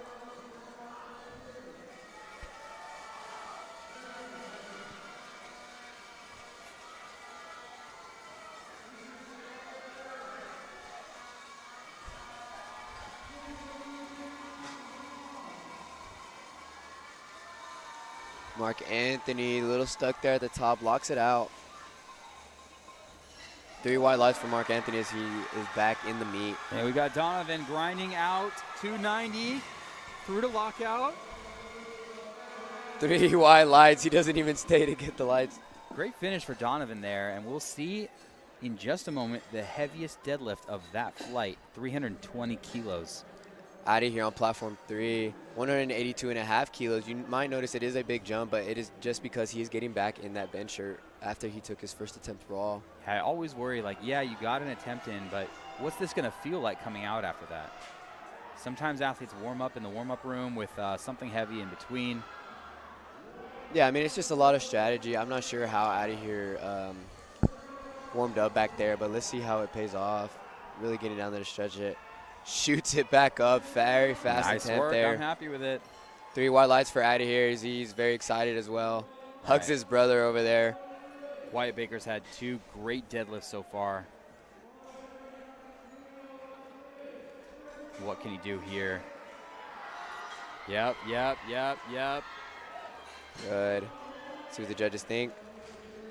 Mark Anthony, a little stuck there at the top, locks it out. 3 wide lights for Mark Anthony as he is back in the meet. And we got Donovan grinding out 290 through to lockout. 3 wide lights. He doesn't even stay to get the lights. Great finish for Donovan there, and we'll see in just a moment the heaviest deadlift of that flight, 320 kilos. Out of here on platform 3, 182.5 kilos. You might notice it is a big jump, but it is just because he's getting back in that bench shirt after he took his first attempt raw. I always worry, like, yeah, you got an attempt in, but what's this going to feel like coming out after that? Sometimes athletes warm up in the warm-up room with something heavy in between. Yeah, I mean, it's just a lot of strategy. I'm not sure how out of here warmed up back there, but let's see how it pays off. Really getting down there to stretch it. Shoots it back up. Very fast Nice attempt work. there. I'm happy with it. 3 wide lights for out of here. He's very excited as well. Hugs his brother over there. Wyatt Baker's had 2 great deadlifts so far. What can he do here? Yep. Good. See what the judges think.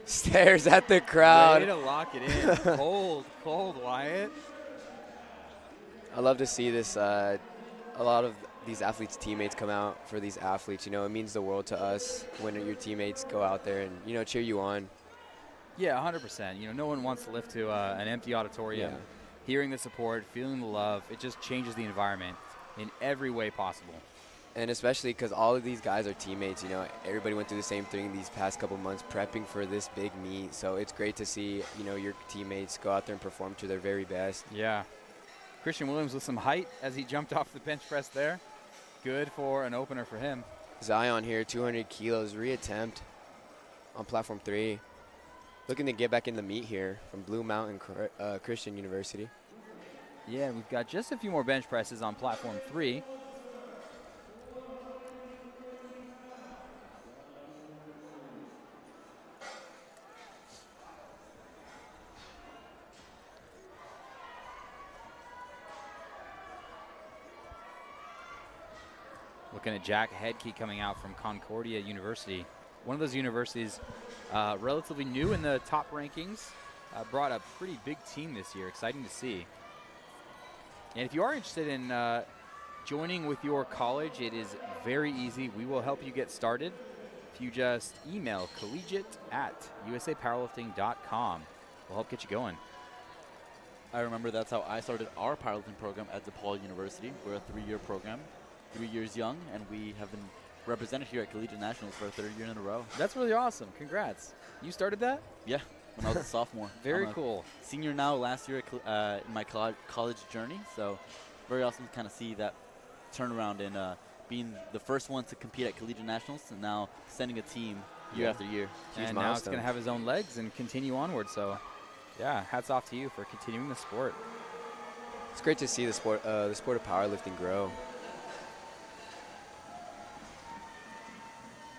Stares at the crowd. Ready to lock it in. Cold, Wyatt. I love to see this. A lot of these athletes' teammates come out for these athletes. You know, it means the world to us when your teammates go out there and, you know, cheer you on. Yeah, 100%. You know, no one wants to lift to an empty auditorium. Yeah. Hearing the support, feeling the love, it just changes the environment in every way possible. And especially because all of these guys are teammates. You know, everybody went through the same thing these past couple months prepping for this big meet. So it's great to see, you know, your teammates go out there and perform to their very best. Yeah. Christian Williams with some height as he jumped off the bench press there. Good for an opener for him. Zion here, 200 kilos, reattempt on platform 3. Looking to get back in the meet here from Blue Mountain Christian University. Yeah, we've got just a few more bench presses on platform 3. Looking at Jack Headkey coming out from Concordia University. One of those universities relatively new in the top rankings. Brought a pretty big team this year. Exciting to see. And if you are interested in joining with your college, it is very easy. We will help you get started. If you just email collegiate@usapowerlifting.com. We'll help get you going. I remember that's how I started our powerlifting program at DePaul University. We're a 3-year program, 3 years young, and we have been represented here at Collegiate Nationals for a 3rd year in a row. That's really awesome. Congrats. You started that? Yeah, when I was a sophomore. Very I'm a cool. Senior now, last year in my college journey, so very awesome to kind of see that turnaround and being the first one to compete at Collegiate Nationals and now sending a team year after year. And now it's going to have his own legs and continue onward. So, yeah, hats off to you for continuing the sport. It's great to see the sport of powerlifting grow.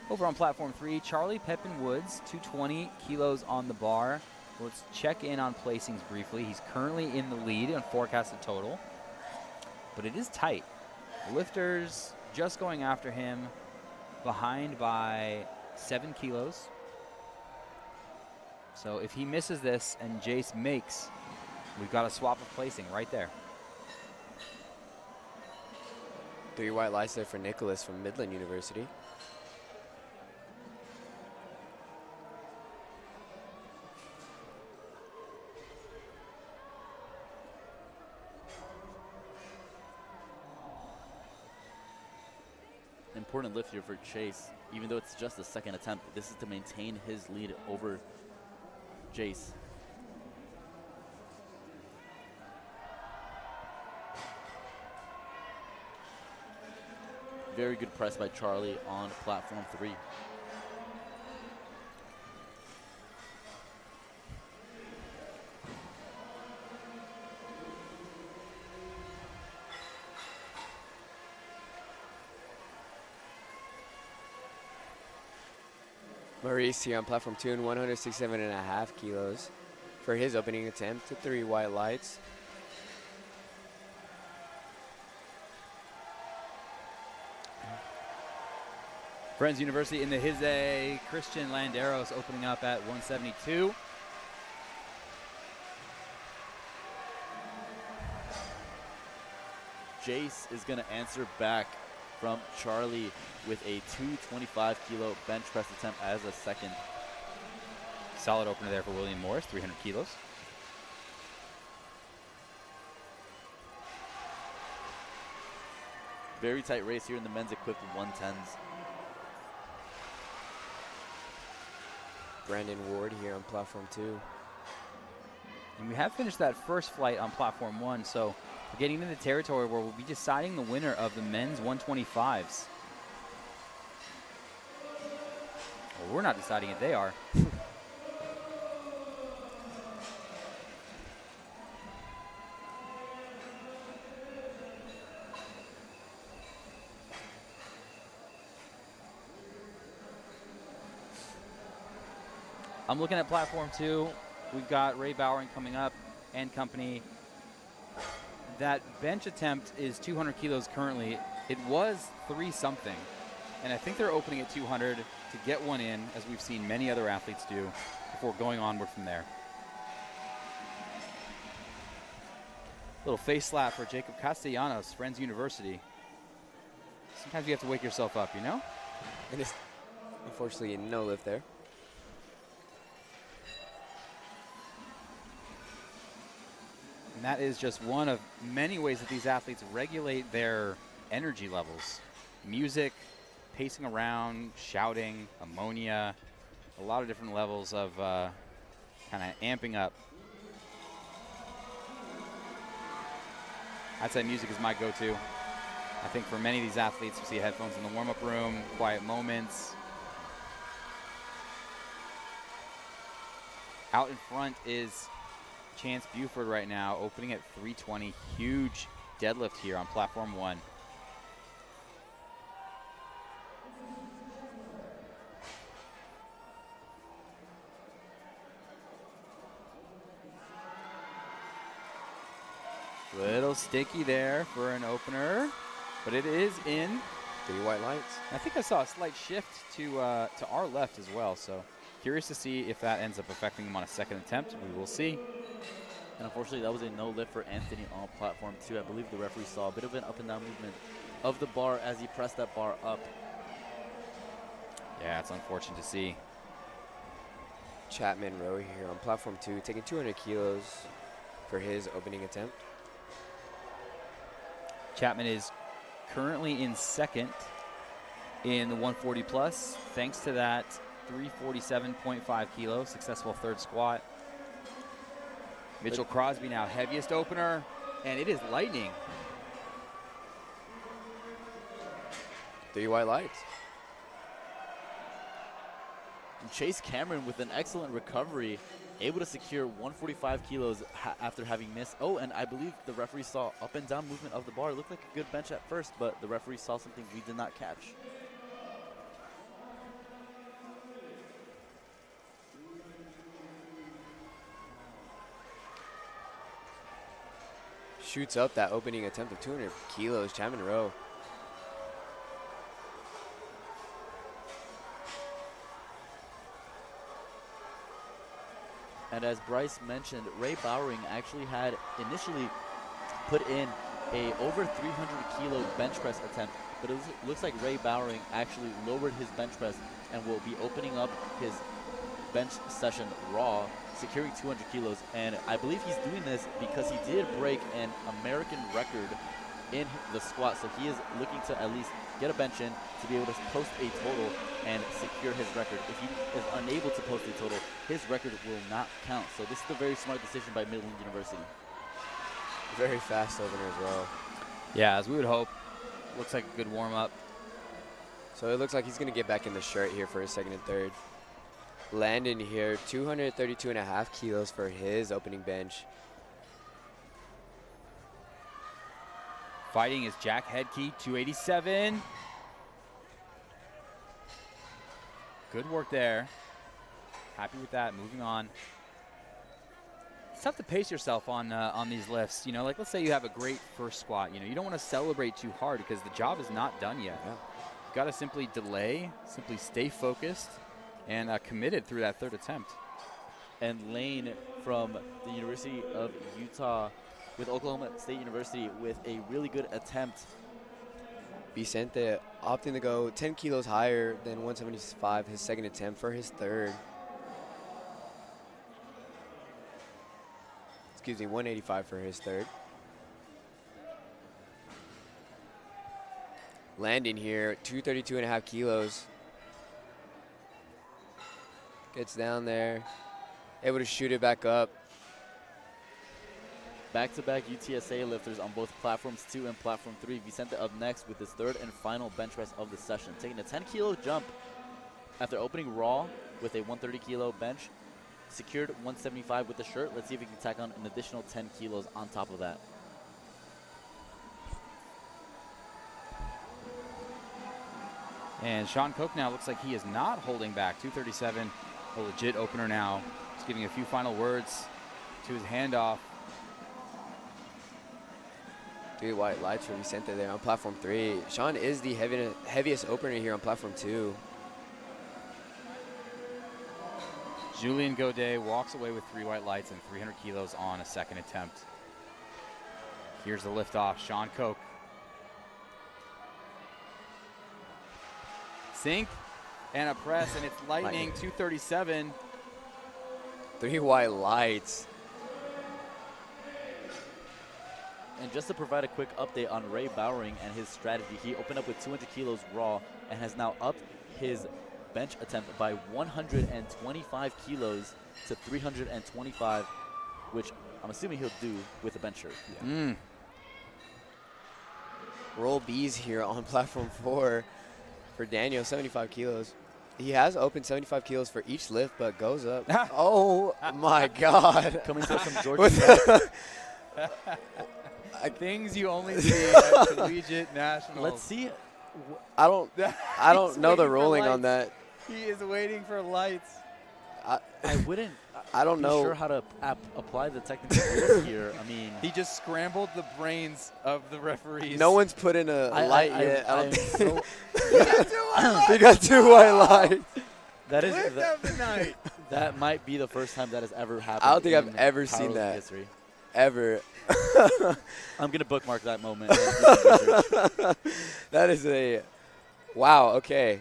Over on platform 3, Charlie Pepin Woods, 220 kilos on the bar. Let's check in on placings briefly. He's currently in the lead on forecasted total, but it is tight. Lifters just going after him, behind by 7 kilos. So if he misses this and Jace makes, we've got a swap of placing right there. 3 white lights there for Nicholas from Midland University. Important lift here for Chase. Even though it's just the 2nd attempt, this is to maintain his lead over Jace. Very good press by Charlie on platform 3. Maurice here on platform 2 and 167.5 kilos for his opening attempt to 3 white lights. Friends University in the Hizay, Christian Landeros opening up at 172. Chase is going to answer back from Charlie with a 225-kilo bench press attempt as a second. Solid opener there for William Morris, 300 kilos. Very tight race here in the men's equipped 110s. Brandon Ward here on platform 2. And we have finished that first flight on platform 1, so we're getting into the territory where we'll be deciding the winner of the men's 125s. Well, we're not deciding it, they are. I'm looking at platform 2. We've got Ray Bowering coming up and company. That bench attempt is 200 kilos currently. It was 3-something. And I think they're opening at 200 to get one in, as we've seen many other athletes do, before going onward from there. Little face slap for Jacob Castellanos, Friends University. Sometimes you have to wake yourself up, you know? And it's unfortunately no lift there. And that is just one of many ways that these athletes regulate their energy levels. Music, pacing around, shouting, ammonia, a lot of different levels of kind of amping up. I'd say music is my go-to. I think for many of these athletes, you see headphones in the warm-up room, quiet moments. Out in front is Chance Buford right now, opening at 320. Huge deadlift here on platform 1. Little sticky there for an opener, but it is in. 3 white lights. I think I saw a slight shift to our left as well, so curious to see if that ends up affecting him on a second attempt. We will see. And unfortunately, that was a no lift for Anthony on platform 2. I believe the referee saw a bit of an up and down movement of the bar as he pressed that bar up. Yeah, it's unfortunate to see. Chapman Rowe here on platform 2, taking 200 kilos for his opening attempt. Chapman is currently in second in the 140 plus, thanks to that 347.5 kilo successful third squat. Mitchell Crosby now heaviest opener, and it is lightning. 3 white lights. And Chase Cameron with an excellent recovery, able to secure 145 kilos after having missed. Oh, and I believe the referee saw up and down movement of the bar. It looked like a good bench at first, but the referee saw something we did not catch. Shoots up that opening attempt of 200 kilos, Chapman Rowe. And as Bryce mentioned, Ray Bowering actually had initially put in a over 300 kilo bench press attempt, but it looks like Ray Bowering actually lowered his bench press and will be opening up his bench session raw, securing 200 kilos. And I believe he's doing this because he did break an American record in the squat, so he is looking to at least get a bench in to be able to post a total and secure his record. If he is unable to post a total, his record will not count. So this is a very smart decision by Midland University. Very fast opener as well. Yeah, as we would hope. Looks like a good warm-up. So it looks like he's going to get back in the shirt here for his second and third. Landon here, 232.5 kilos for his opening bench. Fighting is Jack Hedke, 287. Good work there. Happy with that, moving on. It's tough to pace yourself on these lifts. You know, like let's say you have a great first squat. You know, you don't want to celebrate too hard because the job is not done yet. Yeah. You've got to simply delay, simply stay focused, and committed through that third attempt. And Lane from the University of Utah with Oklahoma State University with a really good attempt. Vicente opting to go 10 kilos higher than 175, his second attempt for his third. Excuse me, 185 for his third. Landing here, 232.5 kilos. Gets down there, able to shoot it back up. Back-to-back UTSA lifters on both platforms 2 and platform 3. Vicente up next with his third and final bench press of the session, taking a 10-kilo jump after opening raw with a 130-kilo bench. Secured 175 with the shirt. Let's see if he can tack on an additional 10 kilos on top of that. And Sean Koch now looks like he is not holding back. 237, a legit opener now. Just giving a few final words to his handoff. 3 white lights for Vicente there on platform 3. Sean is the heaviest opener here on platform 2. Julian Godet walks away with 3 white lights and 300 kilos on a second attempt. Here's the liftoff, Sean Koch. Sink and a press, and it's lightning, 237. 3 white lights. And just to provide a quick update on Ray Bowering and his strategy, he opened up with 200 kilos raw and has now upped his bench attempt by 125 kilos to 325, which I'm assuming he'll do with a bench shirt. Yeah. Roll B's here on platform 4 for Daniel, 75 kilos. He has opened 75 kilos for each lift, but goes up. Oh my God. Coming to us from Georgia. Things you only see at Collegiate Nationals. Let's see. I don't know the ruling on that. He is waiting for lights. I wouldn't. I don't know. Sure how to apply the technical rules here. I mean, He just scrambled the brains of the referees. No one's put in a light yet. He got 2 white lights. that is Lift of the night. that might be the first time that has ever happened. I don't think I've in ever seen powerlifting that. history. Ever. I'm gonna bookmark that moment. That is a wow. Okay.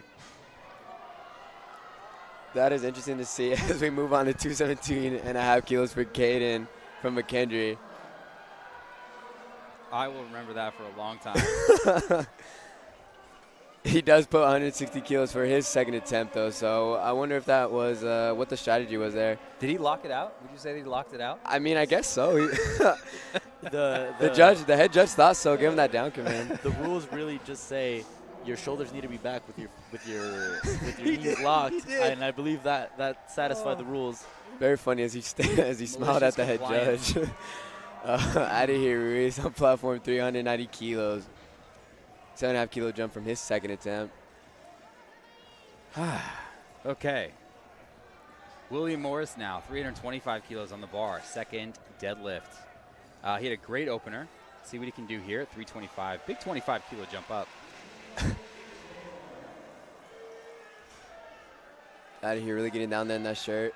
That is interesting to see as we move on to 217.5 kilos for Caden from McKendree. I will remember that for a long time. He does put 160 kilos for his second attempt, though, so I wonder if that was what the strategy was there. Did he lock it out? Would you say that he locked it out? I mean, I guess so. the The head judge thought so. Give him that down command. The rules really just say your shoulders need to be back with your knees locked, and I believe that satisfied the rules. Very funny as he smiled at the head compliance. judge. Out of here, Ruiz on platform 390 kilos. 7.5 kilo jump from his second attempt. Okay. William Morris now, 325 kilos on the bar, second deadlift. He had a great opener. See what he can do here at 325. Big 25 kilo jump up. Out of here, really getting down there in that shirt.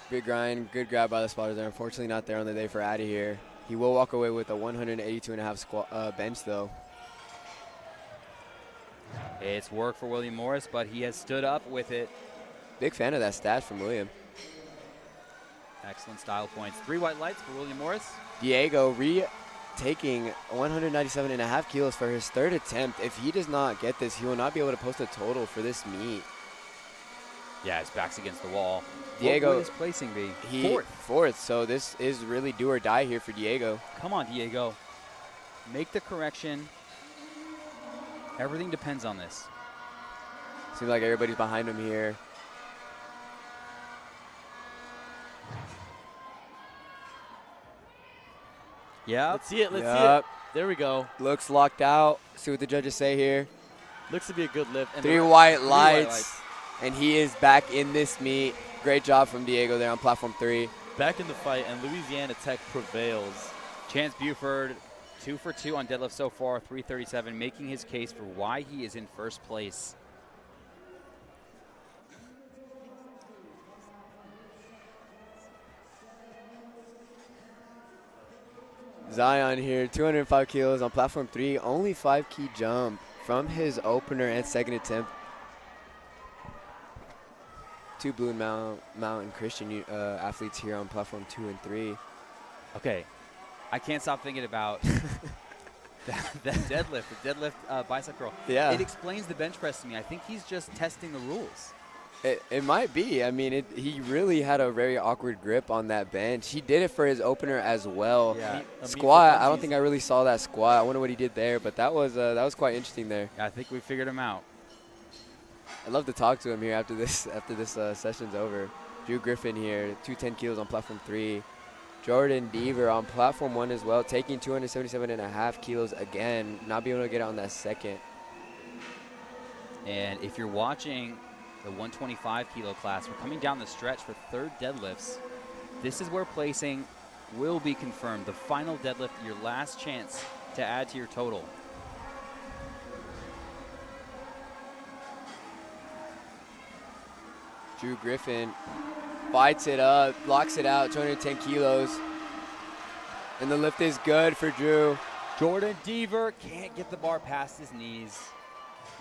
Big grind, good grab by the spotters there. Unfortunately not there on the day for out of here. He will walk away with a 182.5 bench though. It's work for William Morris, but he has stood up with it. Big fan of that stash from William. Excellent style points. 3 white lights for William Morris. Diego taking 197.5 kilos for his third attempt. If he does not get this, he will not be able to post a total for this meet. Yeah, his back's against the wall. Diego, What would his placing be? Fourth. So this is really do or die here for Diego. Come on, Diego. Make the correction. Everything depends on this. Seems like everybody's behind him here. Yeah. Let's see it. Let's see it. There we go. Looks locked out. See what the judges say here. Looks to be a good lift. And 3 white lights. And he is back in this meet. Great job from Diego there on platform 3. Back in the fight, and Louisiana Tech prevails. Chance Buford, 2 for 2 on deadlift so far, 337, making his case for why he is in first place. Zion here, 205 kilos on platform 3, only 5 key jump from his opener and second attempt. Two Blue Mountain Christian athletes here on platform 2 and 3. Okay, I can't stop thinking about that deadlift, the deadlift bicep curl. Yeah. It explains the bench press to me. I think he's just testing the rules. It might be. I mean, he really had a very awkward grip on that bench. He did it for his opener as well. Yeah. Squat, I don't think I really saw that squat. I wonder what he did there, but that was quite interesting there. Yeah, I think we figured him out. I'd love to talk to him here after this session's over. Drew Griffin here, 210 kilos on platform 3. Jordan Deaver on platform 1 as well, taking 277.5 kilos again, not being able to get it on that second. And if you're watching the 125 kilo class, we're coming down the stretch for third deadlifts. This is where placing will be confirmed. The final deadlift, your last chance to add to your total. Drew Griffin fights it up, blocks it out, 210 kilos. And the lift is good for Drew. Jordan Deaver can't get the bar past his knees.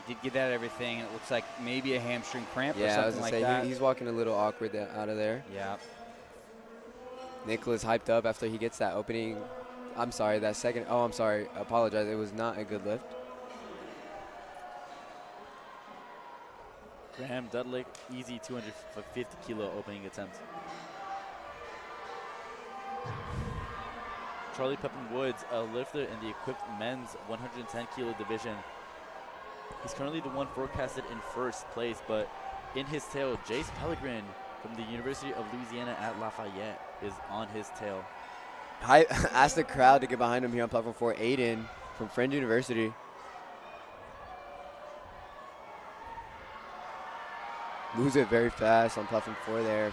He did get at everything, and it looks like maybe a hamstring cramp or something like that. He's walking a little awkward out of there. Yeah. Nicholas hyped up after he gets that opening. I'm sorry, that second. Oh, I'm sorry. I apologize. It was not a good lift. Graham Dudley, easy 250 kilo opening attempt. Charlie Pepin Woods, a lifter in the equipped men's 110 kilo division. He's currently the one forecasted in first place, but in his tail, Jace Pellegrin from the University of Louisiana at Lafayette is on his tail. I asked the crowd to get behind him here on platform 4. Aiden from Friend University. Moves it very fast on platform 4 there.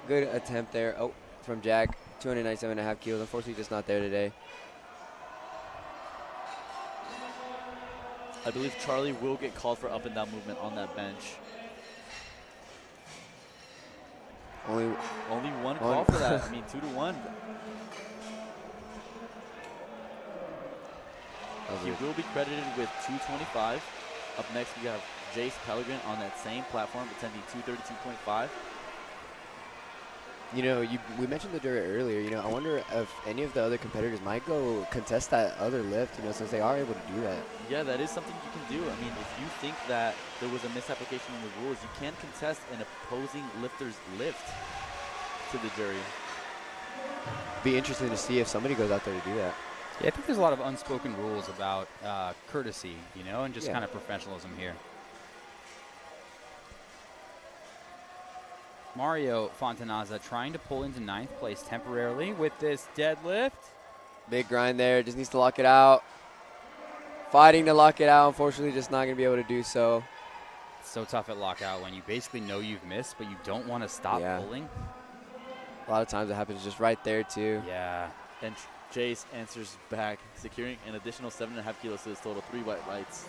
Good attempt there. Oh, from Jack, 297.5 kilos. Unfortunately, just not there today. I believe Charlie will get called for up and down movement on that bench. Only one call for that. I mean, 2-1. He will be credited with 225. Up next, we have Jace Pellegrin on that same platform, attending 232.5. You know, we mentioned the jury earlier. You know, I wonder if any of the other competitors might go contest that other lift, you know, since they are able to do that. Yeah, that is something you can do. I mean, if you think that there was a misapplication in the rules, you can contest an opposing lifter's lift to the jury. Be interesting to see if somebody goes out there to do that. Yeah, I think there's a lot of unspoken rules about courtesy, you know, and just kind of professionalism here. Mario Fontanaza trying to pull into 9th place temporarily with this deadlift. Big grind there, just needs to lock it out. Fighting to lock it out, unfortunately just not going to be able to do so. It's so tough at lockout when you basically know you've missed, but you don't want to stop pulling. A lot of times it happens just right there too. Yeah. And Jace answers back, securing an additional 7.5 kilos to his total, 3 white lights.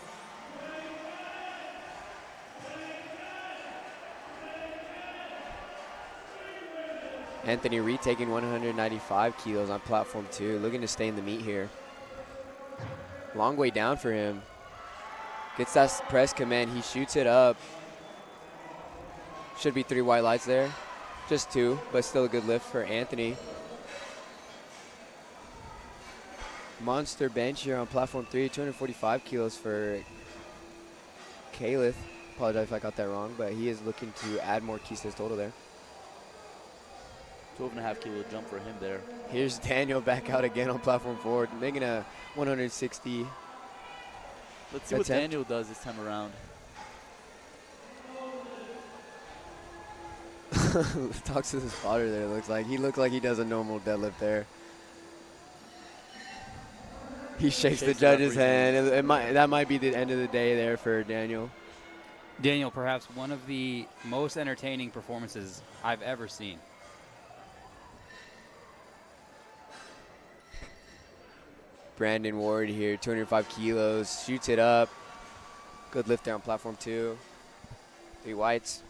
Anthony retaking 195 kilos on platform 2, looking to stay in the meet here. Long way down for him. Gets that press command, he shoots it up. Should be 3 white lights there. Just 2, but still a good lift for Anthony. Monster bench here on platform 3, 245 kilos for Caliph. Apologize if I got that wrong, but he is looking to add more keys to his total there. 12.5 kilo jump for him there. Here's Daniel back out again on platform 4, making a 160. Let's see what Daniel does this time around. Talks to the spotter there, looks like. He looked like he does a normal deadlift there. He shakes the judge's hand. That might be the end of the day there for Daniel. Daniel, perhaps one of the most entertaining performances I've ever seen. Brandon Ward here, 205 kilos, shoots it up. Good lift there on platform 2. 3 whites.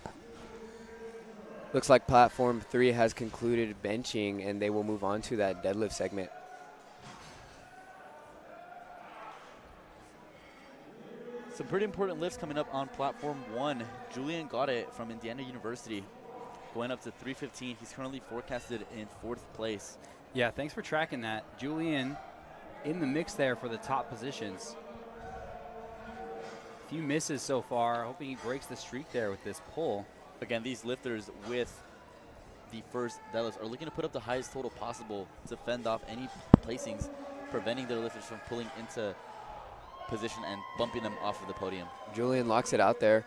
Looks like platform 3 has concluded benching, and they will move on to that deadlift segment. Some pretty important lifts coming up on platform 1. Julian got it from Indiana University, going up to 315. He's currently forecasted in 4th place. Yeah, thanks for tracking that. Julian in the mix there for the top positions. Few misses so far, hoping he breaks the streak there with this pull. Again, these lifters with the first deadlifts are looking to put up the highest total possible to fend off any placings, preventing their lifters from pulling into position and bumping them off of the podium. Julian locks it out there.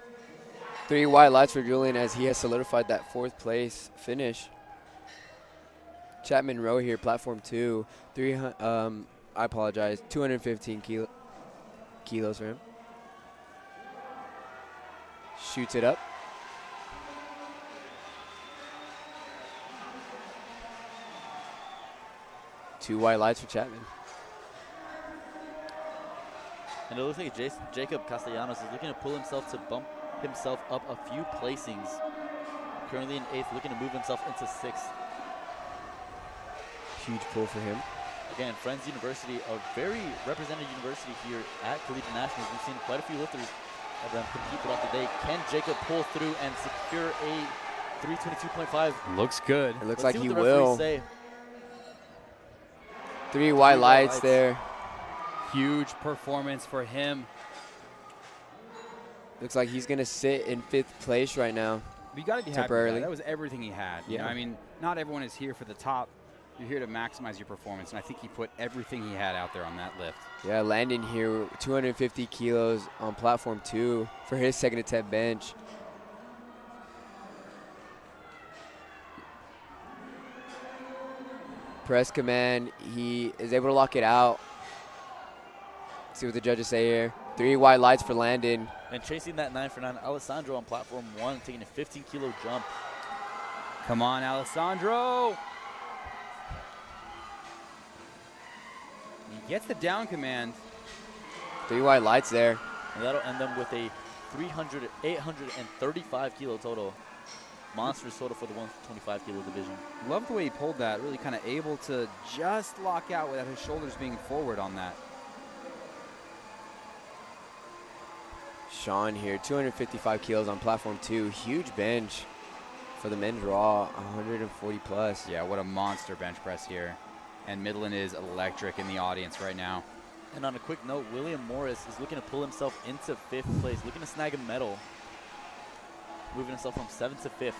3 white lights for Julian as he has solidified that 4th place finish. Chapman Rowe here, platform 2. 215 kilos for him. Shoots it up. Two white lights for Chapman. And it looks like Jacob Castellanos is looking to pull himself to bump himself up a few placings. Currently in 8th, looking to move himself into 6th. Huge pull for him. Again, Friends University, a very represented university here at Collegiate Nationals. We've seen quite a few lifters of them compete throughout the day. Can Jacob pull through and secure a 322.5? Looks good. It looks Let's like see he what the referees will. say. 3 white lights there. Huge performance for him. Looks like he's going to sit in 5th place right now. But you got to be happy with Temporarily. that. That was everything he had. You Yeah. know, I mean, not everyone is here for the top. You're here to maximize your performance, and I think he put everything he had out there on that lift. Yeah, landing here, 250 kilos on platform 2 for his second attempt bench. Press command, he is able to lock it out. See what the judges say here. 3 white lights for Landon. And chasing that 9 for 9, Alessandro on platform 1, taking a 15-kilo jump. Come on, Alessandro. He gets the down command. 3 white lights there. And that'll end them with a 835-kilo total. Monstrous total for the 125-kilo division. Love the way he pulled that. Really kind of able to just lock out without his shoulders being forward on that. Sean here, 255 kilos on platform 2. Huge bench for the men's raw, 140 plus. Yeah, what a monster bench press here. And Midland is electric in the audience right now. And on a quick note, William Morris is looking to pull himself into 5th place, looking to snag a medal, moving himself from 7th to 5th.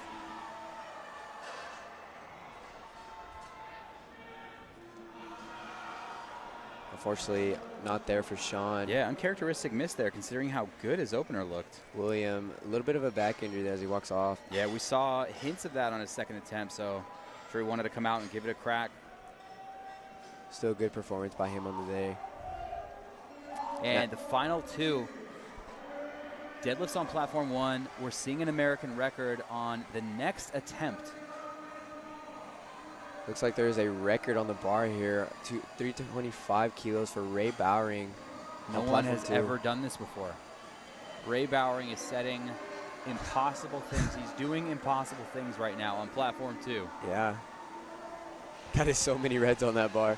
Unfortunately, not there for Sean. Yeah, uncharacteristic miss there considering how good his opener looked. William, a little bit of a back injury there as he walks off. Yeah, we saw hints of that on his second attempt, so I'm sure he wanted to come out and give it a crack. Still a good performance by him on the day. And the final 2 deadlifts on platform 1. We're seeing an American record on the next attempt. Looks like there is a record on the bar here. 325 kilos for Ray Bowering. No one has ever done this before. Ray Bowering is setting impossible things. He's doing impossible things right now on platform 2. Yeah. That is so many reds on that bar.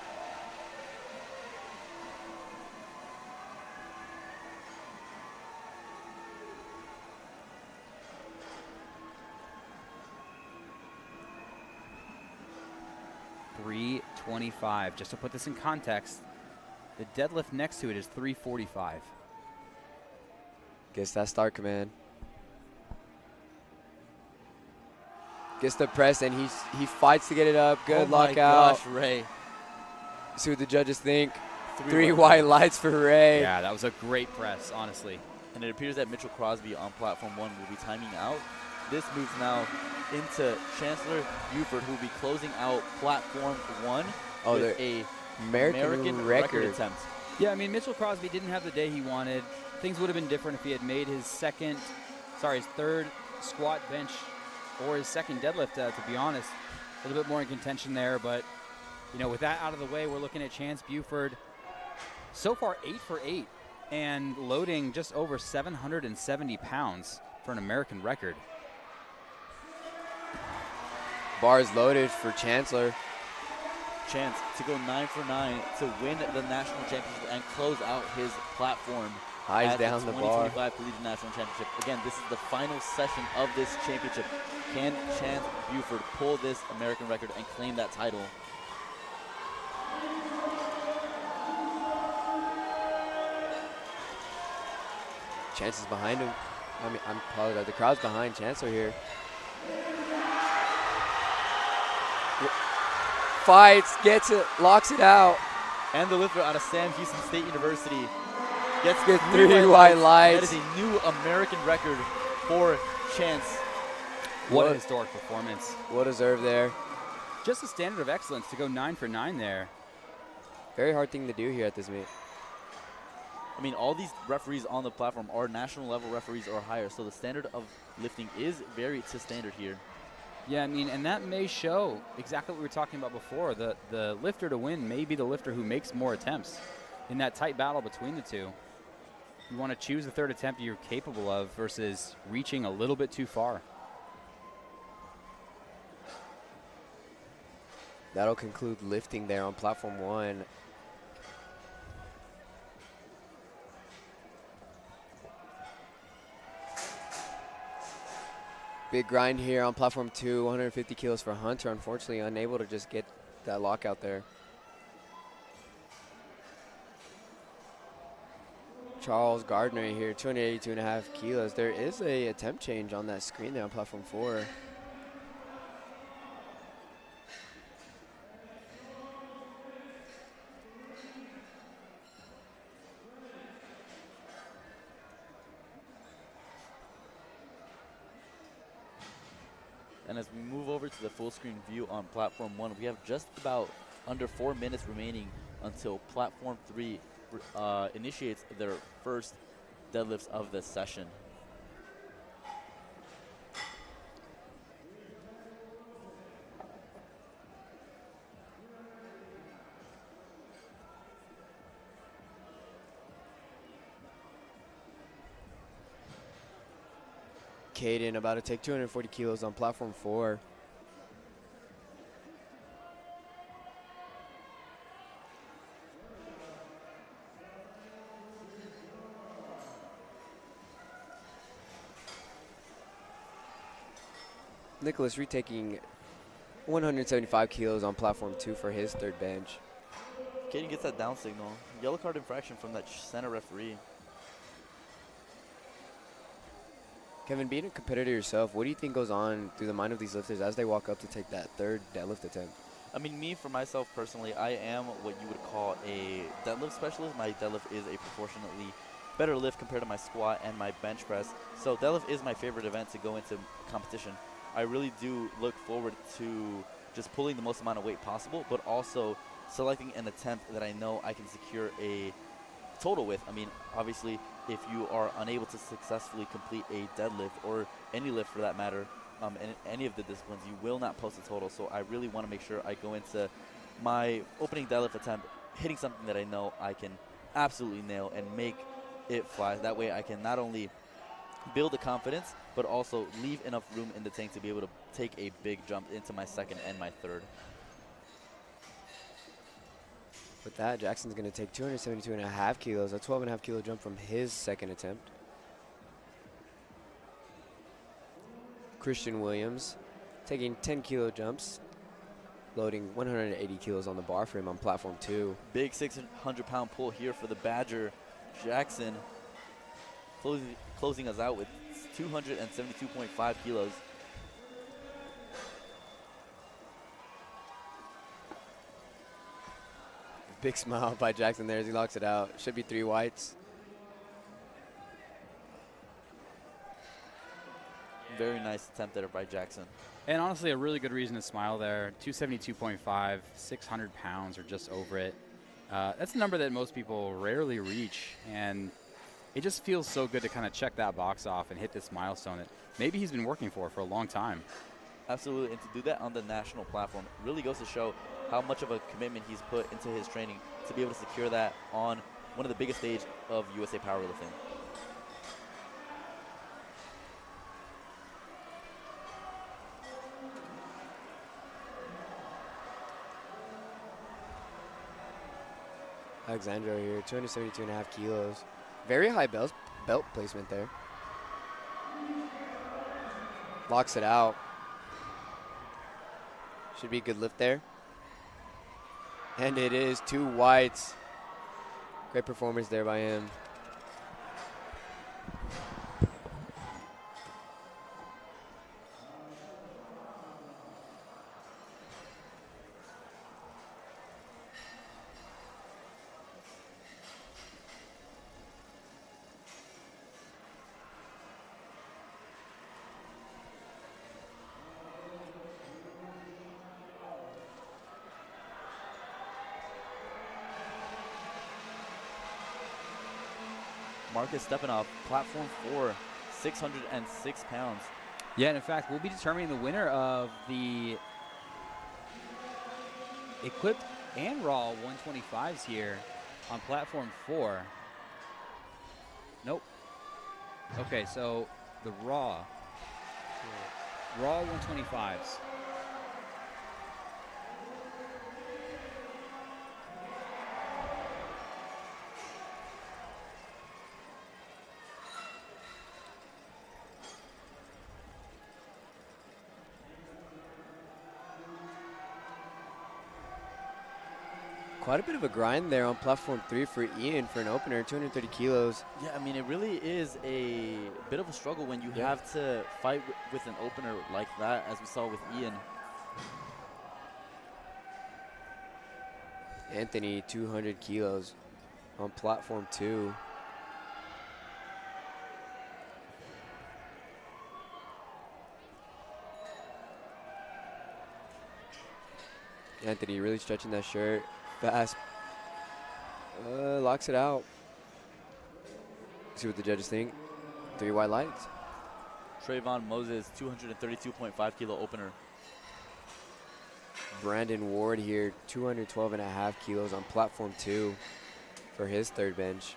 .325. Just to put this in context, the deadlift next to it is 345. Gets that start command. Gets the press, and he fights to get it up. Good lockout. Oh my gosh, Ray. See what the judges think. 3 white lights for Ray. Yeah, that was a great press, honestly. And it appears that Mitchell Crosby on platform 1 will be timing out. This moves now into Chancellor Buford, who will be closing out platform 1 with a American record attempt. Yeah, I mean, Mitchell Crosby didn't have the day he wanted. Things would have been different if he had made his third squat bench or his second deadlift, to be honest. A little bit more in contention there, but, you know, with that out of the way, we're looking at Chance Buford. So far, 8 for 8 and loading just over 770 pounds for an American record. Bars loaded for Chancellor. Chance to go 9 for 9 to win the national championship and close out his platform. Eyes at down the bar. 2025 Collegiate National Championship. Again, this is the final session of this championship. Can Chance Buford pull this American record and claim that title? Chance is behind him. I mean, I apologize. The crowd's behind Chancellor here. Fights, gets it, locks it out. And the lifter out of Sam Houston State University gets Gets 3 white lights. That is a new American record for Chance. What a historic performance. Well deserved there. Just a standard of excellence to go 9 for 9 there. Very hard thing to do here at this meet. I mean, all these referees on the platform are national level referees or higher, so the standard of lifting is very to standard here. Yeah, I mean, and that may show exactly what we were talking about before. The lifter to win may be the lifter who makes more attempts in that tight battle between the two. You want to choose the third attempt you're capable of versus reaching a little bit too far. That'll conclude lifting there on platform 1. Big grind here on platform 2, 150 kilos for Hunter. Unfortunately, unable to just get that lockout there. Charles Gardner here, 282.5 kilos. There is a attempt change on that screen there on platform 4. And as we move over to the full screen view on platform 1, we have just about under 4 minutes remaining until platform 3 initiates their first deadlifts of the session. Caden about to take 240 kilos on platform 4. Nicholas retaking 175 kilos on platform 2 for his third bench. Caden gets that down signal. Yellow card infraction from that center referee. Kevin, being a competitor yourself, what do you think goes on through the mind of these lifters as they walk up to take that third deadlift attempt? I mean, me, for myself personally, I am what you would call a deadlift specialist. My deadlift is a proportionately better lift compared to my squat and my bench press. So deadlift is my favorite event to go into competition. I really do look forward to just pulling the most amount of weight possible, but also selecting an attempt that I know I can secure a total with. I mean, obviously, if you are unable to successfully complete a deadlift or any lift for that matter, in any of the disciplines, you will not post a total. So I really want to make sure I go into my opening deadlift attempt hitting something that I know I can absolutely nail and make it fly. That way I can not only build the confidence, but also leave enough room in the tank to be able to take a big jump into my second and my third. With that, Jackson's going to take 272.5 kilos, a 12.5 kilo jump from his second attempt. Christian Williams taking 10 kilo jumps, loading 180 kilos on the bar for him on platform 2. Big 600-pound pull here for the Badger. Jackson closing us out with 272.5 kilos. Big smile by Jackson there as he locks it out. Should be 3 whites. Very nice attempt there by Jackson. And honestly, a really good reason to smile there. 272.5, 600 pounds or just over it. That's a number that most people rarely reach, and it just feels so good to kind of check that box off and hit this milestone that maybe he's been working for a long time. Absolutely, and to do that on the national platform really goes to show how much of a commitment he's put into his training to be able to secure that on one of the biggest stages of USA Powerlifting. Alexandro here, 272.5 kilos. Very high belt placement there. Locks it out. Should be a good lift there. And it is 2 whites. Great performance there by him. Marcus Stepanov, platform 4, 606 pounds. Yeah, and in fact, we'll be determining the winner of the equipped and raw 125s here on platform 4. Nope. Okay, so the raw 125s. Quite a bit of a grind there on platform 3 for Ian for an opener, 230 kilos. Yeah, I mean, it really is a bit of a struggle when you have to fight with an opener like that, as we saw with Ian. Anthony, 200 kilos on platform 2. Anthony really stretching that shirt. Fast. Locks it out. See what the judges think. 3 white lights. Trayvon Moses, 232.5 kilo opener. Brandon Ward here, 212.5 kilos on platform 2 for his third bench.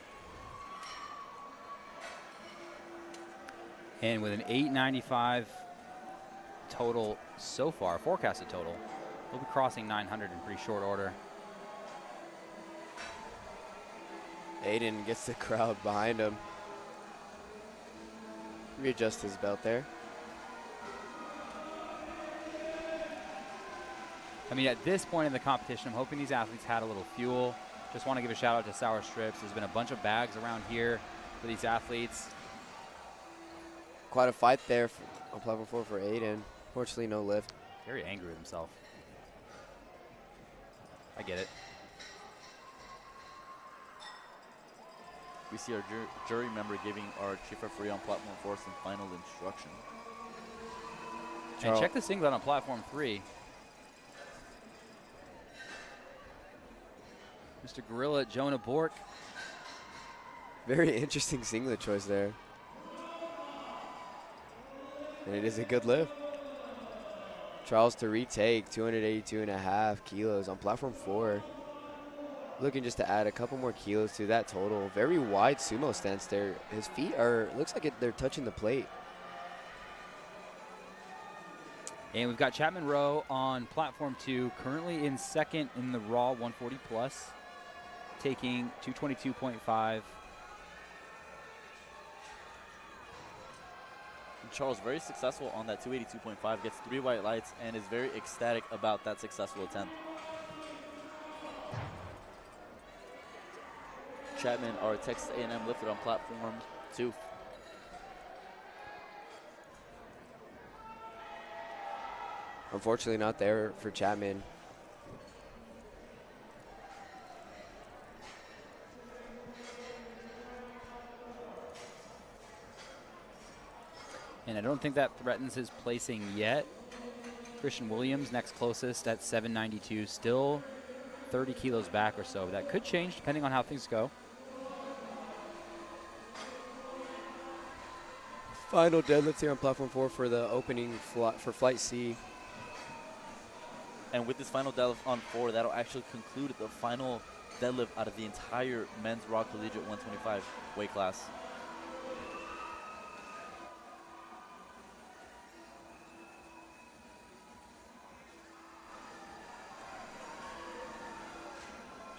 And with an 895 total so far, forecasted total, we'll be crossing 900 in pretty short order. Aiden gets the crowd behind him. Readjust his belt there. I mean, at this point in the competition, I'm hoping these athletes had a little fuel. Just want to give a shout out to Sour Strips. There's been a bunch of bags around here for these athletes. Quite a fight there on platform 4 for Aiden. Fortunately, no lift. Very angry with himself. I get it. We see our jury member giving our chief referee on platform 4 some final instruction. And check the singlet on platform 3. Mr. Gorilla Jonah Bork. Very interesting singlet choice there. And it is a good lift. Charles to retake, 282.5 kilos on platform 4. Looking just to add a couple more kilos to that total. Very wide sumo stance there. His feet are, looks like they're touching the plate. And we've got Chapman Rowe on platform 2, currently in second in the raw 140 plus, taking 222.5. Charles very successful on that 282.5, gets 3 white lights, and is very ecstatic about that successful attempt. Chapman, our Texas A&M lifter on platform 2. Unfortunately not there for Chapman. And I don't think that threatens his placing yet. Christian Williams next closest at 792, still 30 kilos back or so. That could change depending on how things go. Final deadlift here on platform 4 for the opening for flight C. And with this final deadlift on 4, that'll actually conclude the final deadlift out of the entire men's raw collegiate 125 weight class.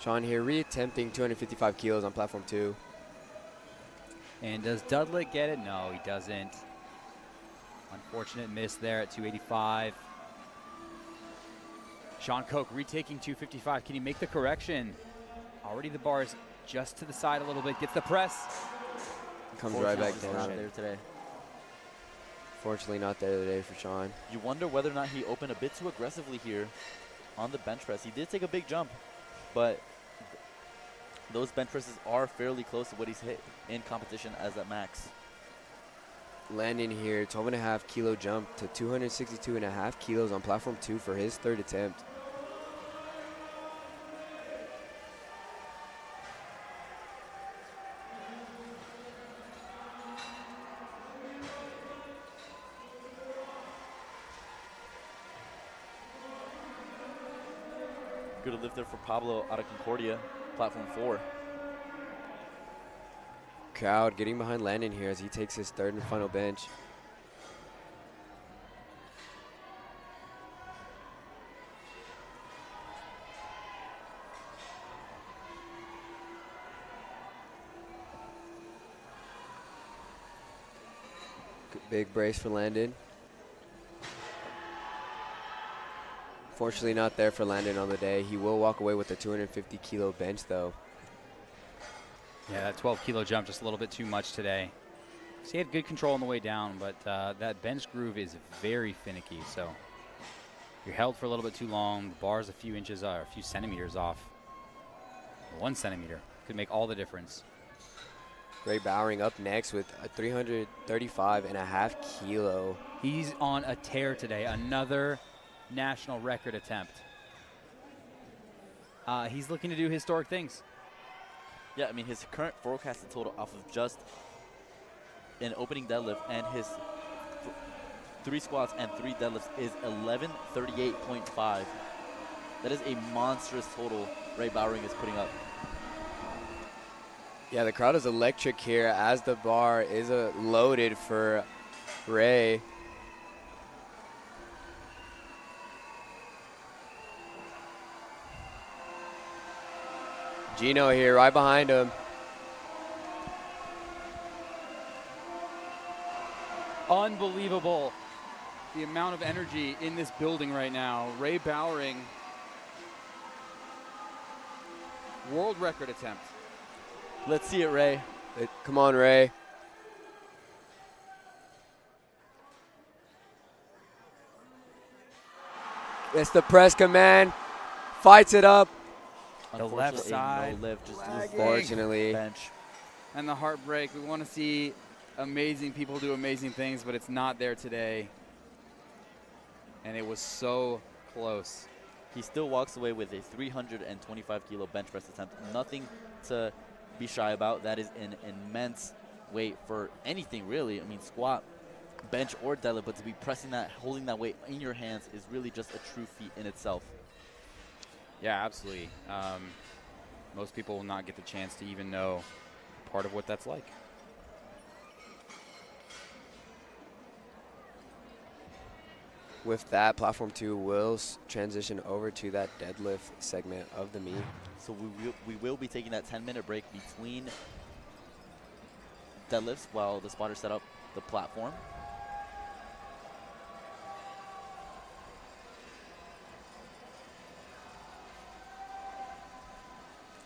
Sean here re-attempting 255 kilos on platform 2. And does Dudley get it? No, he doesn't. Unfortunate miss there at 285. Sean Koch retaking 255. Can he make the correction? Already the bar is just to the side a little bit. Gets the press. Comes right back Not down. there today. Fortunately not there today for Sean. You wonder whether or not he opened a bit too aggressively here on the bench press. He did take a big jump, but those bench presses are fairly close to what he's hit in competition as at max. Landing here, 12.5 kilo jump to 262.5 kilos on platform 2 for his third attempt. Good lift there for Pablo out of Concordia, platform 4. Crowd getting behind Landon here as he takes his third and final bench. Big brace for Landon. Fortunately not there for Landon on the day. He will walk away with a 250 kilo bench though. Yeah, that 12 kilo jump just a little bit too much today. So he had good control on the way down, but that bench groove is very finicky. So you're held for a little bit too long. The bar's a few inches or a few centimeters off. 1 centimeter could make all the difference. Ray Bowering up next with a 335.5 kilo. He's on a tear today. Another national record attempt. He's looking to do historic things. Yeah, I mean, his current forecasted total off of just an opening deadlift and his 3 squats and 3 deadlifts is 1138.5. That is a monstrous total Ray Bowering is putting up. Yeah, the crowd is electric here as the bar is loaded for Ray. Gino here, right behind him. Unbelievable the amount of energy in this building right now. Ray Bowering, world record attempt. Let's see it, Ray. Come on, Ray. It's the press command. Fights it up. The left Unfortunately, side. no lift, just loose Fortunately. bench. And the heartbreak. We want to see amazing people do amazing things, but it's not there today. And it was so close. He still walks away with a 325 kilo bench press attempt. Nothing to be shy about. That is an immense weight for anything, really. I mean, squat, bench, or deadlift, but to be pressing that, holding that weight in your hands is really just a true feat in itself. Yeah, absolutely. Most people will not get the chance to even know part of what that's like. With that, platform 2 will transition over to that deadlift segment of the meet. So we will be taking that 10-minute break between deadlifts while the spotters set up the platform.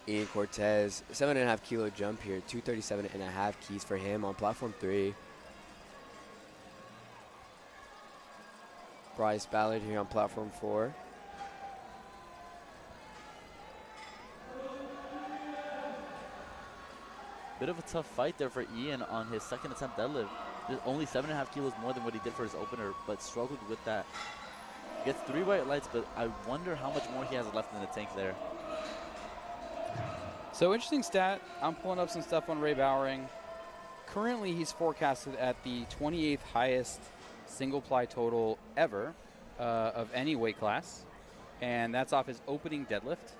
Ian Cortez, 7.5 kilo jump here, 237.5 keys for him on platform 3. Bryce Ballard here on platform 4. Bit of a tough fight there for Ian on his second attempt deadlift. Just only 7.5 kilos more than what he did for his opener, but struggled with that. Gets 3 white lights, but I wonder how much more he has left in the tank there. So interesting stat. I'm pulling up some stuff on Ray Bowering. Currently, he's forecasted at the 28th highest single ply total ever of any weight class, and that's off his opening deadlift.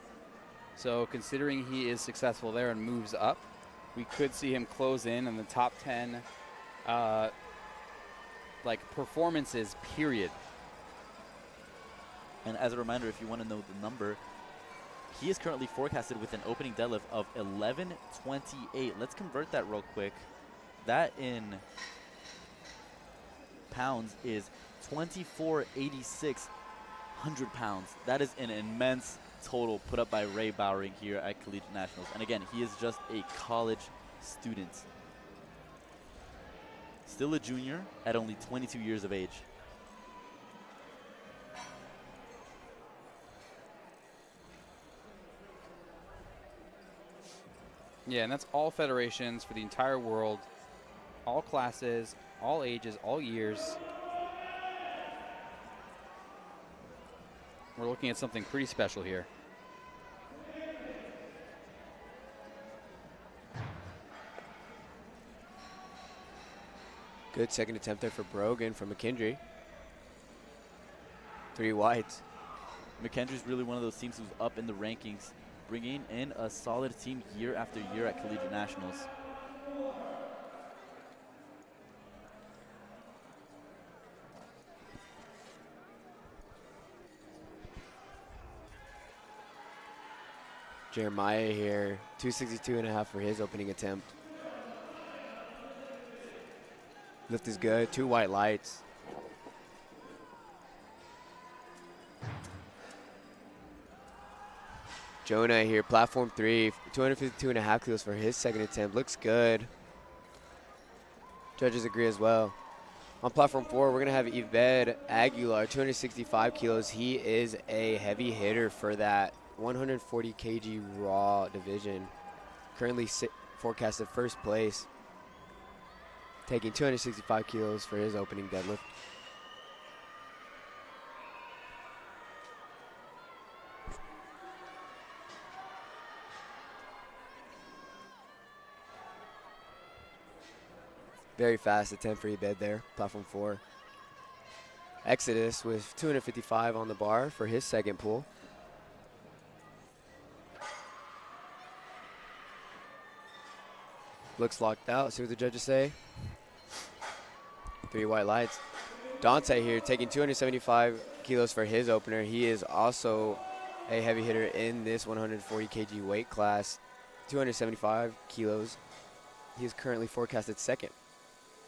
So considering he is successful there and moves up, we could see him close in the top 10 performances, period. And as a reminder, if you want to know the number, He is currently forecasted with an opening deadlift of 1128. Let's convert that real quick. That in pounds is 2486 100 pounds. That is an immense total put up by Ray Bowering here at Collegiate Nationals. And again, he is just a college student. Still a junior at only 22 years of age. Yeah, and that's all federations for the entire world, all classes, all ages, all years. We're looking at something pretty special here. Good second attempt there for Brogan from McKendree. 3 wides. McKendree's really one of those teams who's up in the rankings, bringing in a solid team year after year at Collegiate Nationals. Jeremiah here, 262.5 for his opening attempt. Lift is good, 2 white lights. Jonah here, platform 3, 252.5 kilos for his second attempt. Looks good. Judges agree as well. On platform 4, we're going to have Yved Aguilar, 265 kilos. He is a heavy hitter for that 140 kg raw division. Currently forecasted first place, taking 265 kilos for his opening deadlift. Very fast attempt for Yved there, platform 4. Exodus with 255 on the bar for his second pull. Looks locked out. See what the judges say. 3 white lights. Dante here taking 275 kilos for his opener. He is also a heavy hitter in this 140 kg weight class. 275 kilos. He is currently forecasted second.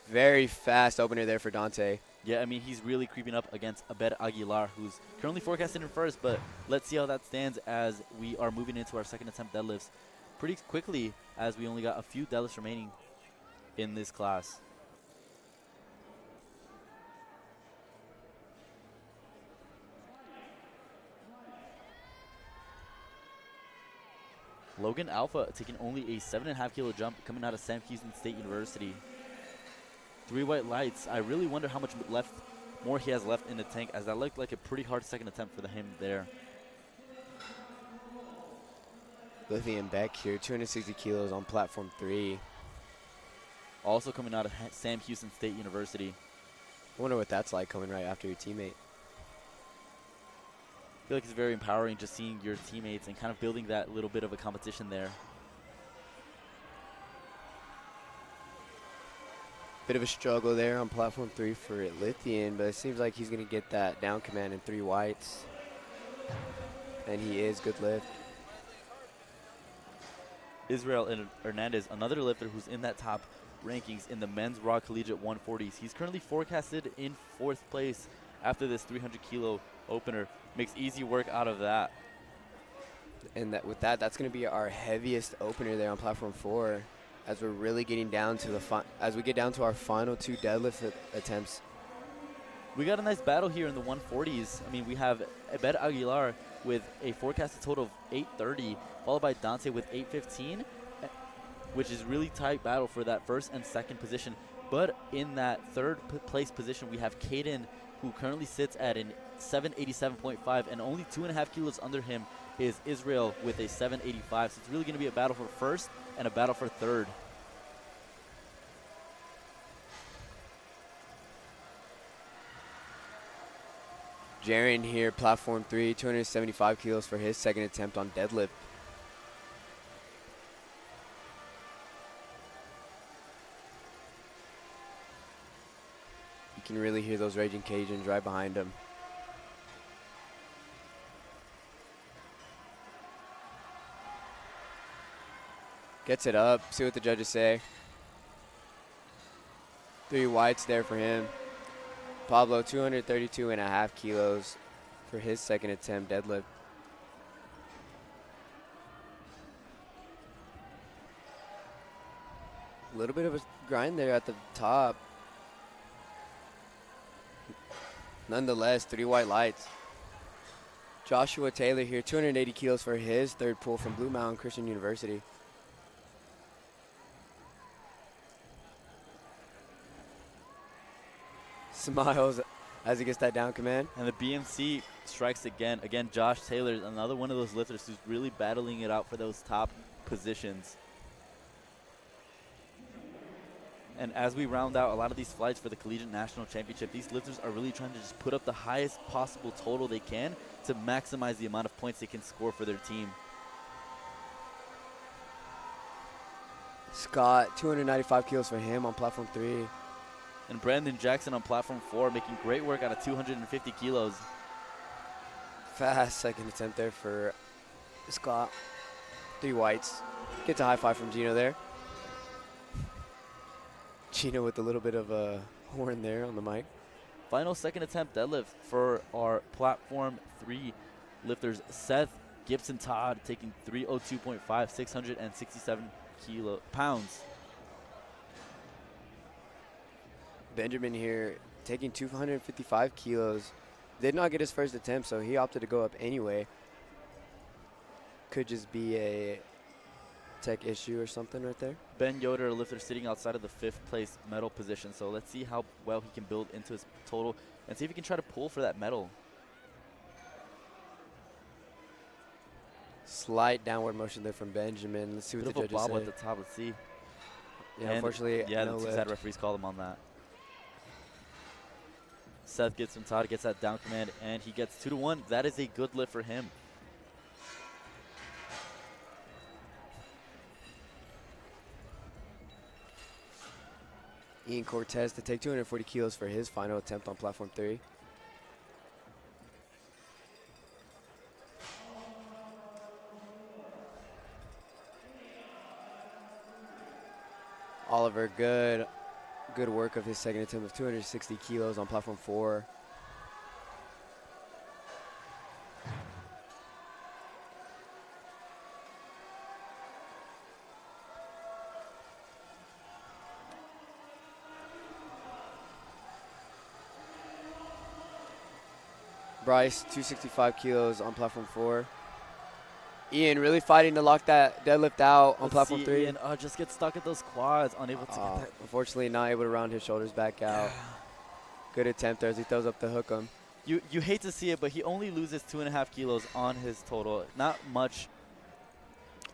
Very fast opener there for Dante. Yeah, I mean, he's really creeping up against Abed Aguilar, who's currently forecasted in first, but let's see how that stands as we are moving into our second attempt deadlifts pretty quickly, as we only got a few deadlifts remaining in this class. Logan Alpha taking only a 7.5 kilo jump coming out of Sam Houston State University. 3 white lights. I really wonder how much more he has left in the tank, as that looked like a pretty hard second attempt for him there. Lithium Beck here, 260 kilos on platform 3. Also coming out of Sam Houston State University. I wonder what that's like coming right after your teammate. I feel like it's very empowering just seeing your teammates and kind of building that little bit of a competition there. Bit of a struggle there on platform 3 for Lithium, but it seems like he's going to get that down command in 3 whites. And he is good lift. Israel Hernandez, another lifter who's in that top rankings in the men's raw collegiate 140s. He's currently forecasted in 4th place after this 300 kilo opener. Makes easy work out of that. And that's going to be our heaviest opener there on platform 4, as we're really getting down to as we get down to our final 2 deadlift attempts. We got a nice battle here in the 140s. I mean, we have Abed Aguilar with a forecasted total of 830, followed by Dante with 815, which is really tight battle for that first and second position. But in that 3rd place position, we have Caden, who currently sits at an 787.5, and only 2.5 kilos under him is Israel with a 785. So it's really going to be a battle for first and a battle for 3rd. Jaron here, platform 3, 275 kilos for his second attempt on deadlift. You can really hear those Raging Cajuns right behind him. Gets it up. See what the judges say. 3 whites there for him. Pablo, 232.5 kilos for his second attempt deadlift. A little bit of a grind there at the top. Nonetheless, 3 white lights. Joshua Taylor here, 280 kilos for his third pull from Blue Mountain Christian University. Smiles as he gets that down command. And the BMC strikes again. Again, Josh Taylor, another one of those lifters who's really battling it out for those top positions. And as we round out a lot of these flights for the Collegiate National Championship, these lifters are really trying to just put up the highest possible total they can to maximize the amount of points they can score for their team. Scott, 295 kilos for him on platform 3. And Brandon Jackson on platform 4 making great work out of 250 kilos. Fast second attempt there for Scott. 3 whites. Gets a high five from Gino there. Gino with a little bit of a horn there on the mic. Final second attempt deadlift for our platform 3 lifters. Seth Gibson Todd taking 302.5, 667 pounds. Benjamin here taking 255 kilos. Did not get his first attempt, so he opted to go up anyway. Could just be a tech issue or something right there. Ben Yoder, a lifter sitting outside of the 5th place medal position. So let's see how well he can build into his total and see if he can try to pull for that medal. Slight downward motion there from Benjamin. Let's see what the Bit of a judges bobble say. at the top. Let's see. Yeah, And unfortunately, yeah, no the lift. sad referees called him on that. Seth gets from Todd, gets that down command, and he gets 2-1. That is a good lift for him. Ian Cortez to take 240 kilos for his final attempt on platform 3. Oliver, good work of his second attempt of 260 kilos on platform 4. Bryce, 265 kilos on platform 4. Ian really fighting to lock that deadlift out on Let's platform see 3. Ian, just get stuck at those quads, unable to get that. Unfortunately, not able to round his shoulders back out. Good attempt there as he throws up the hook 'em. You hate to see it, but he only loses 2.5 kilos on his total. Not much,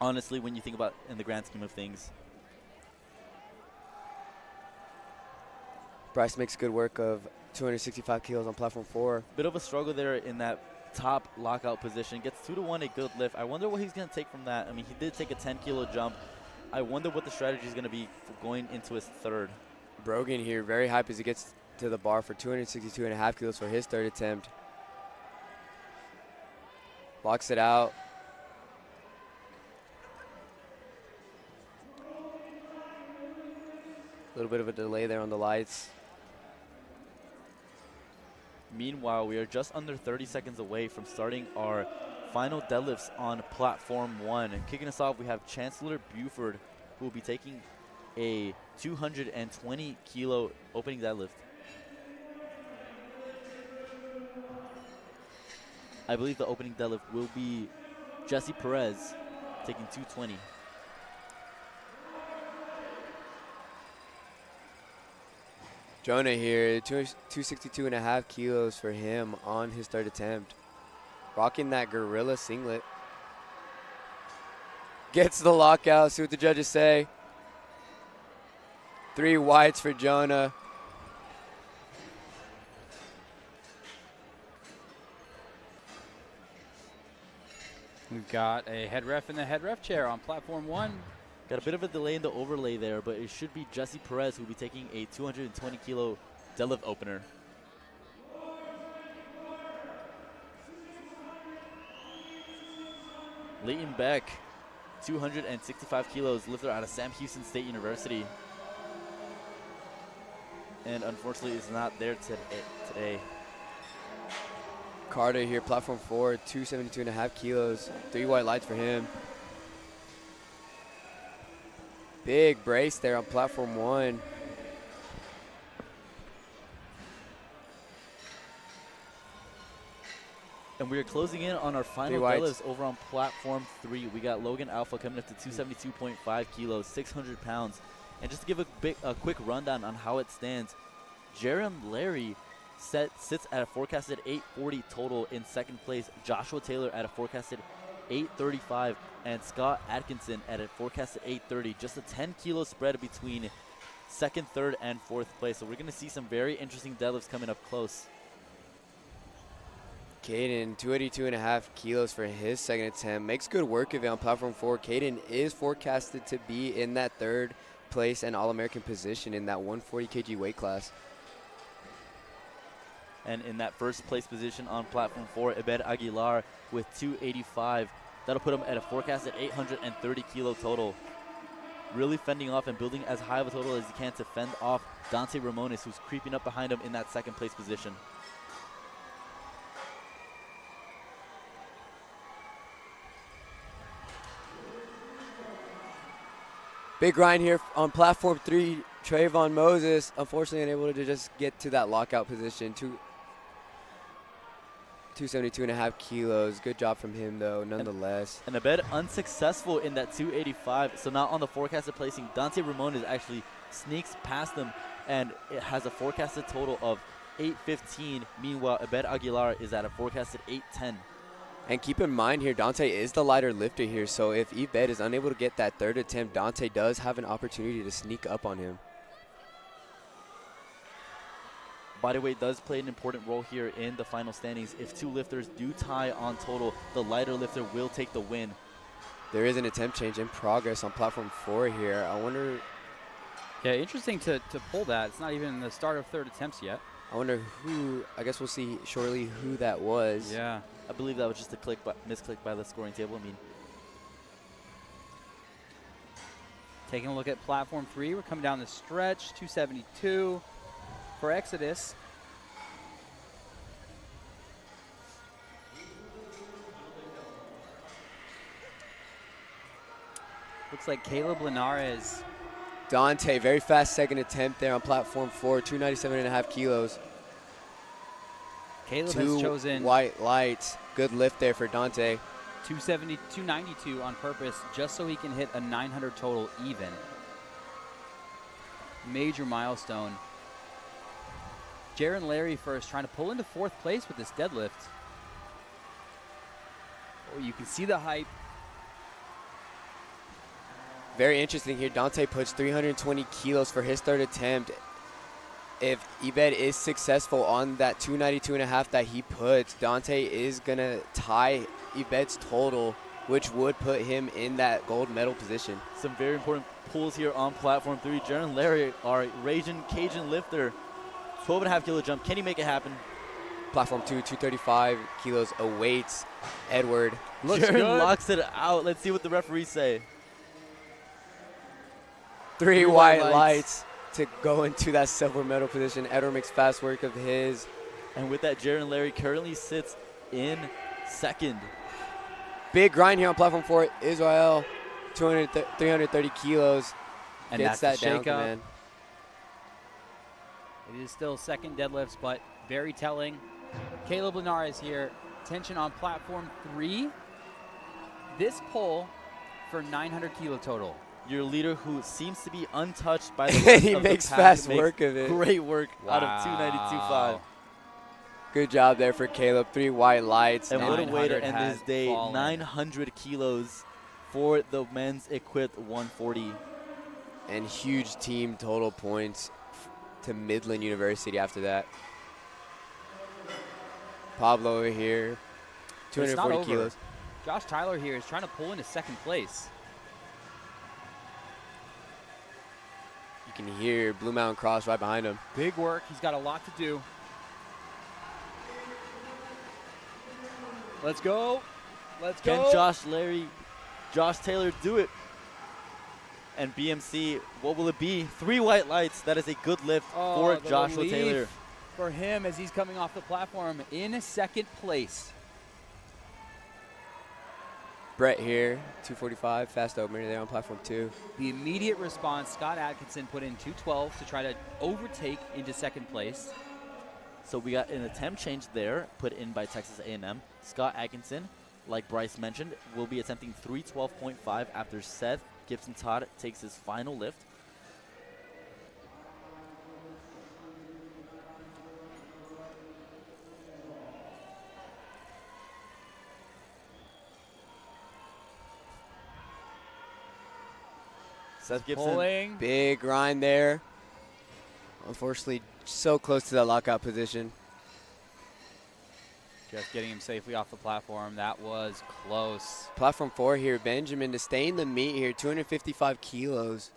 honestly, when you think about in the grand scheme of things. Bryce makes good work of 265 kilos on platform 4. Bit of a struggle there in that top lockout position. Gets 2-1, a good lift. I wonder what he's going to take from that. I mean, he did take a 10-kilo jump. I wonder what the strategy is going to be for going into his third. Brogan here, very hype as he gets to the bar for 262.5 kilos for his third attempt. Locks it out. A little bit of a delay there on the lights. Meanwhile, we are just under 30 seconds away from starting our final deadlifts on platform 1. And kicking us off, we have Chancellor Buford, who will be taking a 220-kilo opening deadlift. I believe the opening deadlift will be Jesse Perez taking 220. Jonah here, 262.5 kilos for him on his third attempt. Rocking that gorilla singlet. Gets the lockout, see what the judges say. 3 whites for Jonah. We've got a head ref in the head ref chair on platform 1. Got a bit of a delay in the overlay there, but it should be Jesse Perez who will be taking a 220-kilo deadlift opener. Leighton Beck, 265 kilos, lifter out of Sam Houston State University. And unfortunately is not there today. Carter here, platform 4, 272.5 kilos, 3 white lights for him. Big brace there on platform 1. And we are closing in on our final deadlifts over on platform 3. We got Logan Alpha coming up to 272.5 kilos, 600 pounds. And just to give a quick rundown on how it stands, Jaron Larry sits at a forecasted 840 total in second place, Joshua Taylor at a forecasted 835, and Scott Atkinson at a forecasted 830. Just a 10 kilo spread between second, third, and fourth place. So we're going to see some very interesting deadlifts coming up close. Caden, 282.5 kilos for his second attempt. Makes good work of it on platform 4. Caden is forecasted to be in that third place and All-American position in that 140 kg weight class. And in that first place position on platform 4, Abed Aguilar with 285. That'll put him at a forecasted 830 kilo total. Really fending off and building as high of a total as he can to fend off Dante Ramones, who's creeping up behind him in that second place position. Big grind here on platform 3. Trayvon Moses, unfortunately unable to just get to that lockout position. 272.5 kilos. Good job from him, though, nonetheless. And Abed unsuccessful in that 285. So now on the forecasted placing, Dante Ramones actually sneaks past them, and it has a forecasted total of 815. Meanwhile, Abed Aguilar is at a forecasted 810. And keep in mind here, Dante is the lighter lifter here, so if Ebed is unable to get that third attempt, Dante does have an opportunity to sneak up on him. Body weight does play an important role here in the final standings. If two lifters do tie on total, the lighter lifter will take the win. There is an attempt change in progress on platform 4 here. I wonder... Yeah, interesting to pull that. It's not even the start of third attempts yet. I wonder who, I guess we'll see shortly who that was. Yeah. I believe that was just a misclick by the scoring table. I mean, taking a look at platform 3, we're coming down the stretch, 272 for Exodus. Looks like Caleb Linares. Dante, very fast second attempt there on platform 4, 297.5 kilos. Caleb has chosen white lights. Good lift there for Dante. 292 on purpose just so he can hit a 900 total even. Major milestone. Jaron Larry first, trying to pull into fourth place with this deadlift. Oh, you can see the hype. Very interesting here. Dante puts 320 kilos for his third attempt. If Ebed is successful on that 292.5 that he puts, Dante is going to tie Ebed's total, which would put him in that gold medal position. some very important pulls here on platform 3. Jaron Larry, our Raging Cajun lifter, 12.5 kilo jump. Can he make it happen? Platform 2, 235 kilos awaits Edward. Looks Jaron good. locks it out. Let's see what the referees say. 3 white lights to go into that silver medal position. Edward makes fast work of his. And with that, Jaron Larry currently sits in second. Big grind here on platform 4. Israel, 330 kilos. And gets that's that the down, shake-up. man. It is still second deadlifts, but very telling. Caleb Linares here. Tension on platform 3. This pull for 900 kilo total. Your leader, who seems to be untouched by the rest He of the makes pack, fast makes work of it. Great work out of Wow. 292.5. Good job there for Caleb. 3 white lights. And what a way to 900 end has his day. fallen. 900 kilos for the men's equipped 140. And huge team total points to Midland University after that. Pablo over here, But it's not 240 over. kilos. Josh Tyler here is trying to pull into second place. You can hear Blue Mountain Cross right behind him. Big work. He's got a lot to do. Let's go. Let's Can go. Josh Larry Josh Taylor do it? And BMC, what will it be? 3 white lights. That is a good lift for the Joshua relief Taylor. for him as he's coming off the platform in second place. Brett here, 245, fast opener there on platform 2. The immediate response, Scott Atkinson put in 212 to try to overtake into second place. So we got an attempt change there put in by Texas A&M. Scott Atkinson, like Bryce mentioned, will be attempting 312.5 after Seth Gibson-Todd takes his final lift. Seth Gibson. Pulling. Big grind there. Unfortunately, so close to that lockout position. Just getting him safely off the platform. That was close. Platform 4 here, Benjamin to stay in the meet here, 255 kilos.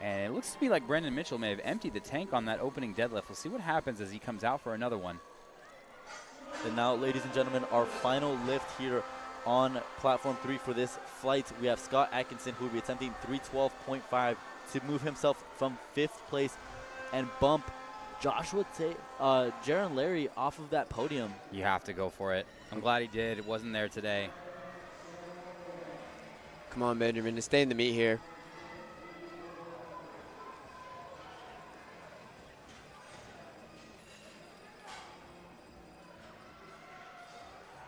And it looks to me like Brendan Mitchell may have emptied the tank on that opening deadlift. We'll see what happens as he comes out for another one. And now, ladies and gentlemen, our final lift here on platform 3 for this flight. We have Scott Atkinson, who will be attempting 312.5 to move himself from 5th place and bump Jaron Larry off of that podium. You have to go for it. I'm glad he did. It wasn't there today. Come on, Benjamin, to stay in the meet here.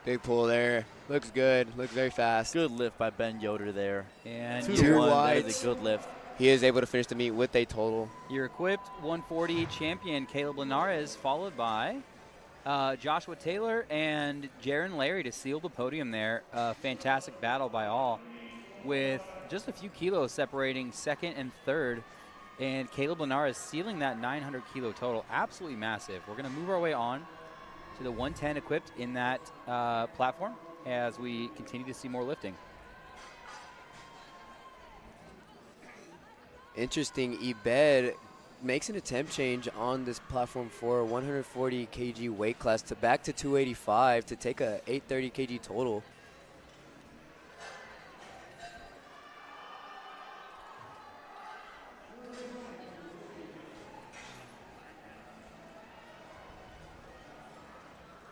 Big pull there. Looks good. Looks very fast. Good lift by Ben Yoder there. And 2 Two to 1. That whites. is a good lift. He is able to finish the meet with a total. your equipped 140 champion Caleb Linares, followed by Joshua Taylor and Jaron Larry to seal the podium there. Fantastic battle by all, with just a few kilos separating second and third. And Caleb Linares sealing that 900 kilo total. Absolutely massive. We're going to move our way on to the 110 equipped in that platform as we continue to see more lifting. Interesting, Ebed makes an attempt change on this platform for 140 kg weight class to back to 285 to take a 830 kg total.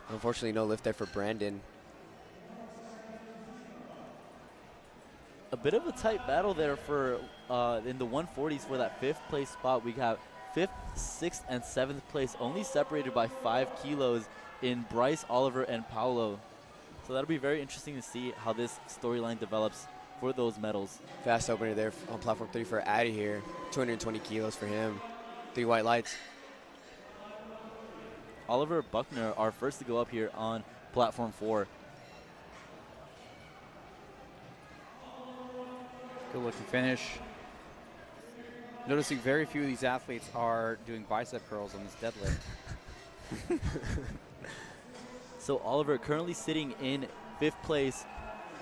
Unfortunately, no lift there for Brandon. A bit of a tight battle there for in the 140s for that 5th place spot. We have 5th, 6th, and 7th place only separated by 5 kilos in Bryce, Oliver, and Paolo. So that'll be very interesting to see how this storyline develops for those medals. Fast opener there on platform 3 for Addy here. 220 kilos for him. 3 white lights. Oliver Buckner, our first to go up here on platform 4. Good looking finish. Noticing very few of these athletes are doing bicep curls on this deadlift. So Oliver, currently sitting in 5th place,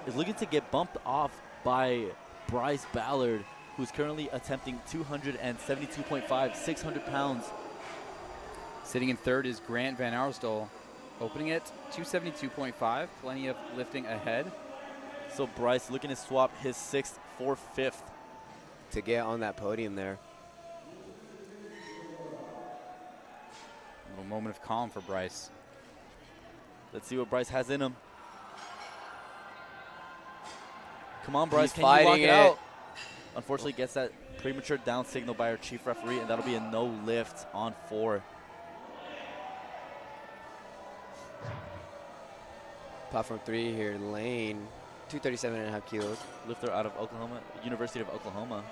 is looking to get bumped off by Bryce Ballard, who's currently attempting 272.5, 600 pounds. Sitting in third is Grant Van Arsdal, opening at 272.5. Plenty of lifting ahead. So Bryce looking to swap his 6th for 5th. To get on that podium there. A little moment of calm for Bryce. Let's see what Bryce has in him. Come on, Bryce, He's can you walk fighting it it. out? Unfortunately, gets that premature down signal by our chief referee, and that'll be a no lift on 4. Platform 3 here, Lane. 237.5 kilos. Lifter out of Oklahoma, University of Oklahoma.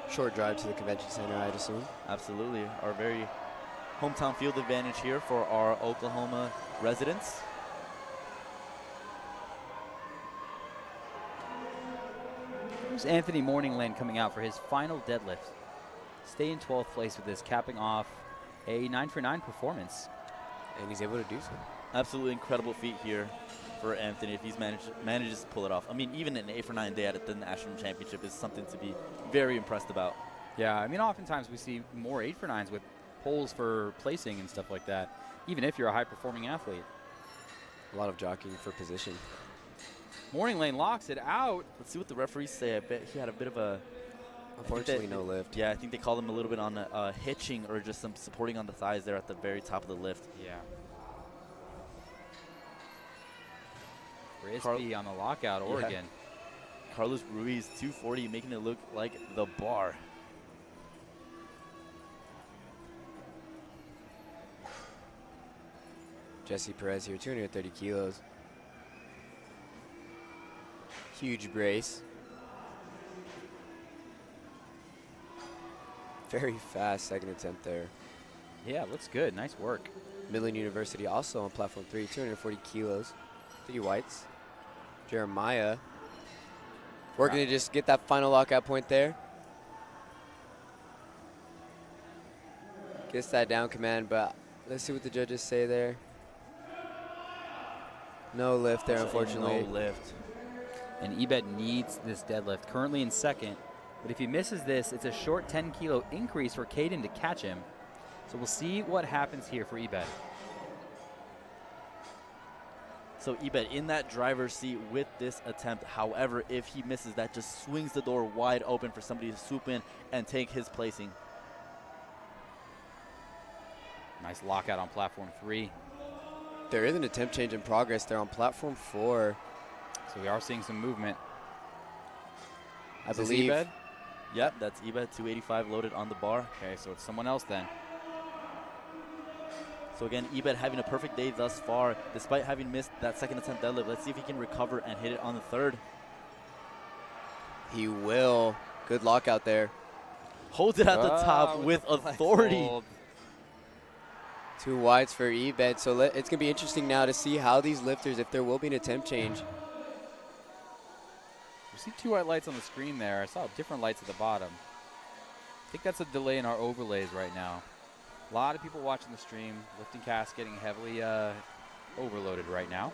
Short drive to the convention center, I'd assume. Absolutely. Our very hometown field advantage here for our Oklahoma residents. Here's Anthony Morningland coming out for his final deadlift. Stay in 12th place with this, capping off a 9 for 9 performance. And he's able to do so. Absolutely incredible feat here for Anthony if he's manages to pull it off. I mean, even an 8 for 9 day at the national championship is something to be very impressed about. Yeah, I mean, oftentimes we see more 8 for 9s with polls for placing and stuff like that, even if you're a high-performing athlete. A lot of jockeying for position. Morning Lane locks it out. Let's see what the referees say. I bet he had a bit of a... Unfortunately, no lift. Yeah, I think they called him a little bit on hitching or just some supporting on the thighs there at the very top of the lift. Yeah. Crispy on the lockout, Oregon. Yeah. Carlos Ruiz, 240, making it look like the bar. Jesse Perez here, 230 kilos. Huge brace. Very fast second attempt there. Yeah, looks good. Nice work. Midland University also on platform 3, 240 kilos. 3 whites. Jeremiah working to just get that final lockout point there. Gets that down command, but let's see what the judges say there. No lift there, unfortunately. No lift. And Ebed needs this deadlift. Currently in second, but if he misses this, it's a short 10-kilo increase for Caden to catch him. So we'll see what happens here for Ebed. So Ebed in that driver's seat with this attempt. However, if he misses, that just swings the door wide open for somebody to swoop in and take his placing. Nice lockout on platform 3. There is an attempt change in progress there on platform 4. So we are seeing some movement. I Is this believe. Ebed? Yep, that's Ebed, 285 loaded on the bar. Okay, so it's someone else then. So again, Ebed having a perfect day thus far, despite having missed that second attempt deadlift. Let's see if he can recover and hit it on the third. He will. Good lockout there. Holds it at the top with authority. Hold. 2 whites for Ebed. So it's going to be interesting now to see how these lifters, if there will be an attempt change. You see 2 white lights on the screen there. I saw different lights at the bottom. I think that's a delay in our overlays right now. A lot of people watching the stream. LiftingCast getting heavily overloaded right now.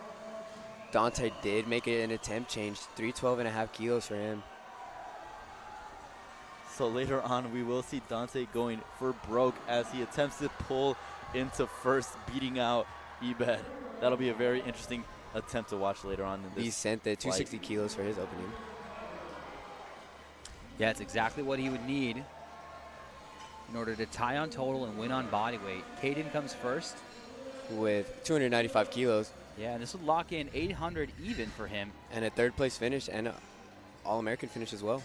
Dante did make it an attempt change. 312.5 kilos for him. So later on, we will see Dante going for broke as he attempts to pull into first, beating out Ebed. That'll be a very interesting attempt to watch later on in this. He sent the 260 kilos for his opening. Yeah, it's exactly what he would need in order to tie on total and win on body weight. Caden comes first. With 295 kilos. Yeah, and this would lock in 800 even for him. And a third place finish and an All-American finish as well.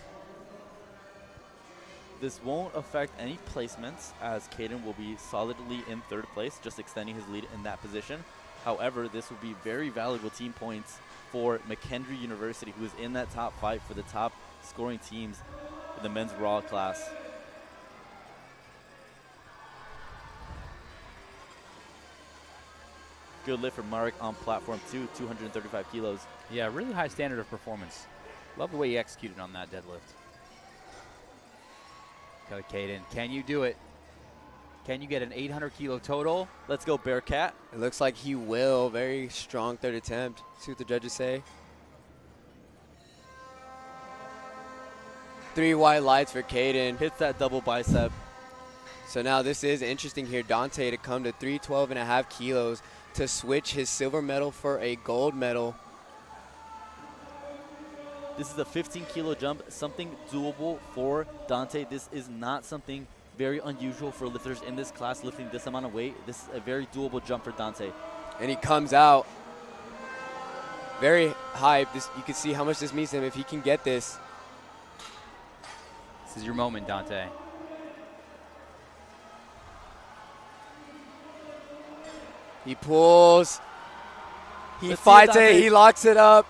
This won't affect any placements as Caden will be solidly in third place, just extending his lead in that position. However, this will be very valuable team points for McKendree University, who is in that top 5 for the top scoring teams in the men's raw class. Good lift for Marek on platform 2, 235 kilos. Yeah, really high standard of performance. Love the way he executed on that deadlift. Okay, Caden, can you do it? Can you get an 800 kilo total? Let's go, Bearcat. It looks like he will. Very strong third attempt. See what the judges say. 3 white lights for Caden. Hits that double bicep. So now this is interesting here. Dante to come to 312.5 kilos to switch his silver medal for a gold medal. This is a 15-kilo jump, something doable for Dante. This is not something very unusual for lifters in this class, lifting this amount of weight. This is a very doable jump for Dante. And he comes out very hyped. You can see how much this means to him if he can get this. This is your moment, Dante. He pulls. He Let's see fights Dante. it. He locks it up.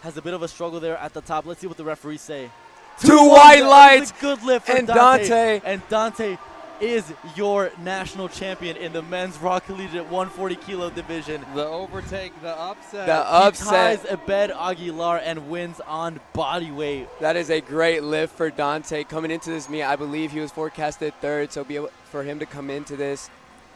Has a bit of a struggle there at the top. Let's see what the referees say. 2 white That's lights. a good lift for and Dante. Dante. And Dante is your national champion in the men's raw collegiate 140-kilo division. The overtake, the upset. The He upset. ties Abed Aguilar and wins on body weight. That is a great lift for Dante. Coming into this meet, I believe he was forecasted third, so be able for him to come into this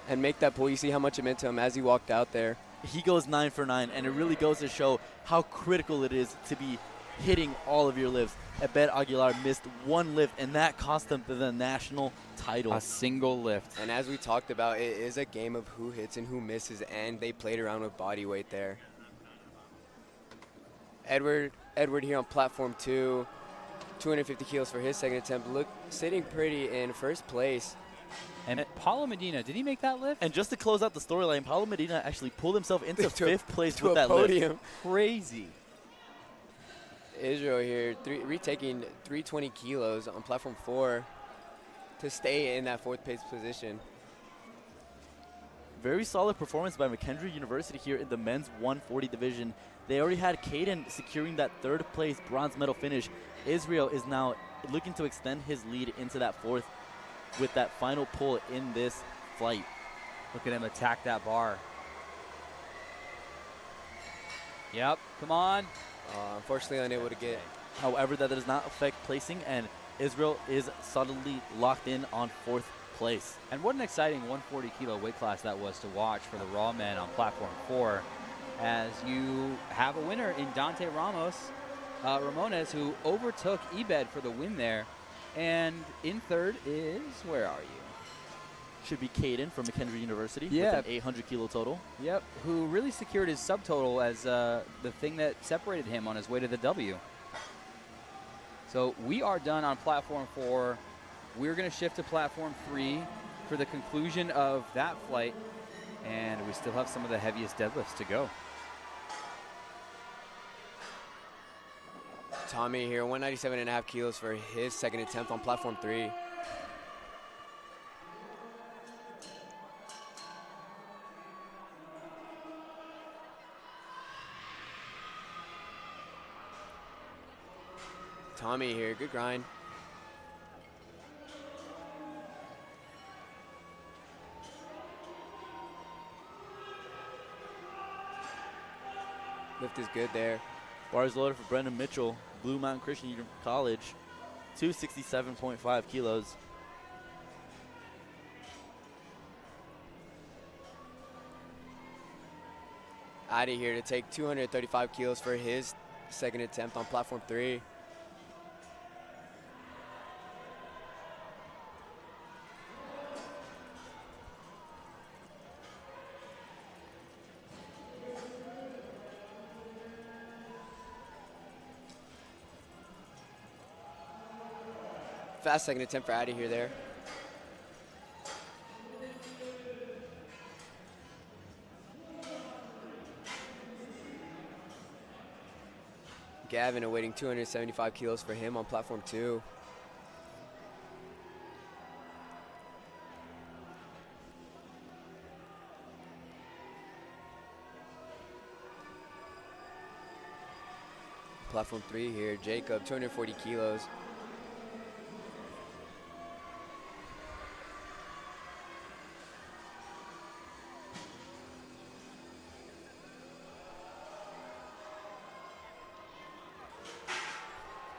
and make that pull. You see how much it meant to him as he walked out there. He goes 9 for 9, and it really goes to show how critical it is to be hitting all of your lifts. Abed Aguilar missed 1 lift, and that cost him the national title. A single lift. And as we talked about, it is a game of who hits and who misses, and they played around with body weight there. Edward here on platform 2, 250 kilos for his second attempt. Sitting pretty in first place. And Paulo Medina, did he make that lift? And just to close out the storyline, Paulo Medina actually pulled himself into fifth place with that podium. lift. Crazy. Israel here, retaking 320 kilos on platform 4 to stay in that fourth place position. Very solid performance by McKendree University here in the men's 140 division. They already had Caden securing that third place bronze medal finish. Israel is now looking to extend his lead into that fourth with that final pull in this flight. Look at him attack that bar. Yep, come on. Unfortunately unable to get. However, that does not affect placing, and Israel is solidly locked in on fourth place. And what an exciting 140 kilo weight class that was to watch for the Raw men on platform 4, as you have a winner in Dante Ramones, who overtook Ebed for the win there. And in third is, where are you? Should be Caden from McKendree University Yeah. with an 800 kilo total. Yep, who really secured his subtotal as the thing that separated him on his way to the W. So we are done on platform 4. We're going to shift to platform 3 for the conclusion of that flight, and we still have some of the heaviest deadlifts to go. Tommy here, 197.5 kilos for his second attempt on platform 3. Tommy here, good grind. Lift is good there. Bars loaded for Brendan Mitchell, Blue Mountain Christian College, 267.5 kilos. Adi here to take 235 kilos for his second attempt on platform 3. Fast second attempt for Adi here there. Gavin awaiting 275 kilos for him on platform 2. Platform 3 here, Jacob, 240 kilos.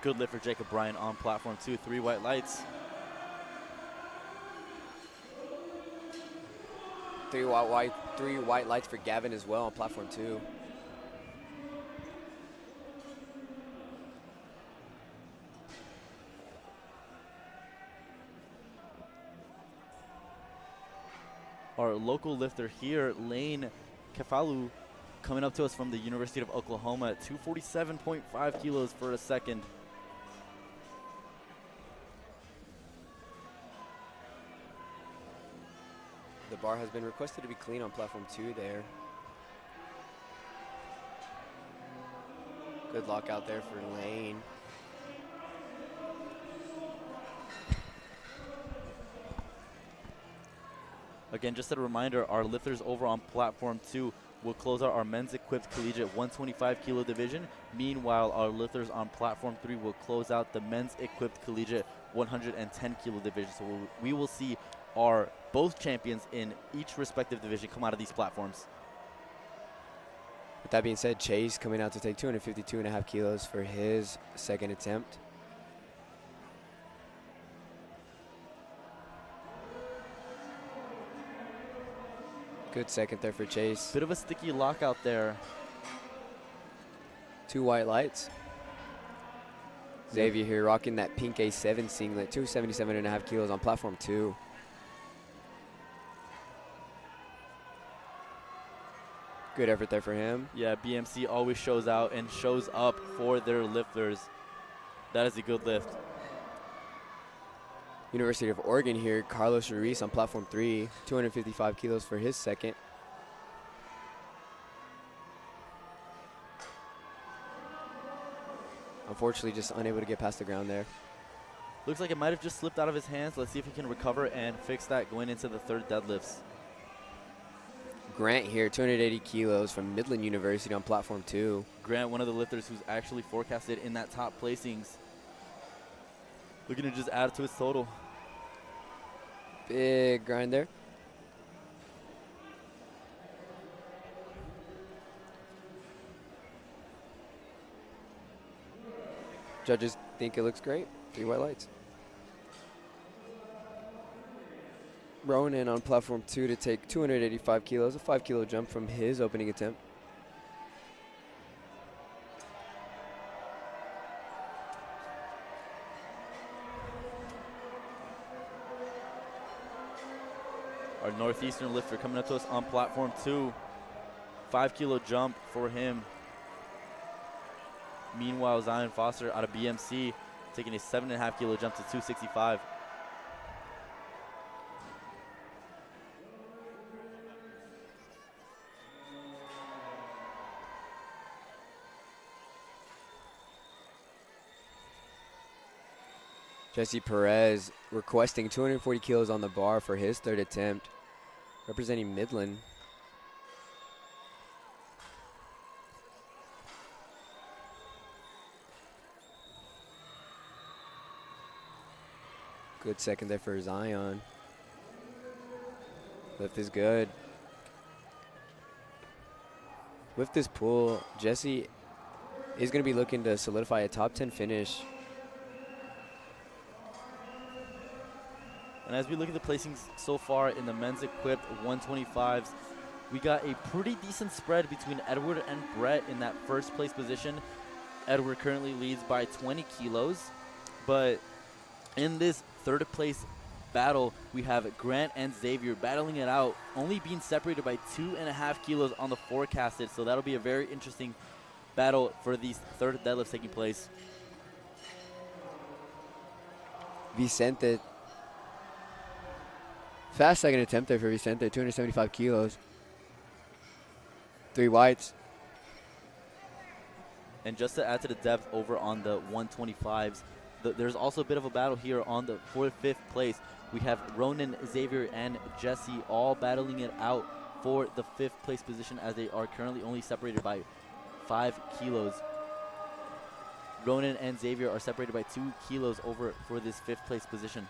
Good lift for Jacob Bryan on platform 2, 3 white lights. 3 white lights for Gavin as well on platform 2. Our local lifter here, Lane Kefalu, coming up to us from the University of Oklahoma at 247.5 kilos for a second. The bar has been requested to be clean on platform 2 there. Good lock out there for Lane. Again, just a reminder, our lifters over on platform 2 will close out our men's equipped collegiate 125 kilo division. Meanwhile, our lifters on platform 3 will close out the men's equipped collegiate 110 kilo division. So we will see our both champions in each respective division come out of these platforms. With that being said, Chase coming out to take 252.5 kilos for his second attempt. Good second there for Chase. Bit of a sticky lockout there. 2 white lights. Xavier here rocking that pink A7 singlet, 277.5 kilos on platform 2. Good effort there for him. Yeah, BMC always shows out and shows up for their lifters. That is a good lift. University of Oregon here, Carlos Ruiz on platform 3, 255 kilos for his second. Unfortunately, just unable to get past the ground there. Looks like it might have just slipped out of his hands. Let's see if he can recover and fix that going into the third deadlifts. Grant here, 280 kilos from Midland University on platform 2. Grant, one of the lifters who's actually forecasted in that top placings. Looking to just add to his total. Big grind there. Judges think it looks great. 3 white lights. Ronan on platform 2 to take 285 kilos, a 5 kilo jump from his opening attempt. Our Northeastern lifter coming up to us on platform 2. 5 kilo jump for him. Meanwhile, Zion Foster out of BMC taking a 7.5 kilo jump to 265. Jesse Perez requesting 240 kilos on the bar for his third attempt, representing Midland. Good second there for Zion. Lift is good. With this pull, Jesse is going to be looking to solidify a top 10 finish. And as we look at the placings so far in the men's equipped 125s, we got a pretty decent spread between Edward and Brett in that first place position. Edward currently leads by 20 kilos, but in this third place battle, we have Grant and Xavier battling it out, only being separated by 2.5 kilos on the forecasted, so that'll be a very interesting battle for these third deadlifts taking place. Vicente. Fast second attempt there for Vicente, 275 kilos. 3 whites. And just to add to the depth over on the 125s, there's also a bit of a battle here on the 4th, 5th place. We have Ronan, Xavier, and Jesse all battling it out for the 5th place position, as they are currently only separated by 5 kilos. Ronan and Xavier are separated by 2 kilos over for this 5th place position.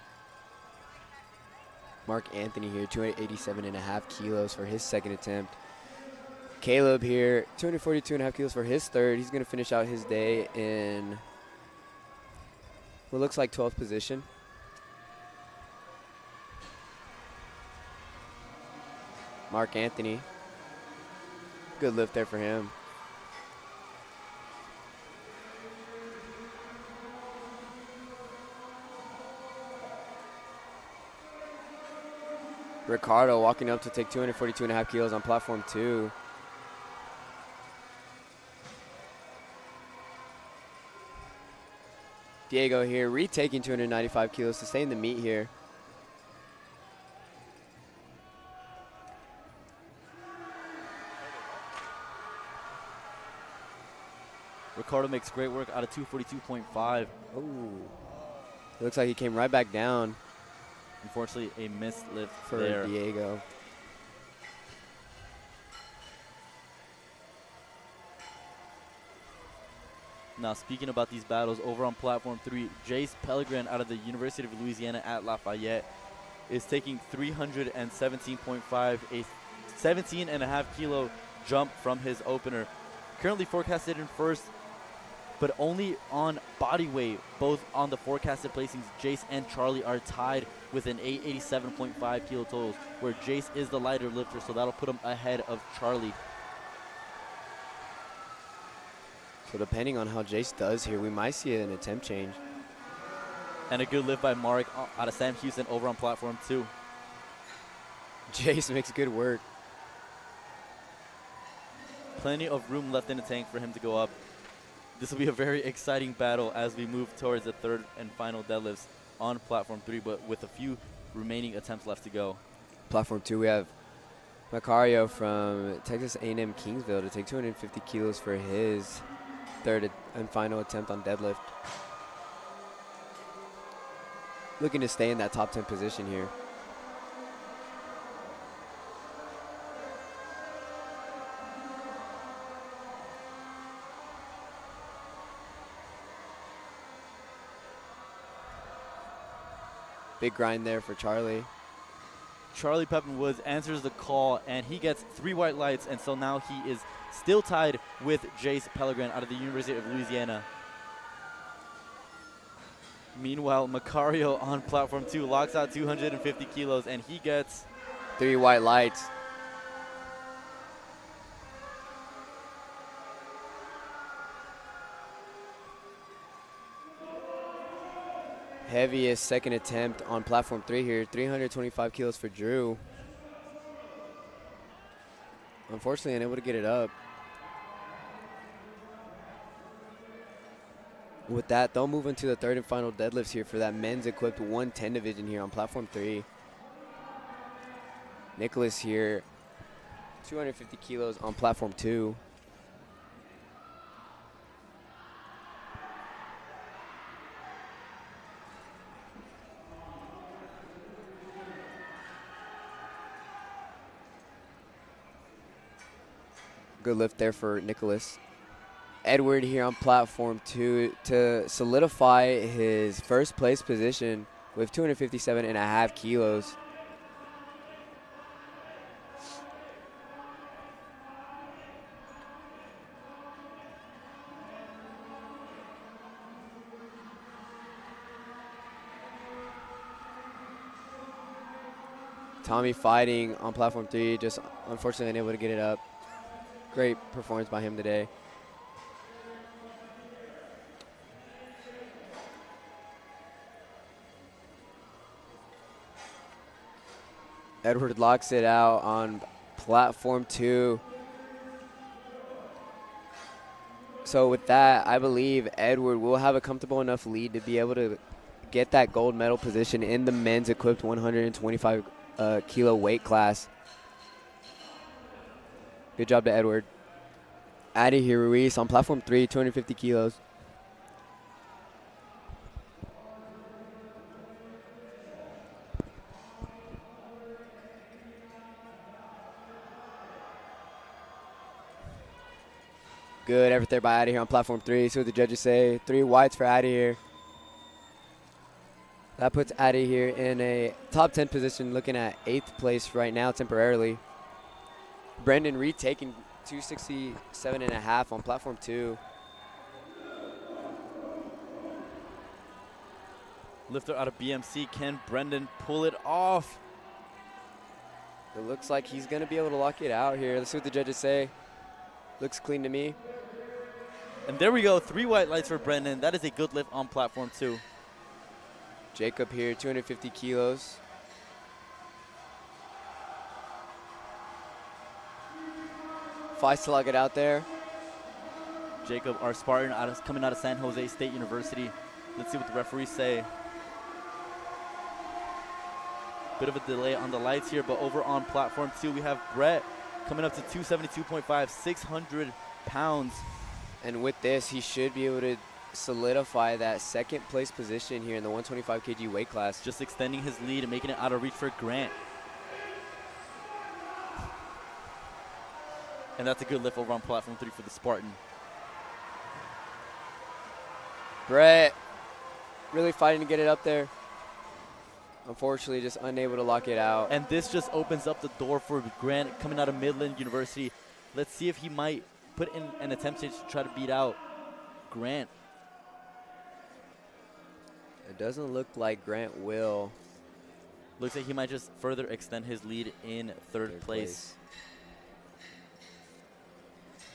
Mark Anthony here, 287.5 kilos for his second attempt. Caleb here, 242.5 kilos for his third. He's going to finish out his day in what looks like 12th position. Mark Anthony, good lift there for him. Ricardo walking up to take 242.5 kilos on platform 2. Diego here retaking 295 kilos to stay in the meet here. Ricardo makes great work out of 242.5. Oh, looks like he came right back down. Unfortunately, a missed lift for there. Diego. Now, speaking about these battles, over on platform 3, Jace Pellegrin out of the University of Louisiana at Lafayette is taking 317.5, a 17.5 kilo jump from his opener. Currently forecasted in first, but only on body weight. Both on the forecasted placings, Jace and Charlie are tied with an 887.5 kilo totals, where Jace is the lighter lifter, so that'll put him ahead of Charlie. So depending on how Jace does here, we might see an attempt change. And a good lift by Mark out of Sam Houston over on platform 2. Jace makes good work. Plenty of room left in the tank for him to go up. This will be a very exciting battle as we move towards the third and final deadlifts on platform 3, but with a few remaining attempts left to go. Platform 2, we have Macario from Texas A&M Kingsville to take 250 kilos for his third and final attempt on deadlift. Looking to stay in that top 10 position here. Big grind there for Charlie. Charlie Pepin Woods answers the call, and he gets 3 white lights, and so now he is still tied with Jace Pellegrin out of the University of Louisiana. Meanwhile, Macario on platform 2 locks out 250 kilos, and he gets 3 white lights. Heaviest second attempt on platform 3 here, 325 kilos for Drew. Unfortunately, unable to get it up. With that, they'll move into the third and final deadlifts here for that men's equipped 110 division here on platform 3. Nicholas here, 250 kilos on platform 2. Good lift there for Nicholas. Edward here on platform 2 to solidify his first place position with 257.5 kilos. Tommy fighting on platform 3, just unfortunately unable to get it up. Great performance by him today. Edward locks it out on platform 2. So with that, I believe Edward will have a comfortable enough lead to be able to get that gold medal position in the men's equipped 125 kilo weight class. Good job to Edward. Addy here, Ruiz on platform 3, 250 kilos. Good effort there by Addy here on platform 3. See what the judges say. 3 whites for Addy here. That puts Addy here in a top 10 position, looking at 8th place right now temporarily. Brendan Reed taking 267.5 on platform 2. lifter out of BMC. Can Brendan pull it off? It looks like he's going to be able to lock it out here. Let's see what the judges say. Looks clean to me. And there we go, 3 white lights for Brendan. That is a good lift on platform 2. Jacob here, 250 kilos. Fights to lock it out there. Jacob, our Spartan, coming out of San Jose State University. Let's see what the referees say. Bit of a delay on the lights here, but over on platform 2, we have Brett coming up to 272.5, 600 pounds. And with this, he should be able to solidify that second place position here in the 125 kg weight class. Just extending his lead and making it out of reach for Grant. And that's a good lift over on platform 3 for the Spartan. Brett really fighting to get it up there. Unfortunately, just unable to lock it out. And this just opens up the door for Grant coming out of Midland University. Let's see if he might put in an attempt to try to beat out Grant. It doesn't look like Grant will. Looks like he might just further extend his lead in third place.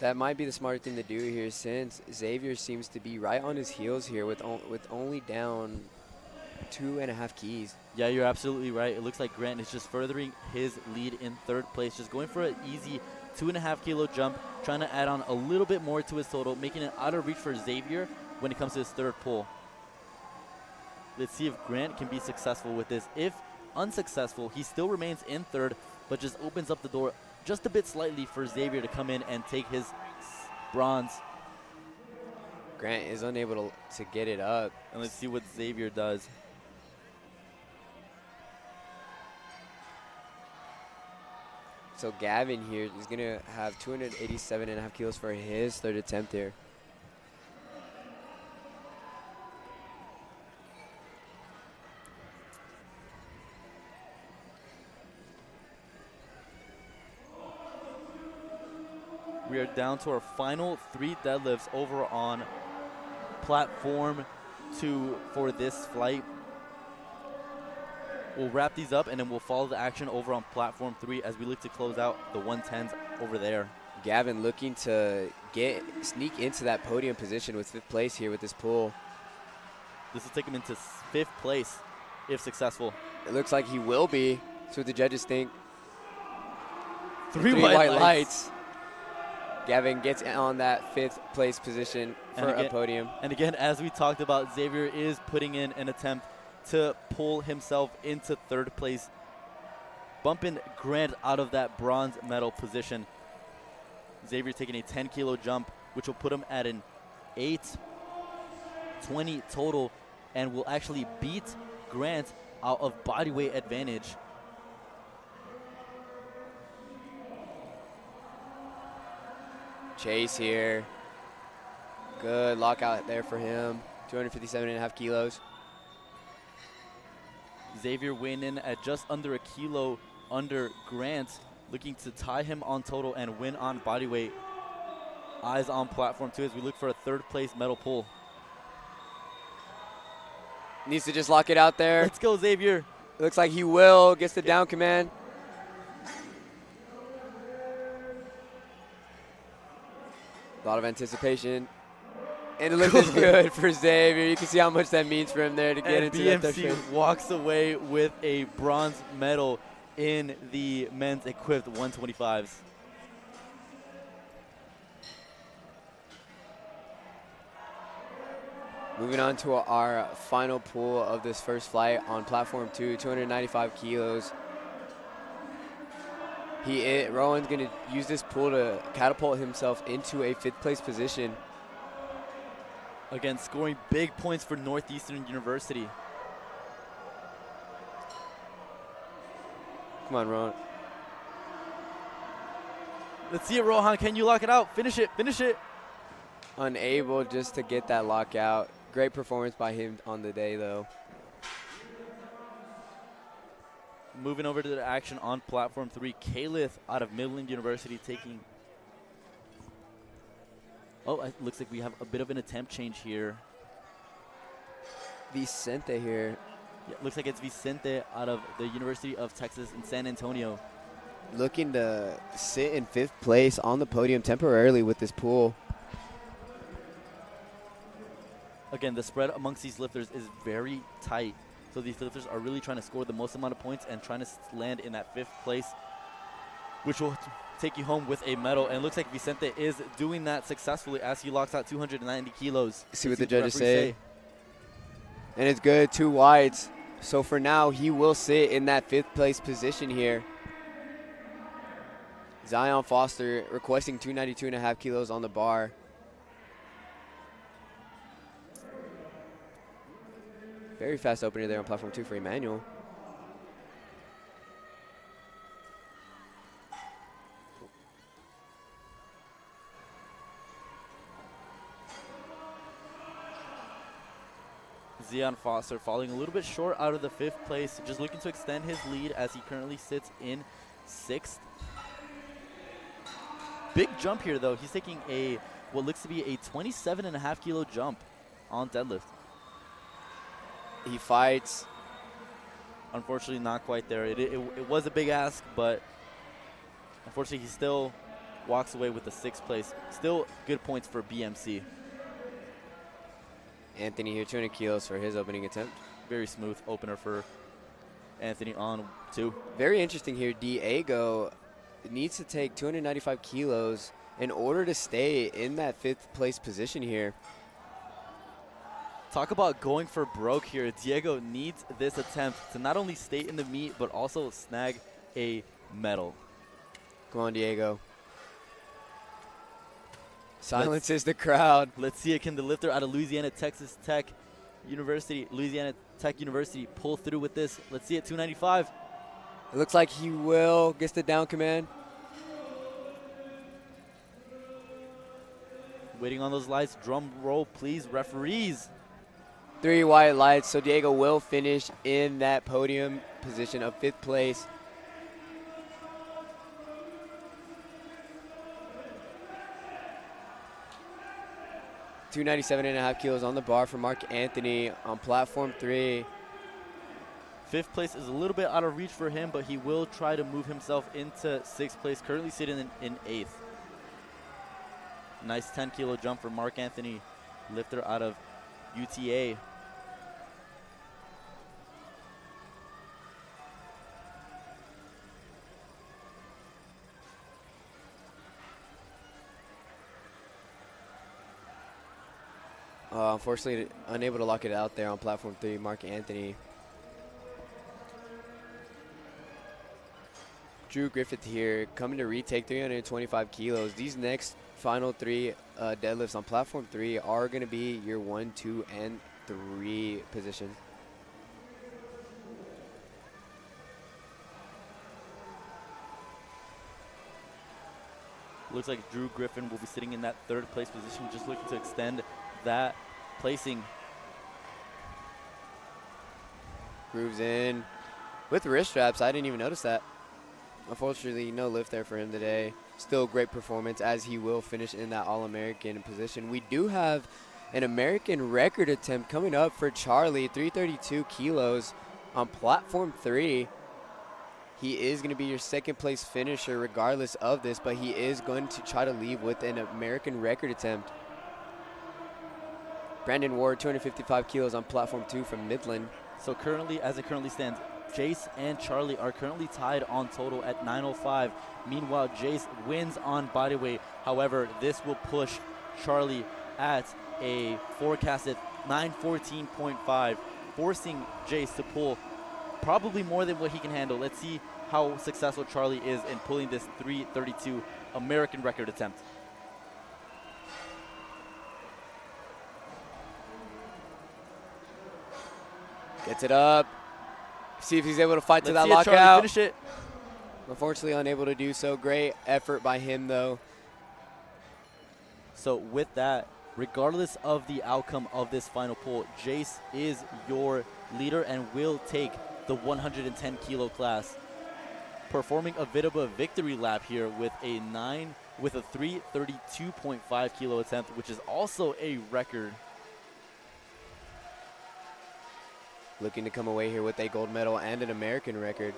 That might be the smarter thing to do here, since Xavier seems to be right on his heels here with only down 2.5 keys. Yeah, you're absolutely right. It looks like Grant is just furthering his lead in third place, just going for an easy 2.5 kilo jump, trying to add on a little bit more to his total, making it out of reach for Xavier when it comes to his third pull. Let's see if Grant can be successful with this. If unsuccessful, he still remains in third, but just opens up the door just a bit slightly for Xavier to come in and take his bronze. Grant is unable to get it up. And let's see what Xavier does. So Gavin here is going to have 287.5 kilos for his third attempt here. We are down to our final 3 deadlifts over on platform 2 for this flight. We'll wrap these up and then we'll follow the action over on platform 3 as we look to close out the 110s over there. Gavin looking to sneak into that podium position with 5th place here with this pull. This will take him into 5th place if successful. It looks like he will be. That's what the judges think. 3 white lights. Gavin gets on that 5th place position for again, a podium. And again, as we talked about, Xavier is putting in an attempt to pull himself into 3rd place, bumping Grant out of that bronze medal position. Xavier taking a 10 kilo jump, which will put him at an 820 total and will actually beat Grant out of body weight advantage. Chase here. Good lockout there for him. 257.5 kilos. Xavier weighing in at just under a kilo under Grant, looking to tie him on total and win on body weight. Eyes on platform 2 as we look for a 3rd place medal pull. Needs to just lock it out there. Let's go, Xavier. Looks like he will. Gets the down command. A lot of anticipation. And it looks good for Xavier. You can see how much that means for him there to get And into that BMC third. walks away with a bronze medal in the men's equipped 125s. Moving on to our final pull of this first flight on platform 2, 295 kilos. Rowan's going to use this pull to catapult himself into a 5th place position. Again, scoring big points for Northeastern University. Come on, Rowan. Let's see it, Rohan. Can you lock it out? Finish it. Finish it. Unable just to get that lockout. Great performance by him on the day, though. Moving over to the action on platform 3, Calith out of Midland University taking. Oh, it looks like we have a bit of an attempt change here. Vicente here. Yeah, looks like it's Vicente out of the University of Texas in San Antonio. Looking to sit in 5th place on the podium temporarily with this pull. Again, the spread amongst these lifters is very tight. So these lifters are really trying to score the most amount of points and trying to land in that 5th place, which will take you home with a medal. And it looks like Vicente is doing that successfully as he locks out 290 kilos. See what the judges say. And it's good, 2 wides. So for now, he will sit in that 5th place position here. Zion Foster requesting 292.5 kilos on the bar. Very fast opener there on platform 2 for Emmanuel. Zion Foster falling a little bit short out of the 5th place, just looking to extend his lead as he currently sits in 6th. Big jump here, though. He's taking what looks to be a 27.5 kilo jump on deadlift. He fights. Unfortunately, not quite there. It was a big ask, but unfortunately, he still walks away with the 6th place. Still good points for BMC. Anthony here, 200 kilos for his opening attempt. Very smooth opener for Anthony on 2. Very interesting here. Diego needs to take 295 kilos in order to stay in that 5th place position here. Talk about going for broke here. Diego needs this attempt to not only stay in the meet, but also snag a medal. Come on, Diego. Silences the crowd. Let's see it. Can the lifter out of Louisiana Tech University pull through with this? Let's see it. 295. It looks like he will. Gets the down command. Waiting on those lights. Drum roll, please, referees. 3 white lights, so Diego will finish in that podium position of 5th place. $297.5 kilos on the bar for Mark Anthony on platform 3. 5th place is a little bit out of reach for him, but he will try to move himself into 6th place, currently sitting in 8th. Nice 10-kilo jump for Mark Anthony, lifter out of UTA. Unfortunately, unable to lock it out there on platform 3, Mark Anthony. Drew Griffith here, coming to retake 325 kilos. These next final 3 deadlifts on platform 3 are going to be your 1, 2, and 3 position. Looks like Drew Griffin will be sitting in that 3rd place position, just looking to extend that placing. Grooves in with wrist straps. I didn't even notice that. Unfortunately, no lift there for him today. Still great performance, as he will finish in that All-American position. We do have an American record attempt coming up for Charlie, 332 kilos on platform 3. He is going to be your 2nd place finisher regardless of this, but he is going to try to leave with an American record attempt. Brandon Ward, 255 kilos on platform 2 from Midland. So currently, as it currently stands, Jace and Charlie are currently tied on total at 905. Meanwhile, Jace wins on bodyweight. However, this will push Charlie at a forecasted 914.5, forcing Jace to pull probably more than what he can handle. Let's see how successful Charlie is in pulling this 332 American record attempt. Gets it up. See if he's able to fight to that Let's see it, Charlie lockout. finish it. Unfortunately, unable to do so. Great effort by him, though. So with that, regardless of the outcome of this final pull, Jace is your leader and will take the 110 kilo class, performing a bit of a victory lap here with a 332.5 kilo attempt, which is also a record. Looking to come away here with a gold medal and an American record.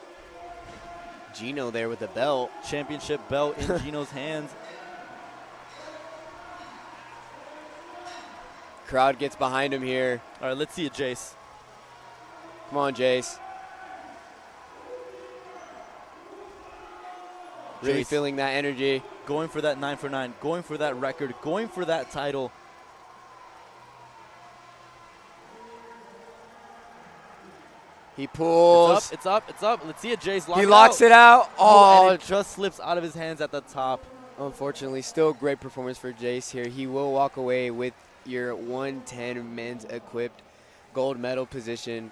Gino there with the belt. Championship belt in Gino's hands. Crowd gets behind him here. All right, let's see it, Jace. Come on, Jace. Really Jace feeling that energy. going for that 9 for 9, going for that record, going for that title. He pulls. It's up, it's up. Let's see it, Jace. He locks it out. Oh, Oh, and it just slips out of his hands at the top. unfortunately, still great performance for Jace here. He will walk away with your 110 men's equipped gold medal position.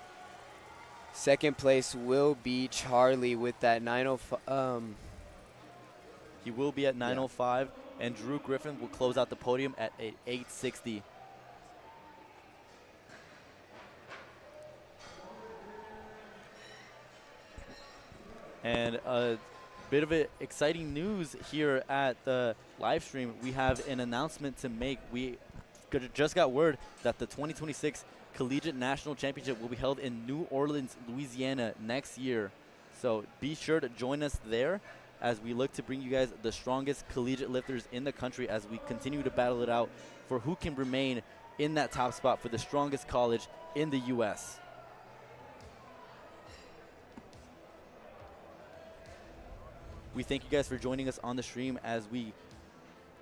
2nd place will be Charlie with that 905. He will be at 905, and Drew Griffin will close out the podium at 860. And a bit of exciting news here at the live stream. We have an announcement to make. We just got word that the 2026 Collegiate National Championship will be held in New Orleans, Louisiana next year. So be sure to join us there as we look to bring you guys the strongest collegiate lifters in the country as we continue to battle it out for who can remain in that top spot for the strongest college in the U.S. We thank you guys for joining us on the stream as we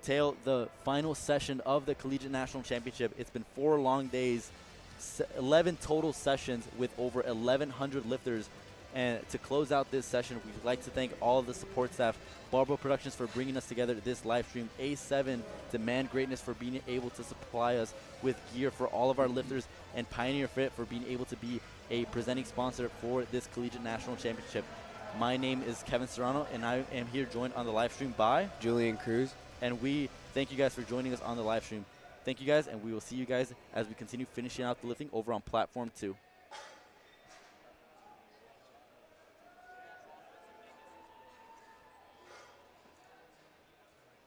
tail the final session of the Collegiate National Championship. It's been 4 long days, 11 total sessions with over 1,100 lifters. And to close out this session, we'd like to thank all of the support staff, Barbell Productions for bringing us together this live stream, A7 Demand Greatness for being able to supply us with gear for all of our lifters, and Pioneer Fit for being able to be a presenting sponsor for this Collegiate National Championship. My name is Kevin Serrano, and I am here joined on the live stream by Julian Cruz. And we thank you guys for joining us on the live stream. Thank you guys, and we will see you guys as we continue finishing out the lifting over on Platform 2.